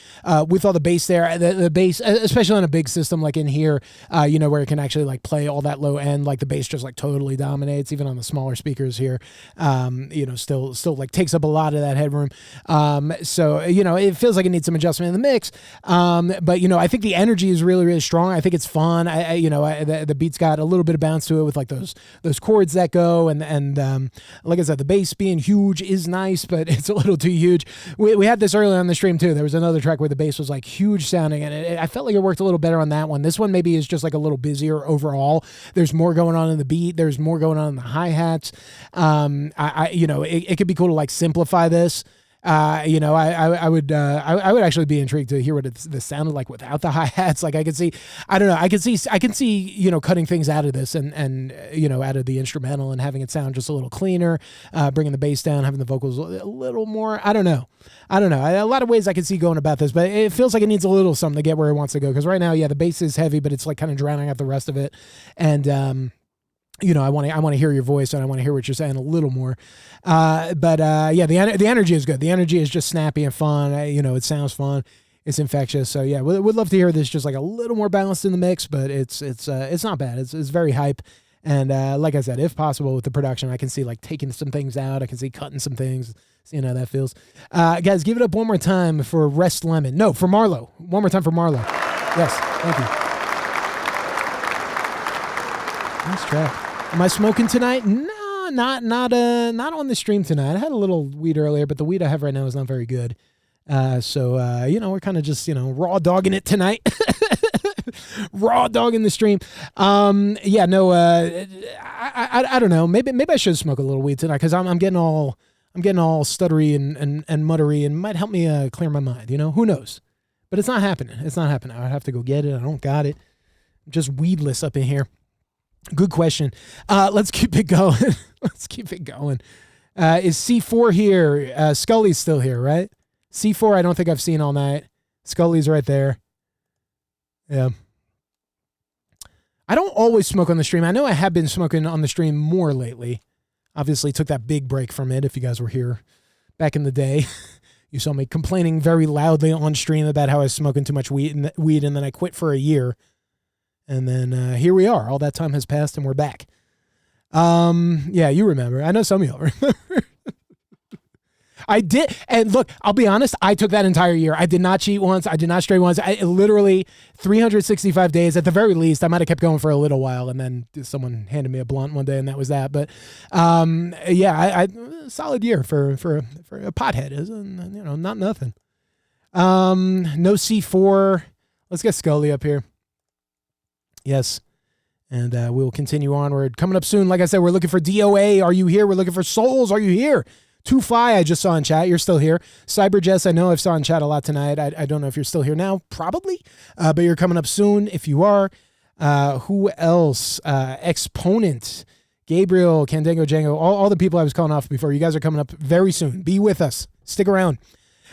with all the bass there. The bass, especially on a big system like in here, where it can actually like play all that low end, like the bass just like totally dominates, even on the smaller speakers here. Still like takes up a lot of that headroom. So it feels like it needs some adjustment in the mix. But I think the energy is really, really strong. I think it's fun. The beat's got a little bit of bounce to it with like those chords that go, and like I said, the bass being huge is nice, but it's a little too huge. We had this earlier on the stream too. There was another track where the bass was like huge sounding, and I felt like it worked a little better on that one. This one maybe is just like a little busier overall. There's more going on in the beat. There's more going on in the hi-hats. It could be cool to like simplify this. I would actually be intrigued to hear what this sounded like without the hi-hats. Like I can see cutting things out of this and out of the instrumental and having it sound just a little cleaner, bringing the bass down, having the vocals a little more. I don't know. A lot of ways I can see going about this, but it feels like it needs a little something to get where it wants to go. Because right now, the bass is heavy, but it's like kind of drowning out the rest of it. And I want to hear your voice and I want to hear what you're saying a little more. The energy is good. The energy is just snappy and fun. It sounds fun. It's infectious. So yeah, would love to hear this just like a little more balanced in the mix, but it's not bad. It's very hype. And like I said, if possible with the production, I can see like taking some things out. I can see cutting some things. See how that feels. Guys, give it up one more time for Rest Lemon. No, for Marlo. One more time for Marlo. Yes, thank you. Nice track. Am I smoking tonight? No, not on the stream tonight. I had a little weed earlier, but the weed I have right now is not very good. So we're kind of just, raw dogging it tonight. Raw dogging the stream. I don't know. Maybe I should smoke a little weed tonight because I'm getting all stuttery and muttery, and might help me clear my mind. Who knows? But it's not happening. I would have to go get it. I don't got it. I'm just weedless up in here. Good question. Let's keep it going. Is C4 here? Scully's still here, right? C4 I don't think I've seen all night. Scully's right there. Yeah. I don't always smoke on the stream. I know I have been smoking on the stream more lately. Obviously took that big break from it. If you guys were here back in the day, you saw me complaining very loudly on stream about how I was smoking too much weed and then I quit for a year. And then here we are. All that time has passed and we're back. Yeah, you remember. I know some of y'all remember. I did. And look, I'll be honest. I took that entire year. I did not cheat once. I did not stray once. I literally 365 days at the very least. I might have kept going for a little while. And then someone handed me a blunt one day and that was that. But I solid year for a pothead. Is not nothing. No C4. Let's get Scully up here. Yes. And we will continue onward. Coming up soon, like I said, we're looking for DOA. Are you here? We're looking for Souls. Are you here? 2Fi, I just saw in chat. You're still here. Cyberjess, I know I've saw in chat a lot tonight. I don't know if you're still here now. Probably. But you're coming up soon if you are. Who else? Exponent. Gabriel, Candango Django. All the people I was calling off before. You guys are coming up very soon. Be with us. Stick around.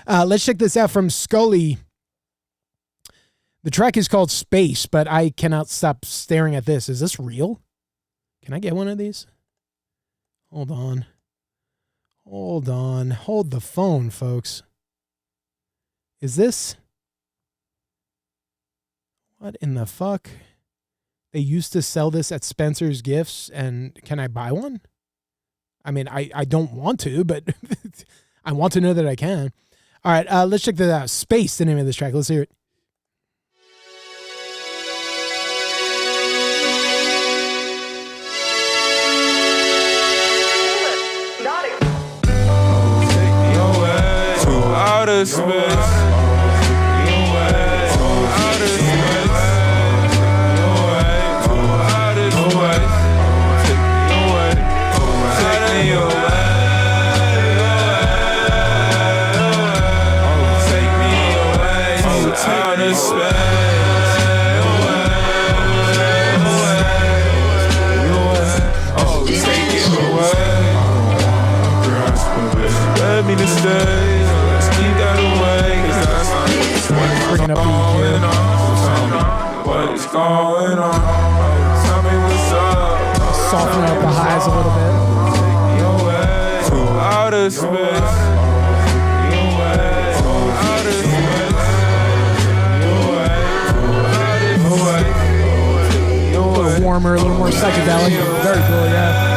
Let's check this out from Scully. The track is called Space, but I cannot stop staring at this. Is this real? Can I get one of these? Hold on. Hold the phone, folks. Is this? What in the fuck? They used to sell this at Spencer's Gifts, and can I buy one? I mean, I don't want to, but I want to know that I can. All right, let's check this out. Space, the name of this track. Let's hear it. Outer space. soften up the highs a little bit. To outer space. A little warmer, a little more psychedelic. Very cool, yeah.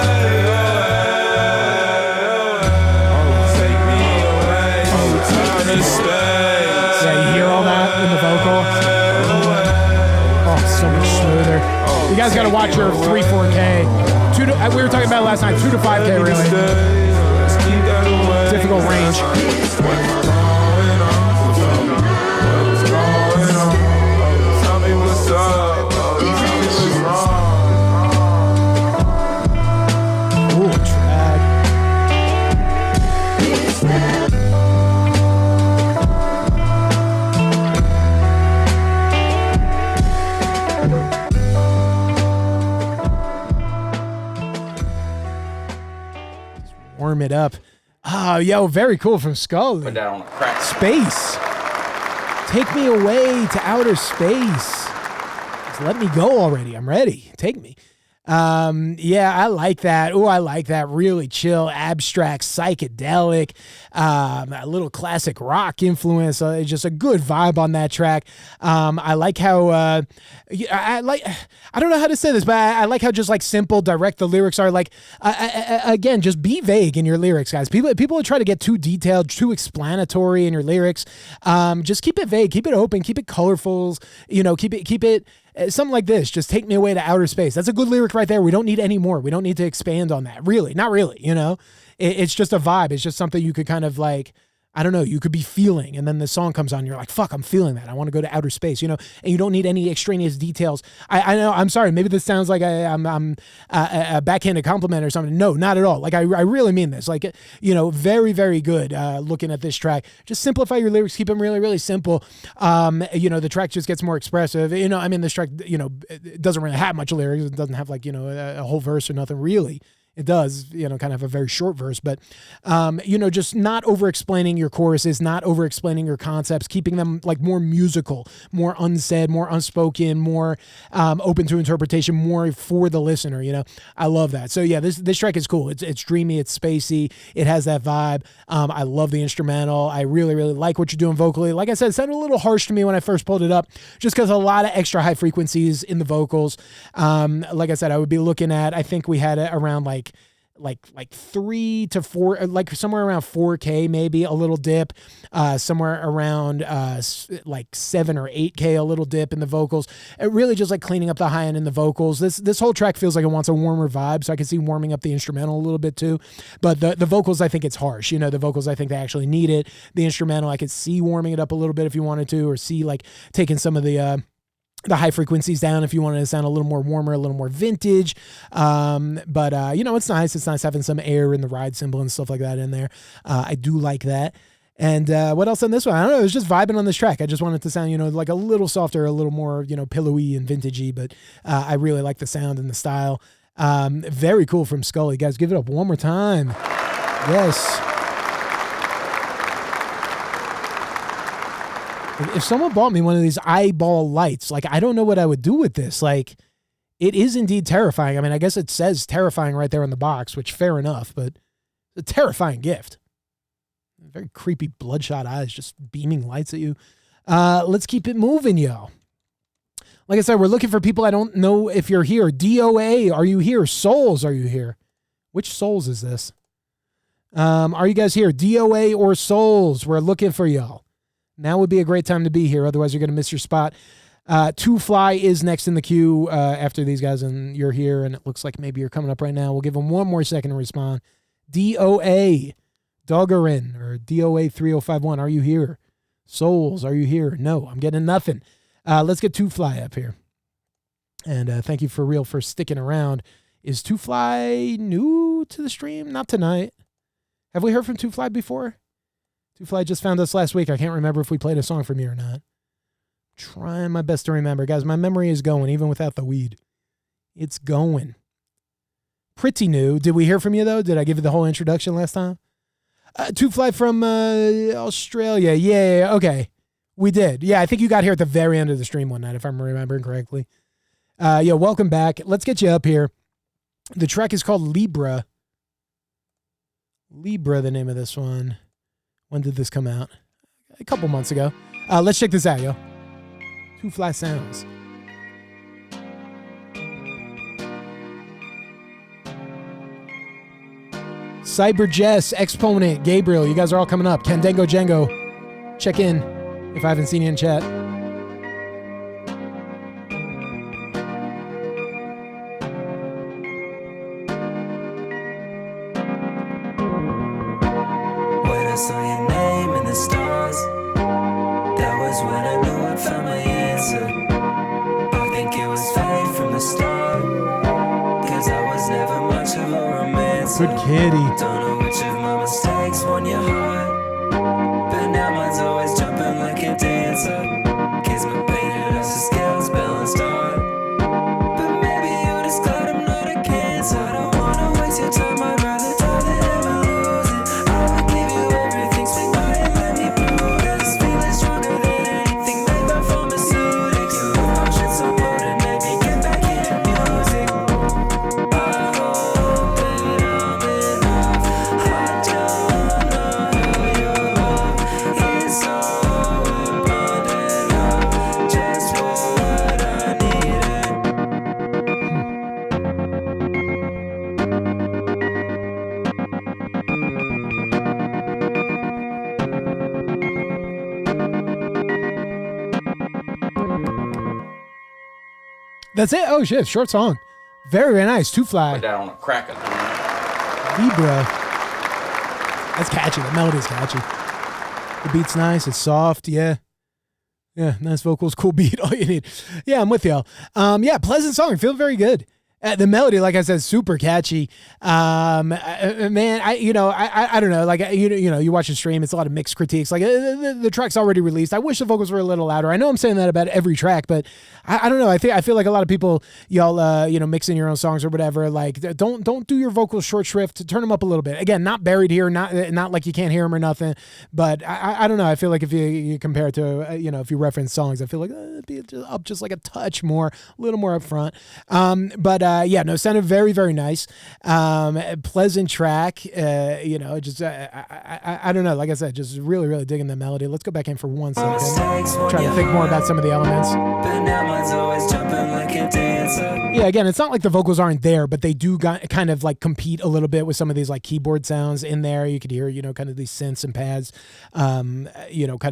Yeah, you hear all that in the vocal? Oh, so much smoother. You guys got to watch your 3-4K. We were talking about it last night, 2 to 5K really. Difficult range. Ooh, drag. Warm it up. Oh, yo, very cool from Skull. Put that on a crack. Space. Take me away to outer space. Just let me go already. I'm ready. Take me. Yeah, I like that. Oh, I like that. Really chill, abstract, psychedelic, a little classic rock influence. Just a good vibe on that track. I like how, I don't know how to say this, but I like how just like simple, direct the lyrics are. Like, again, just be vague in your lyrics, guys. People try to get too detailed, too explanatory in your lyrics. Just keep it vague, keep it open, keep it colorful. You know, keep it. Something like this, just take me away to outer space. That's a good lyric right there. We don't need any more. We don't need to expand on that. Really, not really, you know? It's just a vibe. It's just something you could kind of like, I don't know, you could be feeling, and then the song comes on, and you're like, fuck, I'm feeling that. I want to go to outer space, you know? And you don't need any extraneous details. I know, I'm sorry, maybe this sounds like I'm a backhanded compliment or something. No, not at all. Like, I really mean this. Like, you know, very, very good looking at this track. Just simplify your lyrics, keep them really, really simple. You know, the track just gets more expressive. You know, I mean, this track, you know, it doesn't really have much lyrics. It doesn't have, like, you know, a whole verse or nothing, really. It does, you know, kind of a very short verse, but, you know, just not over-explaining your choruses, not over-explaining your concepts, keeping them like more musical, more unsaid, more unspoken, more open to interpretation, more for the listener, you know. I love that. So, yeah, this track is cool. It's dreamy, it's spacey, it has that vibe. I love the instrumental. I really, really like what you're doing vocally. Like I said, it sounded a little harsh to me when I first pulled it up, just because a lot of extra high frequencies in the vocals. Like I said, I would be looking at, I think we had it around like 3 to 4, like somewhere around 4K, maybe a little dip, somewhere around like 7 or 8K, a little dip in the vocals. It really just like cleaning up the high end in the vocals. This whole track feels like it wants a warmer vibe, so I can see warming up the instrumental a little bit too. But the vocals, I think it's harsh. You know, the vocals, I think they actually need it. The instrumental, I could see warming it up a little bit if you wanted to, or see like taking some of the high frequencies down if you wanted to sound a little more warmer, a little more vintage. But you know, it's nice. It's nice having some air in the ride cymbal and stuff like that in there. I do like that. And what else on this one? I don't know. It was just vibing on this track. I just wanted to sound, you know, like a little softer, a little more, you know, pillowy and vintagey. But I really like the sound and the style. Very cool from Scully. Guys, give it up one more time. Yes. If someone bought me one of these eyeball lights, like, I don't know what I would do with this. Like, it is indeed terrifying. I mean, I guess it says terrifying right there in the box, which fair enough, but it's a terrifying gift. Very creepy bloodshot eyes just beaming lights at you. Let's keep it moving, yo. Like I said, we're looking for people. I don't know if you're here. DOA, are you here? Souls, are you here? Which Souls is this? Are you guys here? DOA or Souls? We're looking for y'all. Now would be a great time to be here. Otherwise, you're going to miss your spot. Two Fly is next in the queue after these guys, and you're here, and it looks like maybe you're coming up right now. We'll give them one more second to respond. DOA, Doggerin, or DOA 3051, are you here? Souls, are you here? No, I'm getting nothing. Let's get Two Fly up here. And thank you for real for sticking around. Is Two Fly new to the stream? Not tonight. Have we heard from Two Fly before? Two Fly just found us last week. I can't remember if we played a song from you or not. Trying my best to remember. Guys, my memory is going, even without the weed. It's going. Pretty new. Did we hear from you, though? Did I give you the whole introduction last time? Two Fly from Australia. Yeah, okay. We did. Yeah, I think you got here at the very end of the stream one night, if I'm remembering correctly. Welcome back. Let's get you up here. The track is called Libra. Libra, the name of this one. When did this come out? A couple months ago. Let's check this out, yo. Two Fly Sounds. Cyber Jess, Exponent, Gabriel, you guys are all coming up. Kandengo Django, check in if I haven't seen you in chat. When I saw your name in the stars, that was when I knew I'd found my answer. I think it was fate from the start, 'cause I was never much of a romancer. Good kitty. Don't know which of my mistakes won your heart, but now mine's always jumping like a dancer. Kismet painted us the scales balanced out, but maybe you're just glad I'm not a cancer. I don't wanna waste your time, I'd rather die than ever lose it. I would give you everything, swing by and let me prove it. This feeling stronger than anything made by pharmaceutics. Your emotions so potent, maybe get back into music. I hope that I'm enough. I don't know how your love is so abundant of just what I needed. That's it? Oh, shit. Short song. Very, very nice. Two Fly. Put that on a cracker. Libra. That's catchy. The melody's catchy. The beat's nice. It's soft. Yeah. Yeah. Nice vocals. Cool beat. All you need. Yeah, I'm with y'all. Yeah, pleasant song. Feel very good. The melody, like I said, super catchy. Man, I don't know. Like, you watch the stream, it's a lot of mixed critiques. Like, the track's already released. I wish the vocals were a little louder. I know I'm saying that about every track, but I don't know. I feel like a lot of people, y'all, mixing your own songs or whatever. Like, don't do your vocals short shrift. Turn them up a little bit. Again, not buried here, not like you can't hear them or nothing. But I don't know. I feel like if you compare it to, if you reference songs, I feel like it'd be up just like a touch more, a little more up front. Sounded very, very nice. Pleasant track. I don't know. Like I said, just really, really digging the melody. Let's go back in for 1 second. Trying to think more about some of the elements. But now mine's always jumping like a dancer. Yeah, again, it's not like the vocals aren't there, but they do kind of like compete a little bit with some of these like keyboard sounds in there. You could hear, kind of these synths and pads, kind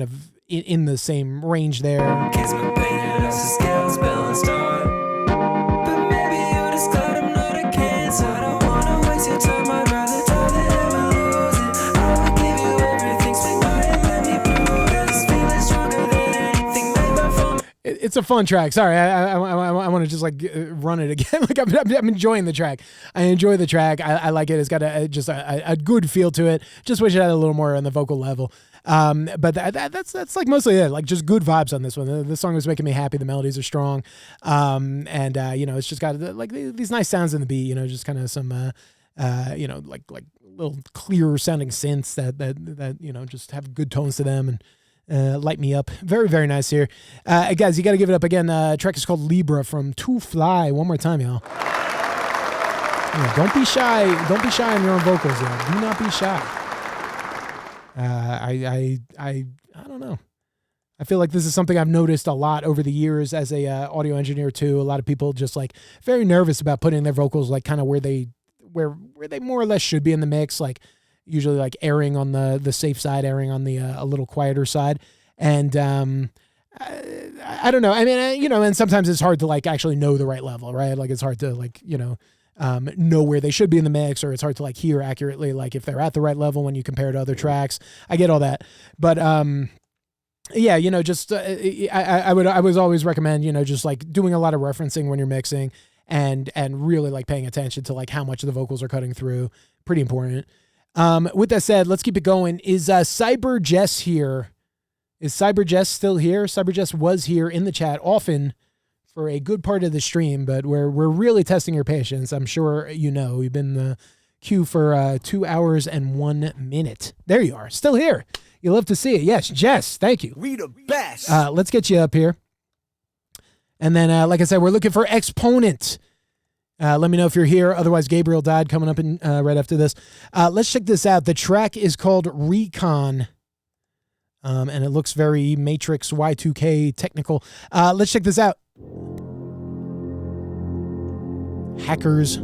of in the same range there. Kismet painted us the scales balanced out, but maybe you're just glad I'm not a cancer. I don't wanna waste your time, I'd rather die than ever lose it. I would give you everything, swing by and let me prove it. This feeling stronger than anything made by phone. It's a fun track. Sorry, I want to just like run it again. Like I'm enjoying the track. I enjoy the track. I like it. It's got a good feel to it. Just wish it had a little more on the vocal level. But that's like mostly it. Like just good vibes on this one. The song was making me happy. The melodies are strong. It's just got like these nice sounds in the beat. Just kind of some like little clearer sounding synths that just have good tones to them and light me up. Very, very nice here. Guys, you got to give it up again. Track is called Libra from Two Fly. One more time, y'all. Yeah, don't be shy. Don't be shy on your own vocals, y'all. Do not be shy. I don't know. I feel like this is something I've noticed a lot over the years as a audio engineer too. A lot of people just like very nervous about putting their vocals like kind of where they more or less should be in the mix, like usually like erring on the safe side, erring on the a little quieter side. And I don't know. I mean, and sometimes it's hard to like actually know the right level, right? Like it's hard to like, know where they should be in the mix, or it's hard to like hear accurately, like if they're at the right level when you compare to other tracks. I get all that, but I would always recommend, just like doing a lot of referencing when you're mixing and really like paying attention to like how much the vocals are cutting through. Pretty important. With that said, let's keep it going. Is Cyber Jess here? Is Cyber Jess still here? Cyber Jess was here in the chat often for a good part of the stream, but we're really testing your patience. I'm sure we've been in the queue for 2 hours and 1 minute. There you are, still here. You love to see it. Yes, Jess, thank you. We the best. Let's get you up here. And then, like I said, we're looking for Exponent. Let me know if you're here. Otherwise, Gabriel died coming up in right after this. Let's check this out. The track is called Recon. And it looks very Matrix Y2K technical. Let's check this out. Hackers.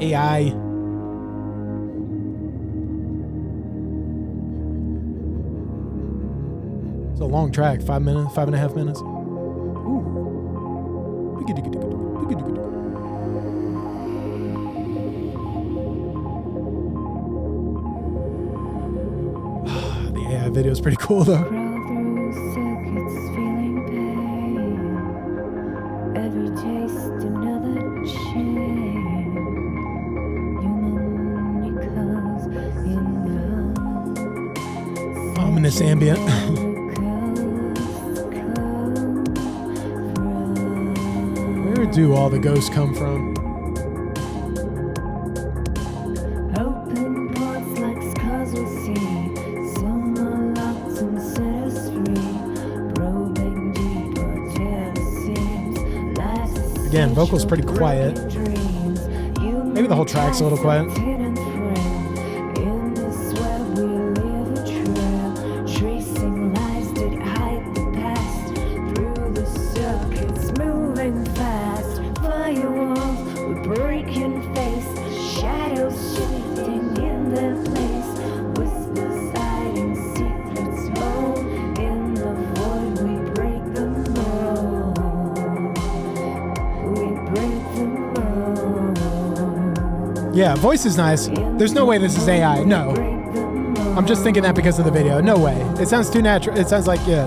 AI. It's a long track. 5 minutes, 5.5 minutes. Ooh. The AI video is pretty cool though. Ominous ambient. Where do all the ghosts come from? Again, vocals pretty quiet. Maybe the whole track's a little quiet. Yeah, voice is nice. There's no way this is AI. No. I'm just thinking that because of the video. No way. It sounds too natural. It sounds like, yeah.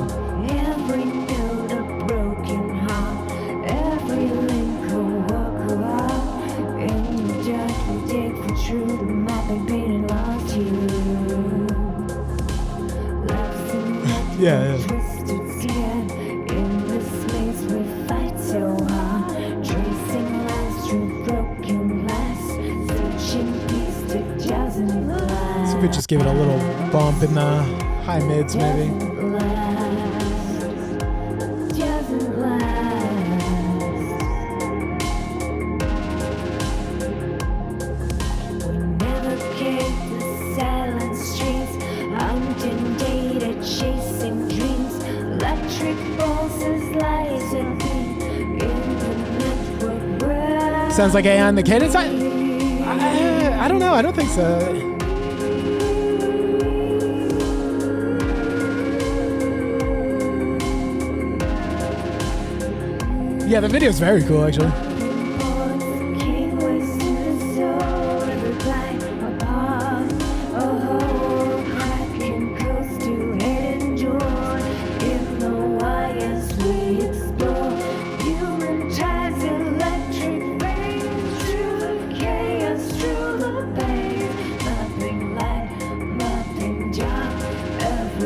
Yeah, yeah. Could just give it a little bump in the high mids, maybe. Sounds like AI on the cadence. I don't know. I don't think so. Yeah, the video is very cool, actually.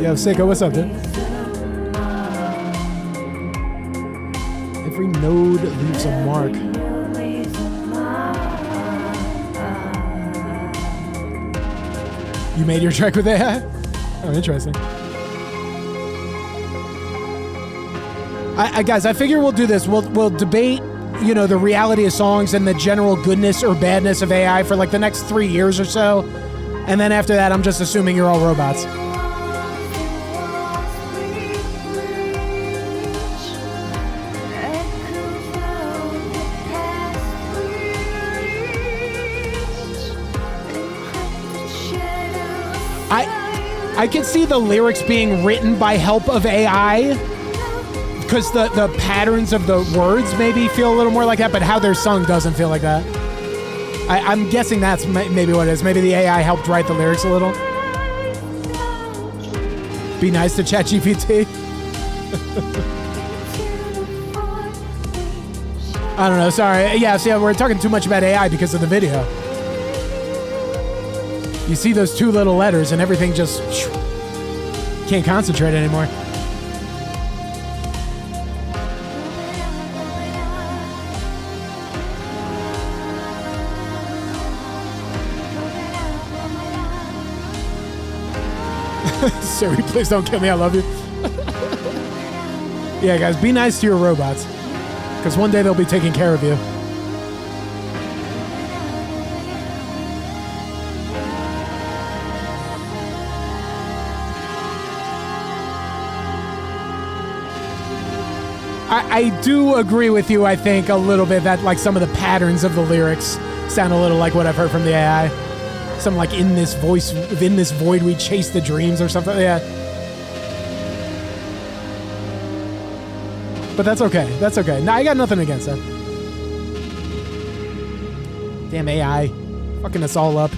Yo, Sicko, what's up, dude? Every node leaves a mark. You made your track with AI? Oh, interesting. Guys, I figure we'll do this. We'll debate, you know, the reality of songs and the general goodness or badness of AI for like the next 3 years or so. And then after that, I'm just assuming you're all robots. I can see the lyrics being written by help of AI because the patterns of the words maybe feel a little more like that, but how they're sung doesn't feel like that. I'm guessing that's maybe what it is. Maybe the AI helped write the lyrics a little. Be nice to ChatGPT. I don't know. Sorry. Yeah, see, we're talking too much about AI because of the video. You see those two little letters and everything just can't concentrate anymore. Siri, please don't kill me. I love you. Yeah, guys, be nice to your robots because one day they'll be taking care of you. I do agree with you, I think, a little bit that like some of the patterns of the lyrics sound a little like what I've heard from the AI. Some like in this void we chase the dreams or something. Yeah. But that's okay. That's okay. No, I got nothing against that. Damn AI. Fucking us all up.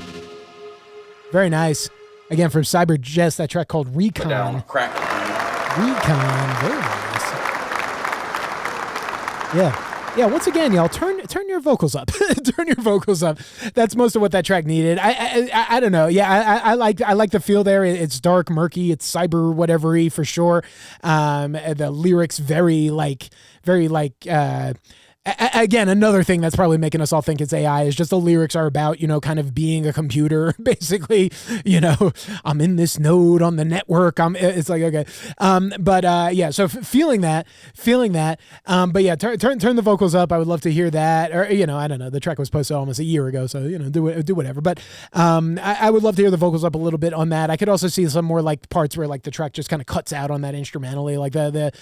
Very nice. Again, from Cyber Jess, that track called Recon. Recon. Very nice. Yeah. Yeah, once again, y'all, turn your vocals up. Turn your vocals up. That's most of what that track needed. I don't know. Yeah, I like the feel there. It's dark, murky. It's cyber whatever-y for sure. The lyrics very again, another thing that's probably making us all think it's AI is just the lyrics are about, kind of being a computer, basically, I'm in this node on the network. It's like, okay. Yeah, so feeling that. But yeah, turn the vocals up. I would love to hear that. Or, I don't know. The track was posted almost a year ago, so, do whatever. But I would love to hear the vocals up a little bit on that. I could also see some more like parts where like the track just kind of cuts out on that instrumentally. Like the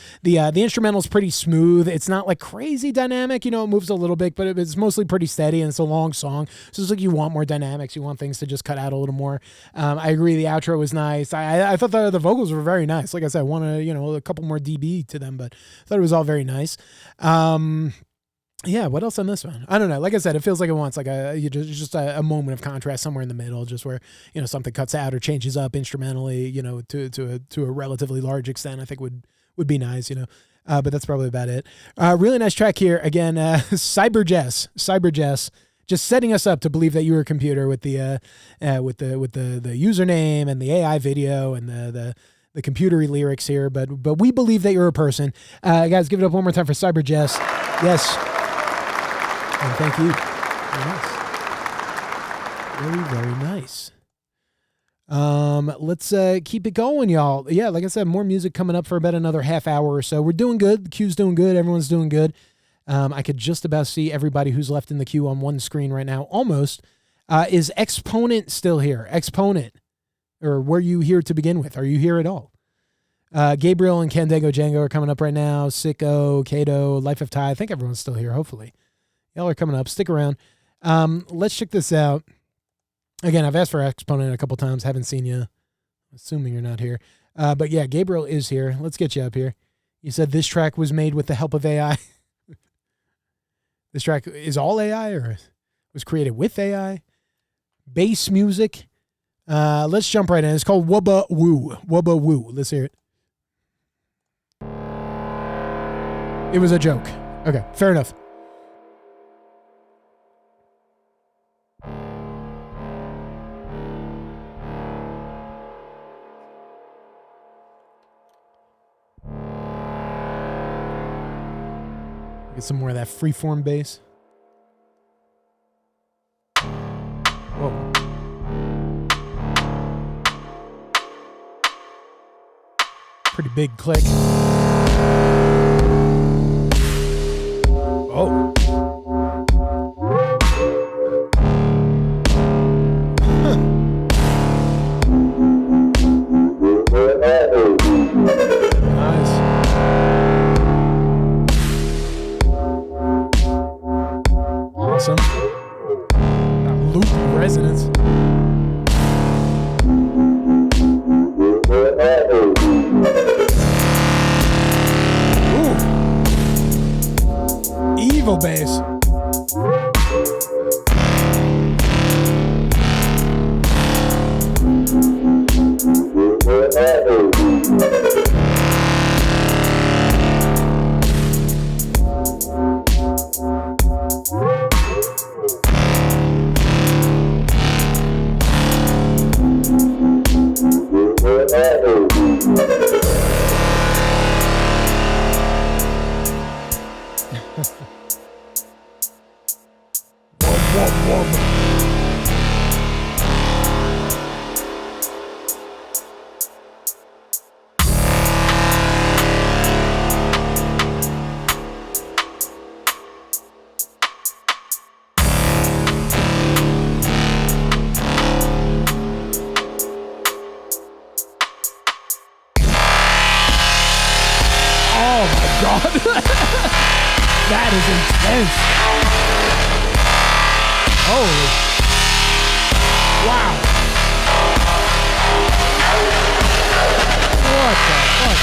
instrumental's pretty smooth. It's not like crazy dynamic. It moves a little bit, but it's mostly pretty steady, and it's a long song. So it's like you want more dynamics. You want things to just cut out a little more. I agree. The outro was nice. I thought the vocals were very nice. Like I said, I want a couple more dB to them, but I thought it was all very nice. Yeah, what else on this one? I don't know. Like I said, it feels like it wants like just a moment of contrast somewhere in the middle, just where something cuts out or changes up instrumentally. To a relatively large extent, I think would be nice. But that's probably about it. Really nice track here. Again, Cyber Jess, just setting us up to believe that you were a computer with the username and the AI video and the computery lyrics here. But we believe that you're a person. Guys, give it up one more time for Cyber Jess. Yes. And thank you. Very nice. Very, very nice. Let's keep it going, y'all. Yeah, like I said, more music coming up for about another half hour or so. We're doing good. The queue's doing good. Everyone's doing good. I could just about see everybody who's left in the queue on one screen right now. Almost. Is Exponent still here? Exponent. Or were you here to begin with? Are you here at all? Gabriel and Candango Django are coming up right now. Sicko, Kato, Life of Ty. I think everyone's still here, hopefully. Y'all are coming up. Stick around. Let's check this out. Again, I've asked for Exponent a couple times. Haven't seen you. Assuming you're not here. But yeah, Gabriel is here. Let's get you up here. You said this track was made with the help of AI. This track is all AI or was created with AI? Bass music. Let's jump right in. It's called Wubba Woo. Wubba Woo. Let's hear it. It was a joke. Okay, fair enough. Get some more of that freeform bass. Whoa. Pretty big click. Oh. Awesome. That loopy resonance. Ooh. Evil bass. Oh my God. That is intense. Holy. Wow. What the fuck?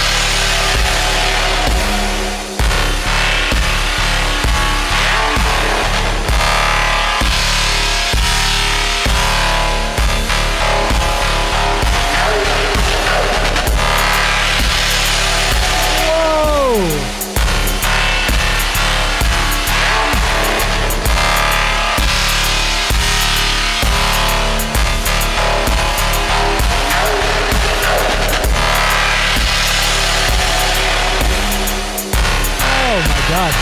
God.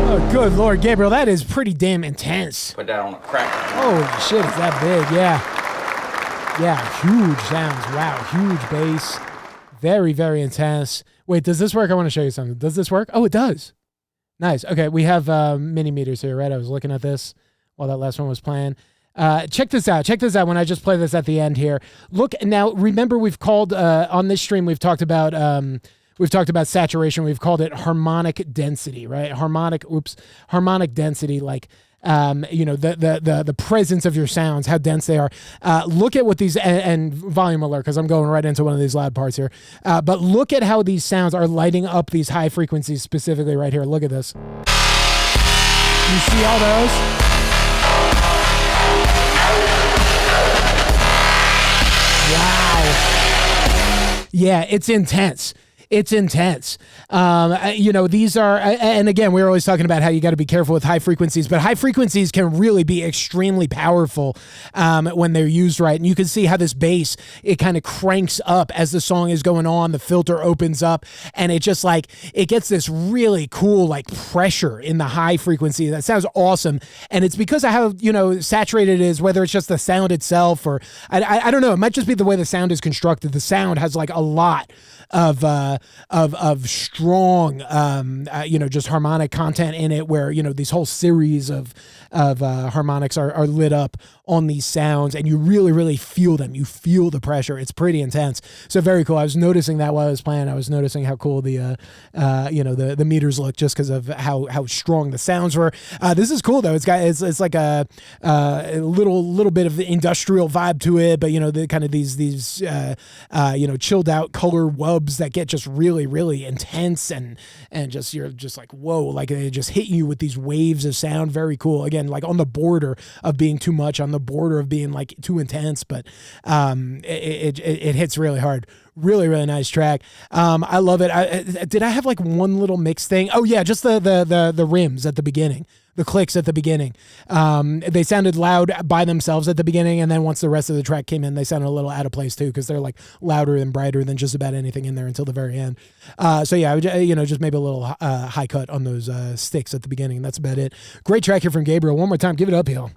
Oh, good Lord, Gabriel, that is pretty damn intense. Put that on a cracker. Holy shit, is that big? Yeah. Yeah, huge sounds. Wow, huge bass. Very, very intense. Wait, does this work? I want to show you something. Does this work? Oh, it does. Nice. Okay, we have mini meters here, right? I was looking at this while that last one was playing. Check this out. Check this out when I just play this at the end here. Look, now, remember we've called, on this stream, we've talked about saturation. We've called it harmonic density, right? Harmonic density, like, the presence of your sounds, how dense they are. Look at what these, and volume alert, because I'm going right into one of these loud parts here. But look at how these sounds are lighting up these high frequencies specifically right here. Look at this. You see all those? Wow. Yeah, it's intense. It's intense. These are, and again, we're always talking about how you got to be careful with high frequencies, but high frequencies can really be extremely powerful when they're used right. And you can see how this bass, it kind of cranks up as the song is going on, the filter opens up, and it just like, it gets this really cool like pressure in the high frequency. That sounds awesome. And it's because of how, saturated it is, whether it's just the sound itself or, I don't know, it might just be the way the sound is constructed. The sound has like a lot of strong, just harmonic content in it, where these whole series of harmonics are lit up on these sounds, and you really, really feel them. You feel the pressure. It's pretty intense. So very cool. I was noticing that while I was playing. I was noticing how cool the meters look, just because of how strong the sounds were. This is cool though. It's like a little bit of industrial vibe to it, but the kind of these chilled out color wubs that get just really, really intense and just, you're just like, whoa, like they just hit you with these waves of sound. Very cool. Again, like on the border of being too much, on the border of being like too intense, but it hits really hard. Really, really nice track. I love it. Did I have like one little mix thing? Oh yeah, just the rims at the beginning. The clicks at the beginning. They sounded loud by themselves at the beginning, and then once the rest of the track came in, they sounded a little out of place too, because they're like louder and brighter than just about anything in there until the very end. So yeah, just maybe a little high cut on those sticks at the beginning, and that's about it. Great track here from Gabriel. One more time, give it up, Hill.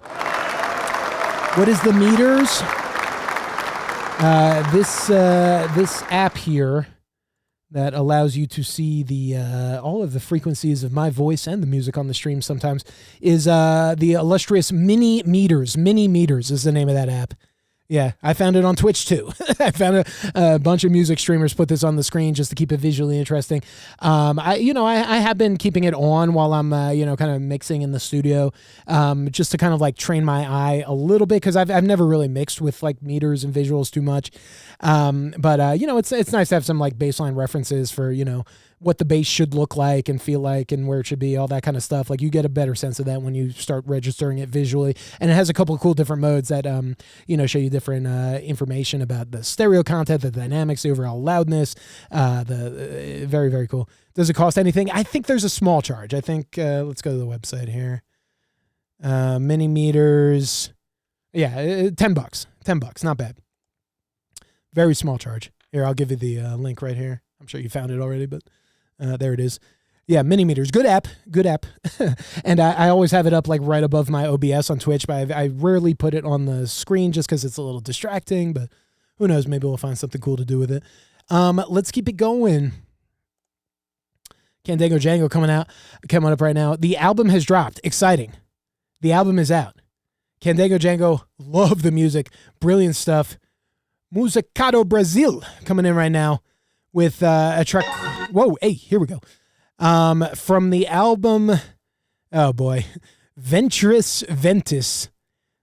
What is the meters? This app here that allows you to see the all of the frequencies of my voice and the music on the stream sometimes is the illustrious Mini Meters. Mini Meters is the name of that app. Yeah, I found it on Twitch too. I found a bunch of music streamers put this on the screen just to keep it visually interesting. I have been keeping it on while I'm kind of mixing in the studio, just to kind of like train my eye a little bit, because I've never really mixed with like meters and visuals too much. But it's nice to have some like baseline references for what the bass should look like and feel like and where it should be, all that kind of stuff. Like you get a better sense of that when you start registering it visually. And it has a couple of cool different modes that, show you different information about the stereo content, the dynamics, the overall loudness, very, very cool. Does it cost anything? I think there's a small charge. I think, let's go to the website here. Mini meters. Yeah, $10. $10, not bad. Very small charge. Here, I'll give you the link right here. I'm sure you found it already, but there it is. Yeah, Mini Meters. Good app. And I always have it up like right above my OBS on Twitch, but I rarely put it on the screen just because it's a little distracting, but who knows? Maybe we'll find something cool to do with it. Let's keep it going. Candango Django coming up right now. The album has dropped. Exciting. The album is out. Candango Django, love the music. Brilliant stuff. Musicado Brazil coming in right now with a track. Whoa, hey, here we go. From the album, oh boy, Ventris Ventus.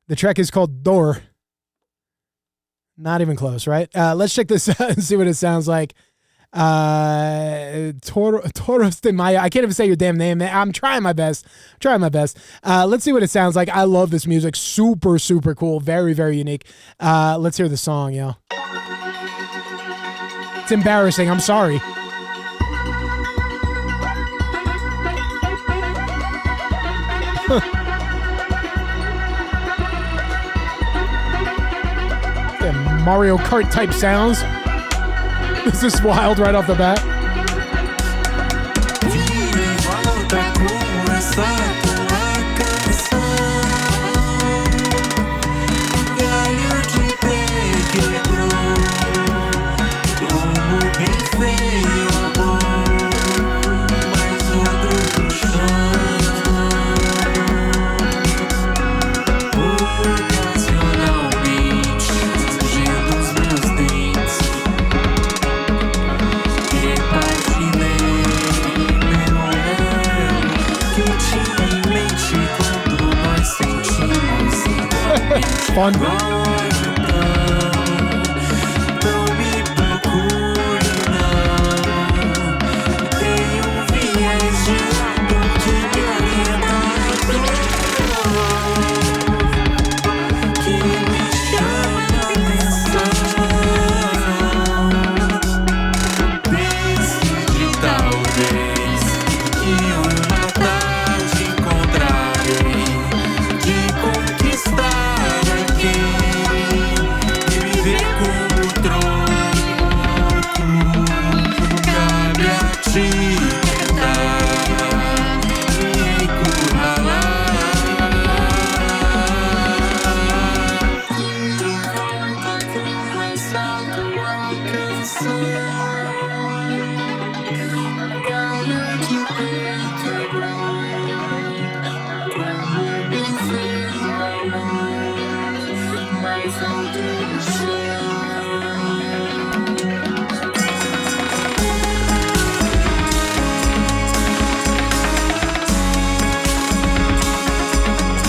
The track is called Dor. Not even close, right? Let's check this out and see what it sounds like. Toros de Maya. I can't even say your damn name. I'm trying my best. Let's see what it sounds like. I love this music. Super, super cool. Very, very unique. Let's hear the song, yo. It's embarrassing. I'm sorry. Yeah, Mario Kart type sounds. This is wild right off the bat. Fun.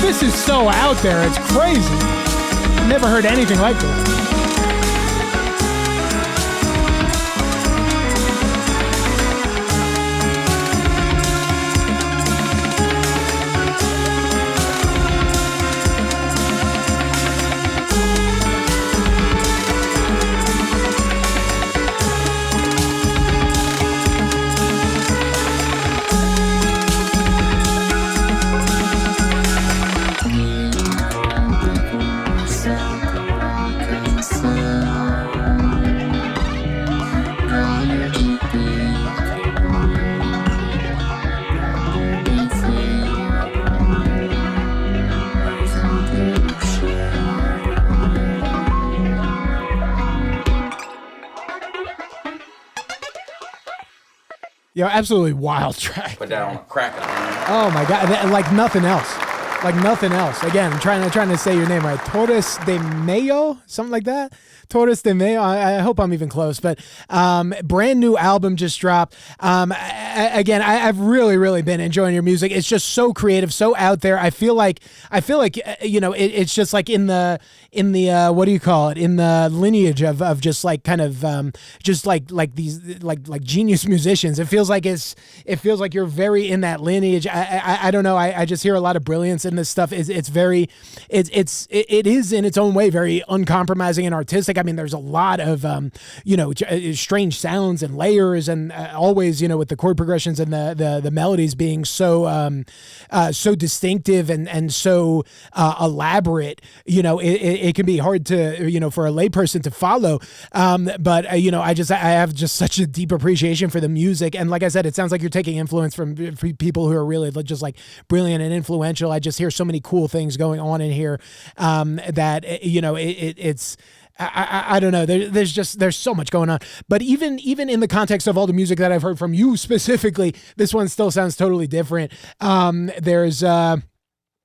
This is so out there. It's crazy. Never heard anything like this. Yo, absolutely wild track. Put that on a cracker. Oh my god, like nothing else. Like nothing else. Again, I'm trying to say your name right. Torres de Mayo, something like that. Torres de Mayo. I hope I'm even close. But brand new album just dropped. Again, I've really been enjoying your music. It's just so creative, so out there. I feel like you know, it's just like in the what do you call it? In the lineage of just like kind of just like these like genius musicians. It feels like you're very in that lineage. I don't know. I just hear a lot of brilliance in this stuff. It is in its own way very uncompromising and artistic. I mean, there's a lot of you know, strange sounds and layers, and always, you know, with the chord progressions and the melodies being so so distinctive and so elaborate. You know, it can be hard to, you know, for a layperson to follow. But you know, I have just such a deep appreciation for the music, and like I said, it sounds like you're taking influence from people who are really just like brilliant and influential. I just hear so many cool things going on in here that, you know, it's. I don't know. There's so much going on. But even in the context of all the music that I've heard from you specifically, this one still sounds totally different. There's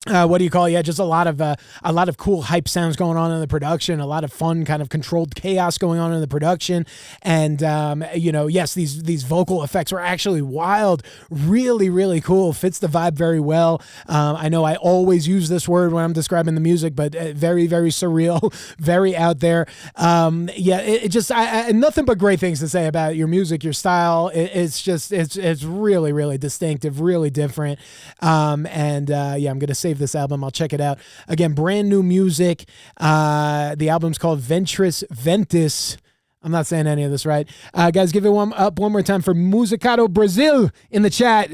just a lot of cool hype sounds going on in the production, a lot of fun kind of controlled chaos going on in the production. And, yes, these vocal effects were actually wild, really, really cool. Fits the vibe very well. I know I always use this word when I'm describing the music, but very, very surreal, very out there. Nothing but great things to say about your music, your style. It's really, really distinctive, really different. I'm going to save this album. I'll check it out. Again, brand new music. The album's called Ventris Ventis. I'm not saying any of this right. Guys, give it one more time for Musicado Brazil in the chat.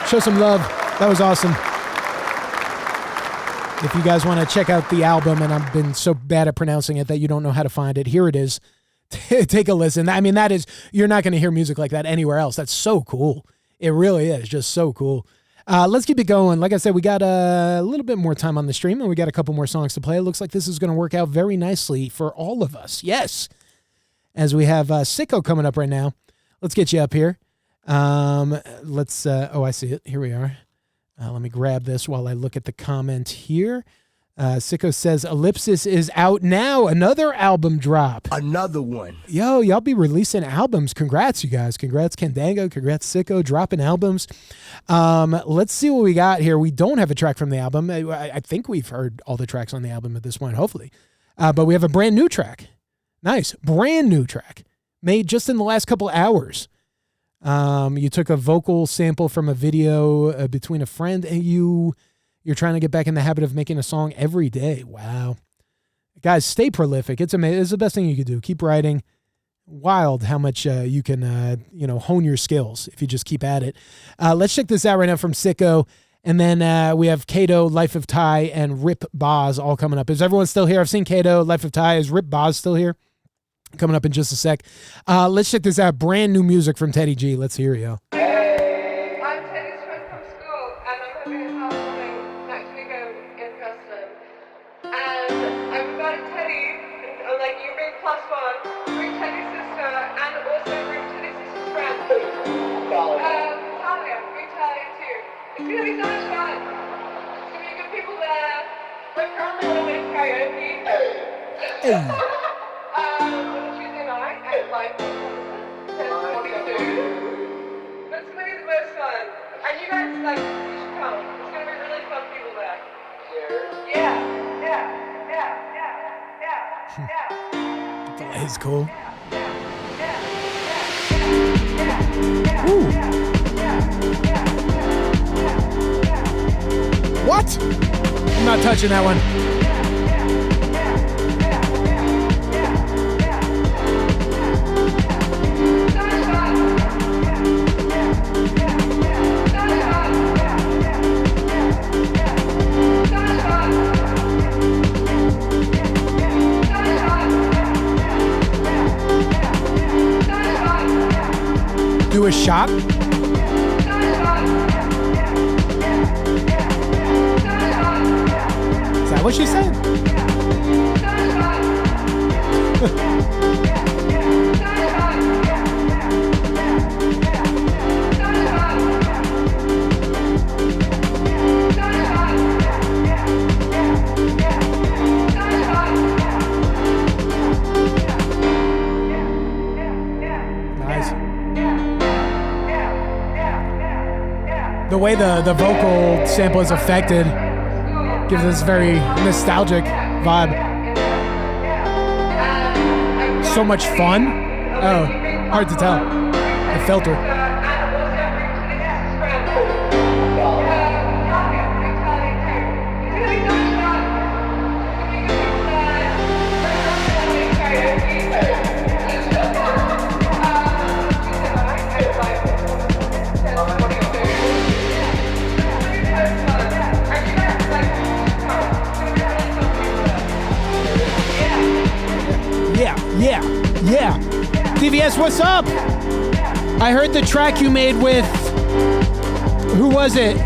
Show some love. That was awesome. If you guys want to check out the album, and I've been so bad at pronouncing it that you don't know how to find it, here it is. Take a listen. I mean, you're not going to hear music like that anywhere else. That's so cool. It really is just so cool. Let's keep it going. Like I said, we got a little bit more time on the stream, and we got a couple more songs to play. It looks like this is going to work out very nicely for all of us. Yes. As we have Sicko coming up right now. Let's get you up here. I see it. Here we are. Let me grab this while I look at the comment here. Sicko says Ellipsis is out now. Another album drop. Another one. Yo, y'all be releasing albums. Congrats, you guys. Congrats, Candango. Congrats, Sicko, dropping albums. Let's see what we got here. We don't have a track from the album. I think we've heard all the tracks on the album at this point, hopefully. But we have a brand new track. Nice. Brand new track. Made just in the last couple hours. You took a vocal sample from a video between a friend and you're trying to get back in the habit of making a song every day. Wow. Guys, stay prolific. It's amazing. It's the best thing you could do. Keep writing. Wild how much you can, hone your skills if you just keep at it. Let's check this out right now from Sicko. And then we have Kato, Life of Ty, and Rip Boz all coming up. Is everyone still here? I've seen Kato, Life of Ty. Is Rip Boz still here? Coming up in just a sec. Let's check this out. Brand new music from Teddy G. Let's hear it, yo. I'm Teddy's friend from school, and I'm hoping his housewarming next week in person. And I've invited Teddy, and you bring +1, bring Teddy's sister, and also bring Teddy's sister's friend. Talia, bring Talia too. It's gonna be so much fun. There's gonna be good people there. We're currently doing karaoke. Tuesday night at 10:42. That's gonna be the most fun. And you guys, you should come. There's gonna be really fun people there. Yeah. The delay is cool. What? I'm not touching that one. Do a shot? Is that what she said? The way the vocal sample is affected gives this very nostalgic vibe. So much fun. Oh, hard to tell. The filter. Yeah. DVS, what's up? I heard the track you made with... Who was it?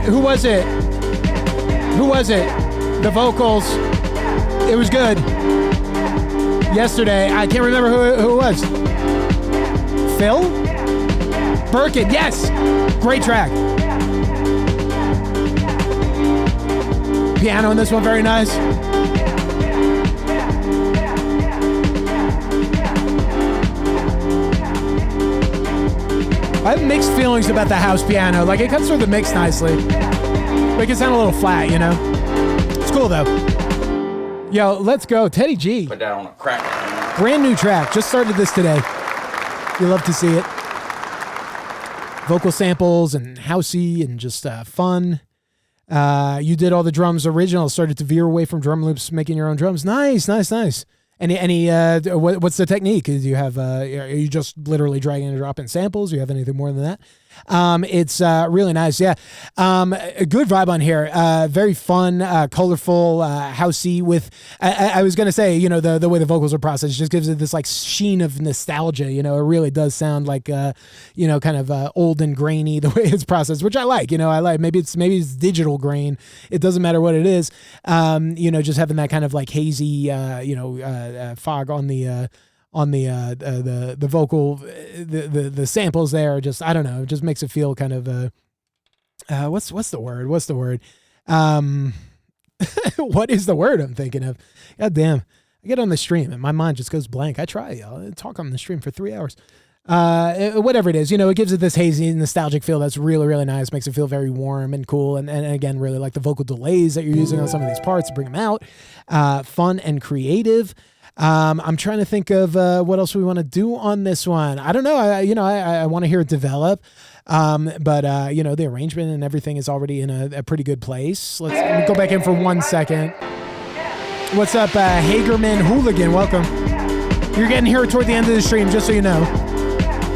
The vocals. It was good. Yesterday. I can't remember who it was. Phil? Birkin, yes! Great track. piano in this one, very nice. I have mixed feelings about the house piano. Like, it cuts through the mix nicely. Make it sound a little flat, you know? It's cool, though. Yo, let's go. Teddy G. Put that on a crack. Brand new track. Just started this today. You love to see it. Vocal samples and housey and just fun. You did all the drums original. Started to veer away from drum loops, making your own drums. Nice. Any what's the technique? Do you have are you just literally dragging and dropping samples? Do you have anything more than that? It's really nice. Yeah. A good vibe on here. Very fun, colorful, housey with, I was going to say, you know, the way the vocals are processed just gives it this like sheen of nostalgia. You know, it really does sound like, you know, kind of old and grainy the way it's processed, which I like. You know, I like, maybe it's digital grain. It doesn't matter what it is. You know, just having that kind of like hazy, you know, fog on the vocal, the samples there. Just, I don't know, it just makes it feel kind of what's the word? What is the word I'm thinking of? God damn, I get on the stream and my mind just goes blank. I try, I'll talk on the stream for 3 hours. Whatever it is, you know, it gives it this hazy, nostalgic feel that's really, really nice. Makes it feel very warm and cool. And again, really like the vocal delays that you're using on some of these parts to bring them out. Fun and creative. I'm trying to think of what else we want to do on this one. I don't know. I want to hear it develop. But you know, the arrangement and everything is already in a pretty good place. Let me go back in for 1 second. What's up, Hagerman Hooligan? Welcome. You're getting here toward the end of the stream, just so you know.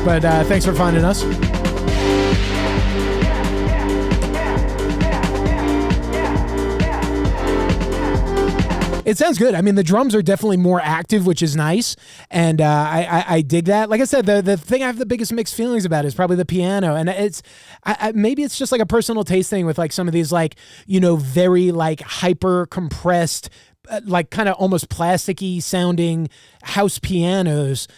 But thanks for finding us. It sounds good. I mean, the drums are definitely more active, which is nice, and I dig that. Like I said, the thing I have the biggest mixed feelings about is probably the piano, and it's maybe it's just like a personal taste thing with like some of these like, you know, very like hyper compressed, like kind of almost plasticky sounding house pianos,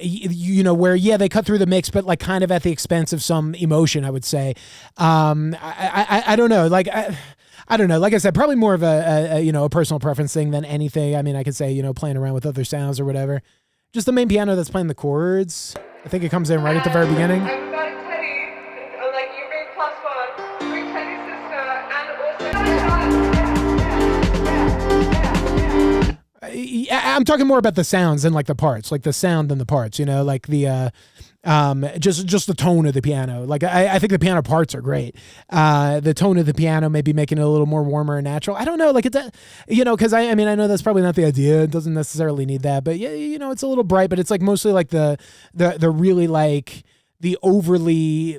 you know, where, yeah, they cut through the mix, but like kind of at the expense of some emotion, I would say. I don't know. Like, I don't know. Like I said, probably more of a you know, a personal preference thing than anything. I mean, I could say, you know, playing around with other sounds or whatever. Just the main piano that's playing the chords. I think it comes in right at the very beginning. I'm inviting Teddy, like you bring +1, bring Teddy's sister, and also. I'm talking more about the sounds than like the parts, like the sound than the parts. You know, like the just the tone of the piano. Like I think the piano parts are great. The tone of the piano maybe making it a little more warmer and natural. I don't know, like it's, you know, because I mean, I know that's probably not the idea. It doesn't necessarily need that, but yeah, you know, it's a little bright, but it's like mostly like the really like the overly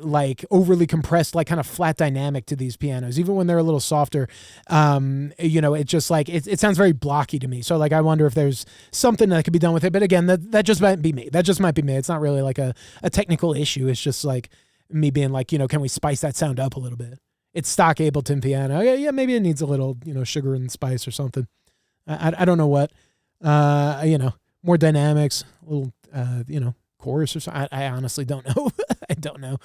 compressed, like kind of flat dynamic to these pianos, even when they're a little softer. You know, it just like it sounds very blocky to me. So like I wonder if there's something that could be done with it. But again, that just might be me. It's not really like a technical issue. It's just like me being like, you know, can we spice that sound up a little bit? It's stock Ableton piano. Yeah, maybe it needs a little, you know, sugar and spice or something. I don't know what. You know, more dynamics, a little you know, chorus or something. I honestly don't know. I don't know.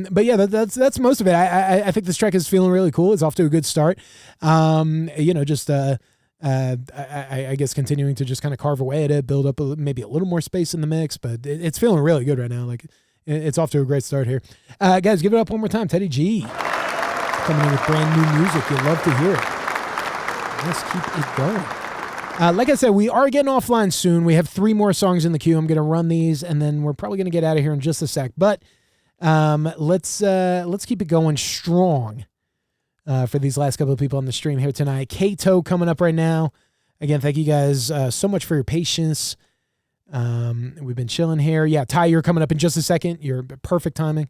But yeah, that's most of it. I think this track is feeling really cool. It's off to a good start. You know, just I guess continuing to just kind of carve away at it, build up maybe a little more space in the mix, but it's feeling really good right now. Like it's off to a great start here. Guys, give it up one more time. Teddy G coming in with brand new music. You'll love to hear it. Let's keep it going. Like I said, we are getting offline soon. We have 3 more songs in the queue. I'm going to run these, and then we're probably going to get out of here in just a sec. But let's keep it going strong for these last couple of people on the stream here tonight. Kato coming up right now. Again, thank you guys so much for your patience. We've been chilling here. Yeah, Ty, you're coming up in just a second. You're perfect timing.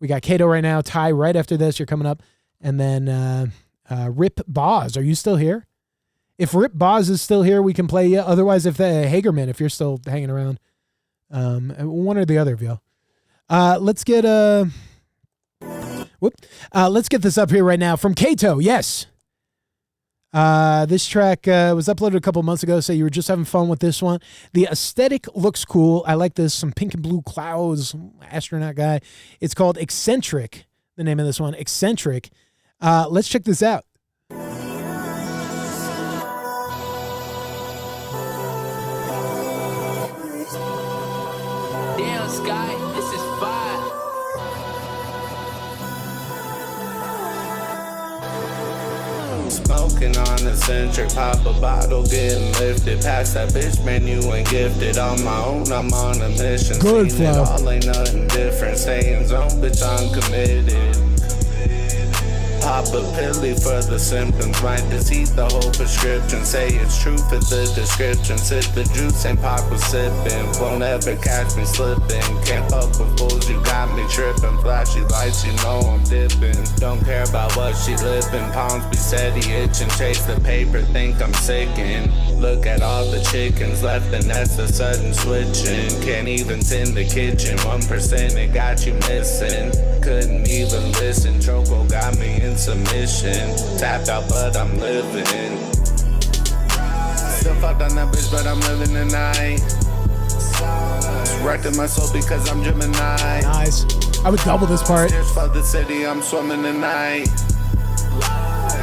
We got Kato right now. Ty, right after this, you're coming up. And then Rip Boz, are you still here? If Rip Boz is still here, we can play you. Otherwise, if Hagerman, if you're still hanging around, one or the other of y'all. Let's get let's get this up here right now from Kato. Yes. This track was uploaded a couple months ago, so you were just having fun with this one. The aesthetic looks cool. I like this. Some pink and blue clouds, astronaut guy. It's called Eccentric, the name of this one, Eccentric. Let's check this out. sky, this is fire. Smoking on eccentric, pop a bottle, getting lifted. Past that bitch, man, you ain't gifted. On my own, I'm on a mission. Good Seen it flow. all, ain't nothing different. Staying zone, bitch, I'm committed. Pop a pilly for the symptoms. Might deceive the whole prescription. Say it's true for the description. Sip the juice and pop was sipping. Won't ever catch me slipping. Can't fuck with fools, you got me tripping. Flashy lights, you know I'm dipping. Don't care about what she living. Palms be steady itching. Chase the paper, think I'm sickin'. Look at all the chickens left the nest, a sudden switching. Can't even tend the kitchen. 1% it got you missing. Couldn't even listen. Choco got me in submission. Tapped out, but I'm living. Still fucked on that bitch, but I'm living the night. Wrecked in my soul because I'm Gemini. Nice. I would double this part. Tears for the city, I'm swimming the night.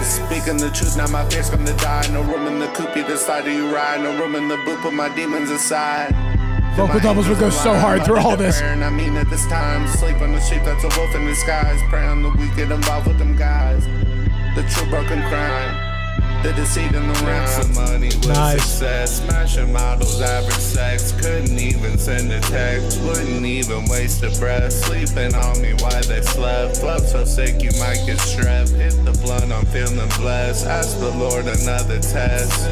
Speaking the truth, now my fears come to die. No room in the coupe, either side of you ride. No room in the boot, put my demons aside. Vocal doubles would go so hard through all this. And I mean at this time, sleep on the street, that's a wolf in disguise. Pray on the weak, get involved with them guys. The true broken crime. The deceit in the rent, some money with success. Smashing models, average sex. Couldn't even send a text. Wouldn't even waste a breath. Sleeping on me while they slept. Flow so sick you might get strep. Hit the blunt, I'm feeling blessed. Ask the Lord another test.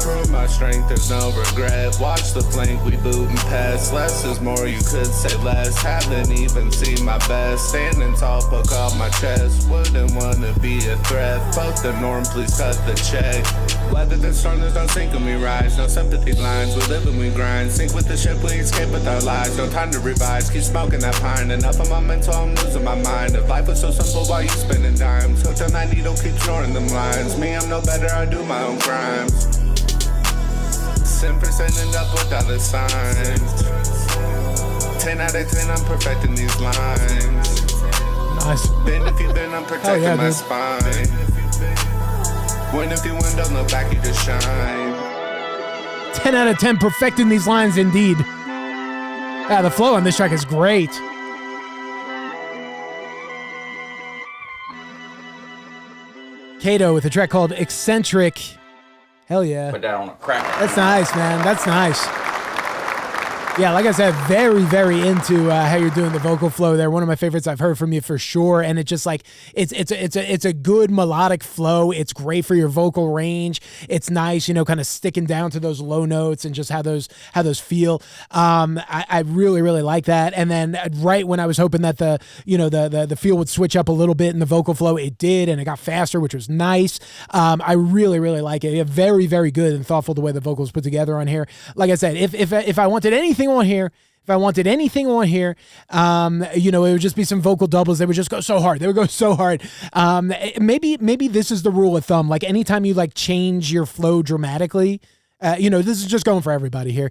Prove my strength, there's no regret. Watch the flank, we bootin' past. Less is more, you could say less. Haven't even seen my best. Standing tall, poke out my chest. Wouldn't wanna be a threat. Fuck the norm, please cut the check. Weather the storm, there's no sink when we rise. No sympathy lines, we live and we grind. Sink with the ship, we escape with our lives. No time to revise, keep smoking that pine. Enough of my mental, I'm losing my mind. If life was so simple, why you spending dimes? Coach on that needle, keep snoring them lines. Me, I'm no better, I do my own crimes. 10% end up without a sign. 10 out of 10, I'm perfecting these lines. Nice. Then if you then I'm protecting yeah, my dude. spine. When if you win, don't look back, you just shine. 10 out of 10 perfecting these lines indeed. Yeah, the flow on this track is great. Kato with a track called Eccentric. Hell yeah. Put that on a cracker. That's nice, man. That's nice. Yeah, like I said, very, very into how you're doing the vocal flow there. One of my favorites I've heard from you for sure. And it's just like it's a good melodic flow. It's great for your vocal range. It's nice, you know, kind of sticking down to those low notes and just how those feel. I really, really like that. And then right when I was hoping that the feel would switch up a little bit in the vocal flow, it did, and it got faster, which was nice. I really, really like it. Very, very good and thoughtful the way the vocals put together on here. Like I said, if I wanted anything on here, you know, it would just be some vocal doubles. They would just go so hard. They would go so hard. Maybe this is the rule of thumb. Like anytime you like change your flow dramatically, you know, this is just going for everybody here.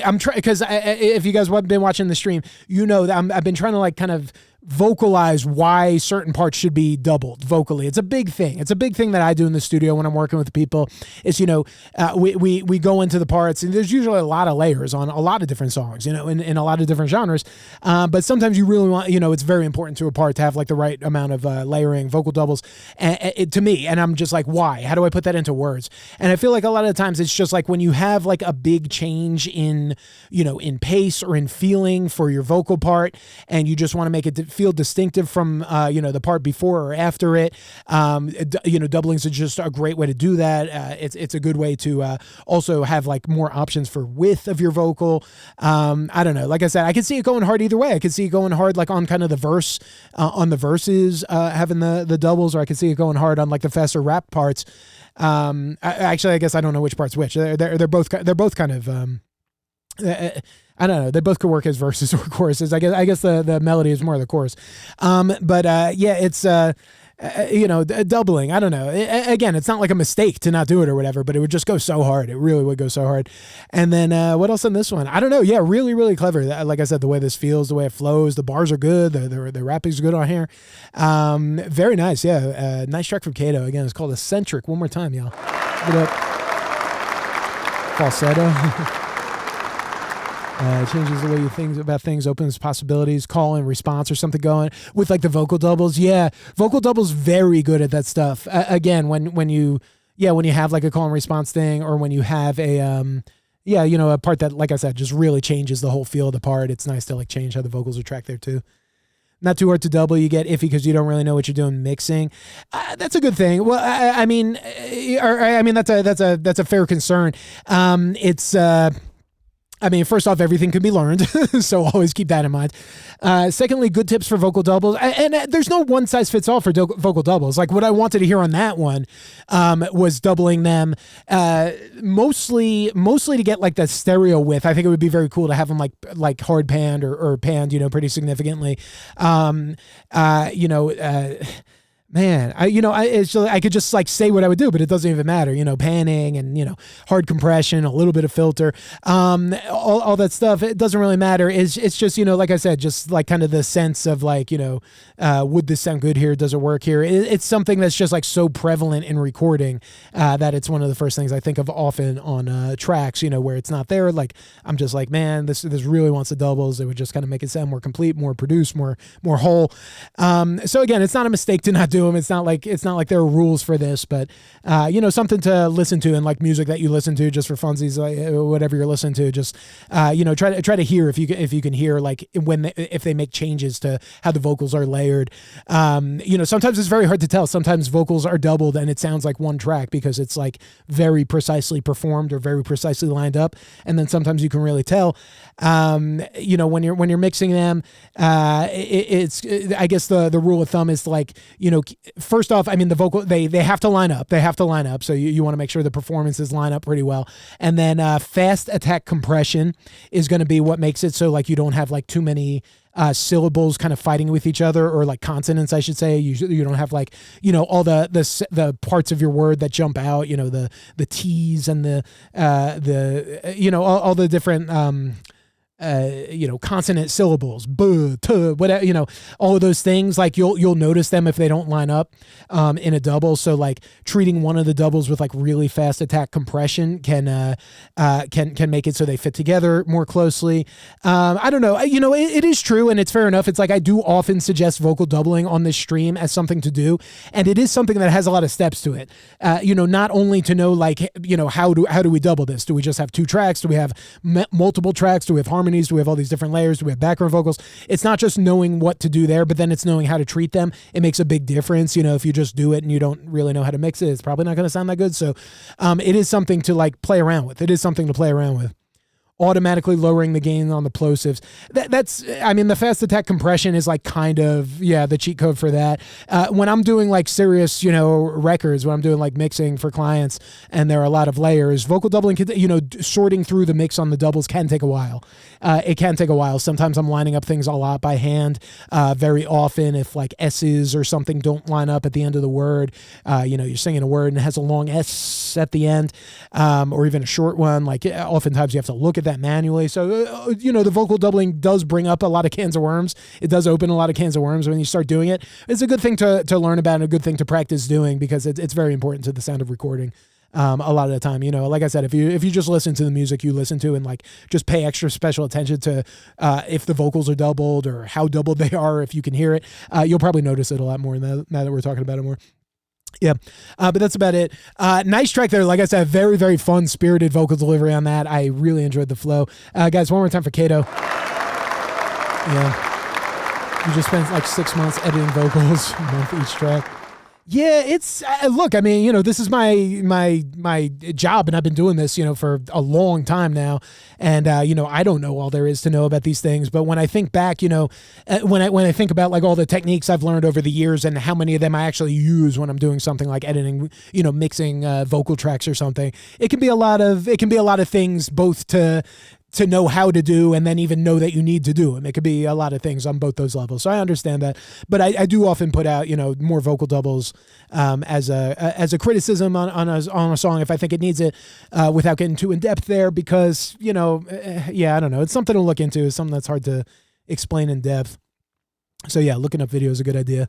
I'm trying, because if you guys have been watching the stream, you know that I've been trying to like kind of vocalize why certain parts should be doubled vocally. It's a big thing. It's a big thing that I do in the studio when I'm working with people. Is, you know, we go into the parts, and there's usually a lot of layers on a lot of different songs, you know, in a lot of different genres. But sometimes you really want, you know, it's very important to a part to have like the right amount of layering, vocal doubles, to me. And I'm just like, why? How do I put that into words? And I feel like a lot of the times it's just like when you have like a big change in, you know, in pace or in feeling for your vocal part, and you just want to make it feel distinctive from you know, the part before or after it. You know, doublings are just a great way to do that. It's a good way to also have like more options for width of your vocal. I don't know. Like I said, I can see it going hard either way. I can see it going hard like on kind of the verse, on the verses, having the doubles, or I can see it going hard on like the faster rap parts. Actually, I guess I don't know which part's which. They're both kind of. I don't know. They both could work as verses or choruses. I guess the melody is more of the chorus. But yeah, it's you know, doubling. I don't know. Again, it's not like a mistake to not do it or whatever, but it would just go so hard. It really would go so hard. And then what else on this one? I don't know. Yeah, really, really clever. Like I said, the way this feels, the way it flows, the bars are good. The rapping's good on here. Very nice. Yeah, nice track from Kato. Again, it's called Eccentric. One more time, y'all. Give it up. Falsetto. Changes the way you think about things, opens possibilities, call and response or something going with like the vocal doubles. Yeah, vocal doubles very good at that stuff. Again, when you have like a call and response thing, or when you have a a part that, like I said, just really changes the whole feel of the part. It's nice to like change how the vocals are tracked there too. Not too hard to double. You get iffy because you don't really know what you're doing mixing. That's a good thing. Well, I mean that's a fair concern. First off, everything can be learned, so always keep that in mind. Secondly, good tips for vocal doubles. And there's no one size fits all for vocal doubles. Like what I wanted to hear on that one was doubling them mostly to get like the stereo width. I think it would be very cool to have them like hard panned or panned, pretty significantly. Man, I could just like say what I would do, but it doesn't even matter, panning and, hard compression, a little bit of filter, all that stuff. It doesn't really matter. It's just, like I said, just like kind of the sense of like, would this sound good here? Does it work here? It's something that's just like so prevalent in recording that it's one of the first things I think of often on tracks, where it's not there. Like, I'm just like, man, this really wants the doubles. It would just kind of make it sound more complete, more produced, more whole. So again, it's not a mistake to not do them. It's not like there are rules for this, but something to listen to, and like music that you listen to just for funsies, whatever you're listening to, just try to hear if you can hear like if they make changes to how the vocals are layered. Sometimes it's very hard to tell. Sometimes vocals are doubled and it sounds like one track because it's like very precisely performed or very precisely lined up, and then sometimes you can really tell. When you're mixing them, I guess the rule of thumb is like, first off, I mean, the vocal, they have to line up. They have to line up. So you want to make sure the performances line up pretty well. And then fast attack compression is going to be what makes it so like you don't have like too many syllables kind of fighting with each other, or like consonants, I should say. You don't have like, all the parts of your word that jump out, the T's and the all the different consonant syllables, buh, tuh, whatever, all of those things, like you'll notice them if they don't line up in a double. So like treating one of the doubles with like really fast attack compression can make it so they fit together more closely. I don't know, it is true, and it's fair enough. It's like I do often suggest vocal doubling on this stream as something to do, and it is something that has a lot of steps to it. Not only to know like, how do we double this? Do we just have 2 tracks? Do we have multiple tracks? Do we have harmony? Do we have all these different layers? Do we have background vocals? It's not just knowing what to do there, but then it's knowing how to treat them. It makes a big difference. If you just do it and you don't really know how to mix it, it's probably not going to sound that good. So it is something to like play around with. It is something to play around with. Automatically lowering the gain on the plosives. That's the fast attack compression is like kind of, the cheat code for that. When I'm doing like serious, records, when I'm doing like mixing for clients and there are a lot of layers, vocal doubling, sorting through the mix on the doubles can take a while. It can take a while. Sometimes I'm lining up things a lot by hand. Very often if like S's or something don't line up at the end of the word, you're singing a word and it has a long S at the end, or even a short one, like oftentimes you have to look at that manually. So, the vocal doubling does bring up a lot of cans of worms. It does open a lot of cans of worms when you start doing it. It's a good thing to learn about and a good thing to practice doing, because it's very important to the sound of recording. A lot of the time, like I said, if you just listen to the music you listen to and like just pay extra special attention to if the vocals are doubled or how doubled they are, if you can hear it, you'll probably notice it a lot more now that we're talking about it more. Yeah, but that's about it. Nice track there. Like I said, very, very fun, spirited vocal delivery on that. I really enjoyed the flow. Guys, one more time for Kato. Yeah. You just spent like 6 months editing vocals, a month each track. Yeah, it's look, this is my job, and I've been doing this, for a long time now. And, I don't know all there is to know about these things. But when I think back, when I think about like all the techniques I've learned over the years and how many of them I actually use when I'm doing something like editing, mixing vocal tracks or something, it can be a lot of things, both to know how to do and then even know that you need to do them. It could be a lot of things on both those levels. So I understand that, but I do often put out, more vocal doubles as a criticism on a song if I think it needs it, without getting too in depth there, because, I don't know. It's something to look into. It's something that's hard to explain in depth. So yeah, looking up video is a good idea.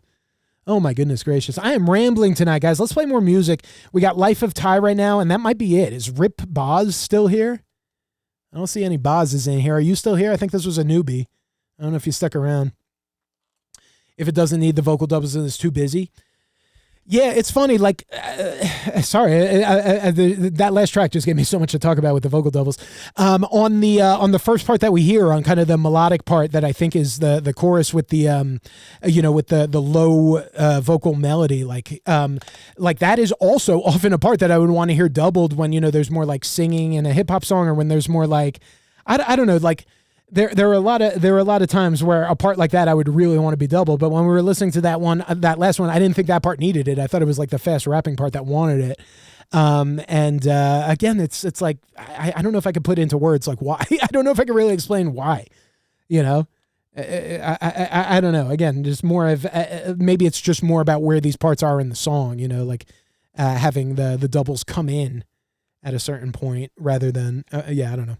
Oh my goodness gracious. I am rambling tonight, guys. Let's play more music. We got Life of Ty right now, and that might be it. Is Rip Boz still here? I don't see any Bozes in here. Are you still here? I think this was a newbie. I don't know if you stuck around. If it doesn't need the vocal doubles and it's too busy. Yeah, it's funny. Like, sorry, that last track just gave me so much to talk about with the vocal doubles. On the first part that we hear, on kind of the melodic part that I think is the chorus with the with the low vocal melody, like that is also often a part that I would want to hear doubled when there's more like singing in a hip hop song, or when there's more like I don't know, like. There are a lot of times where a part like that I would really want to be doubled, but when we were listening to that last one, I didn't think that part needed it. I thought it was like the fast rapping part that wanted it. Again, it's like I don't know if I could put into words like why. I don't know if I could really explain why. I don't know. Again, just more of maybe it's just more about where these parts are in the song. Like having the doubles come in at a certain point rather than I don't know.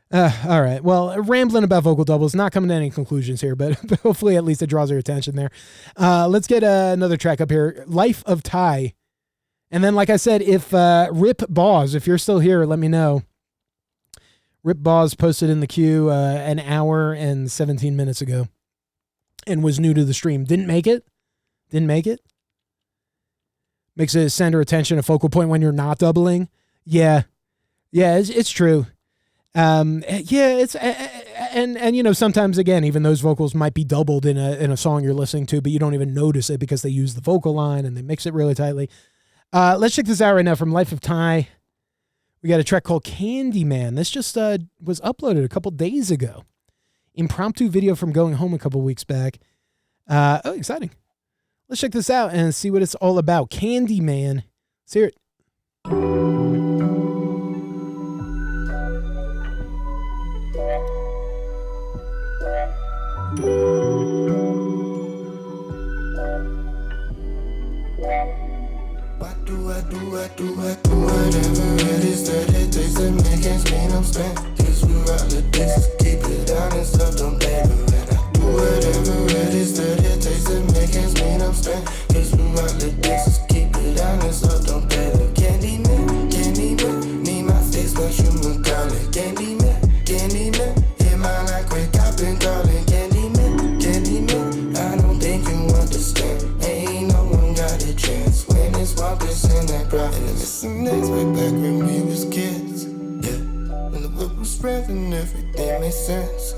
All right. Well, rambling about vocal doubles, not coming to any conclusions here, but hopefully at least it draws your attention there. Let's get another track up here. Life of Ty. And then, like I said, if Rip Boz, if you're still here, let me know. Rip Boz posted in the queue an hour and 17 minutes ago and was new to the stream. Didn't make it. Makes a sender attention a focal point when you're not doubling. Yeah, it's true. It's and sometimes again even those vocals might be doubled in a song you're listening to, but you don't even notice it because they use the vocal line and they mix it really tightly. Let's check this out right now from Life of Ty. We got a track called Candyman. This just was uploaded a couple days ago. Impromptu video from Going Home a couple weeks back. Exciting. Let's check this out and see what it's all about. Candyman. Let's hear it. I do whatever it is that it takes to make ends meet. I'm spent. Cause we rock the discs, keep it honest, so don't labor it. I do whatever it is that it takes to make ends meet. I'm spent. Cause we rock the discs, keep it honest, so don't labor. Candyman, need my face, but you will call it. Candyman, hit my life quick, I've been calling. Candyman, I don't think you understand. Ain't no one got a chance when it's walkers in that profit. And listen, next way back when we was kids, yeah. When the book was spread and everything made sense.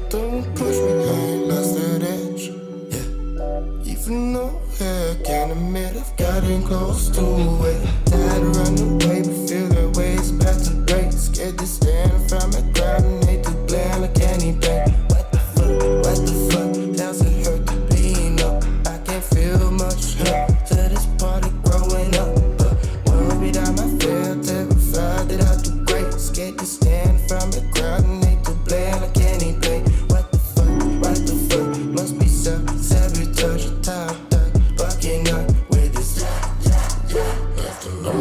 Don't push me, I ain't lost that edge, yeah. Even though I can't admit I've gotten close to it. Tired of running away, but feel that way it's about to break. Scared to stand in front of my crowd and hate to blame like anything. What the fuck, does it hurt to be up? I can't feel much hurt to this party growing up. But when we down, I feel terrified that I'll do great. Scared to stand in front of the crowd and hate to blame like anything. What the fuck, must be sabotage, top dog, bucking up with this. After all,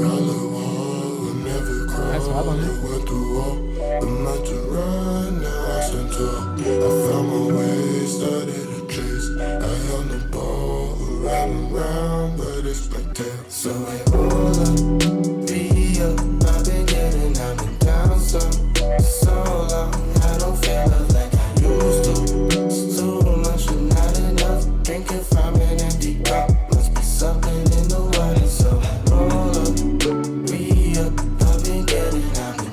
all along, we never cried. We went through all the much to run, now I stand tall. I found my way, started a chase. I held the ball, around and round, but it's like tail. So I roll up, be up, I've been down so long. I don't feel like I used to. It's too much and not enough. Drinking from an empty cup, must be something in the water. So I roll up, be up, I've been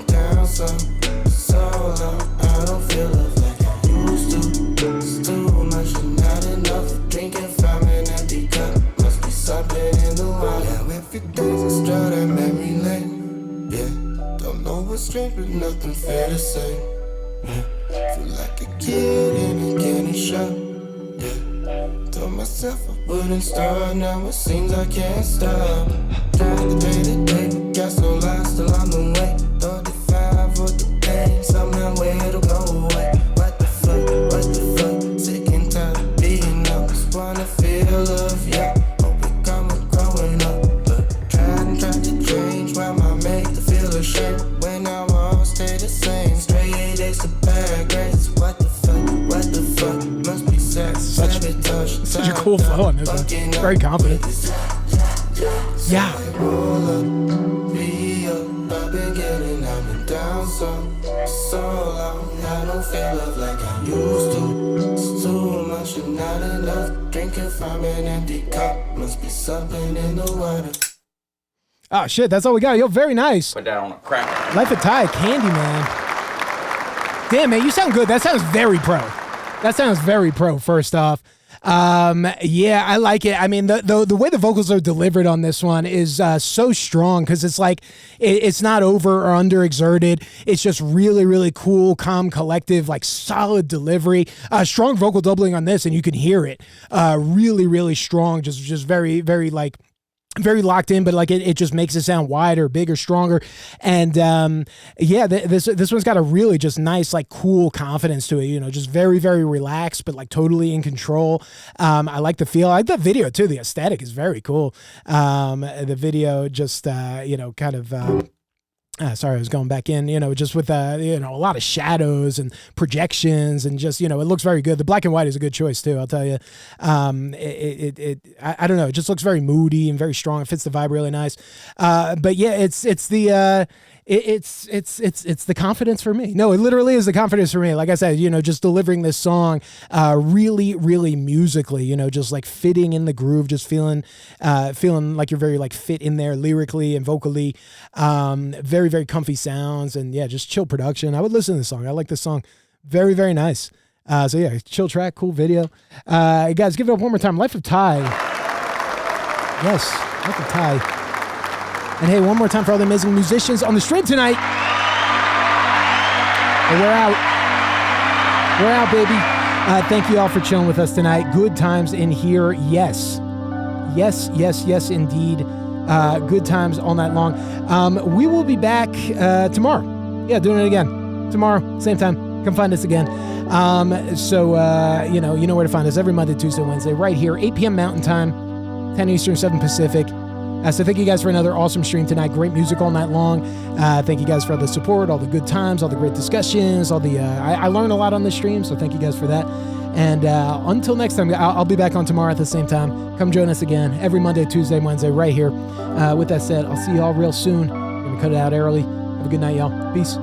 down so long. I don't feel like I used to. It's too much and not enough. Drinking from an empty cup, must be something in the water. Now every day's a stroll down memory lane. Yeah, don't know what's strange, but nothing fair to say. Yeah, feel like a kid in a candy shop. Yeah, told myself I wouldn't start, now it seems I can't stop. Tried the day to day, but got so lost still on the way. 35 with the pain, somehow it'll go away. What the fuck, sick and tired of being up. Just wanna feel love, yeah. Hope it come with growing up. But tried to change while my make to feel ashamed. When I won't stay the same, straight A's to bad grades. What the fuck, must be sex. Such a cool flow on this one. Very confident. Yeah. was up so long, I don't feel love like I used to. It's too much and not enough. Drinking from an empty cup, must be something in the water. Oh shit, that's all we got. Yo, very nice. Put that on a cracker. Life of Ty, Candyman. Damn, man, you sound good. That sounds very pro. That sounds very pro, first off. Yeah, I like it. I mean, the way the vocals are delivered on this one is so strong because it's like it's not over or under exerted. It's just really, really cool, calm, collective, like solid delivery. Strong vocal doubling on this, and you can hear it. Really, really strong. Just very, very like. Very locked in, but like it just makes it sound wider, bigger, stronger. And yeah, this one's got a really just nice, like cool confidence to it, you know, just very, very relaxed, but like totally in control. I like the feel. I like the video too. The aesthetic is very cool. The video just, you know, kind of, sorry, I was going back in, you know, just with, you know, a lot of shadows and projections and just, you know, it looks very good. The black and white is a good choice too, I'll tell you. I don't know, it just looks very moody and very strong. It fits the vibe really nice. But yeah, it's the confidence for me. No, it literally is the confidence for me. Like I said, you know, just delivering this song really, really musically, you know, just like fitting in the groove, just feeling like you're very like fit in there lyrically and vocally. Very, very comfy sounds and yeah, just chill production. I would listen to this song. I like this song. Very, very nice. So yeah, chill track, cool video. Guys, give it up one more time. Life of Ty. Yes, Life of Ty. And hey, one more time for all the amazing musicians on the stream tonight. And we're out. We're out, baby. Thank you all for chilling with us tonight. Good times in here. Yes. Yes, yes, yes, indeed. Good times all night long. We will be back tomorrow. Yeah, doing it again. Tomorrow, same time. Come find us again. You know where to find us every Monday, Tuesday, Wednesday, right here, 8 p.m. Mountain Time, 10 Eastern, 7 Pacific. So thank you guys for another awesome stream tonight. Great music all night long. Thank you guys for all the support, all the good times, all the great discussions, all the I learned a lot on this stream, so thank you guys for that. And until next time, I'll be back on tomorrow at the same time. Come join us again every Monday, Tuesday, Wednesday, right here. With that said, I'll see you all real soon. I'm going to cut it out early. Have a good night, y'all. Peace.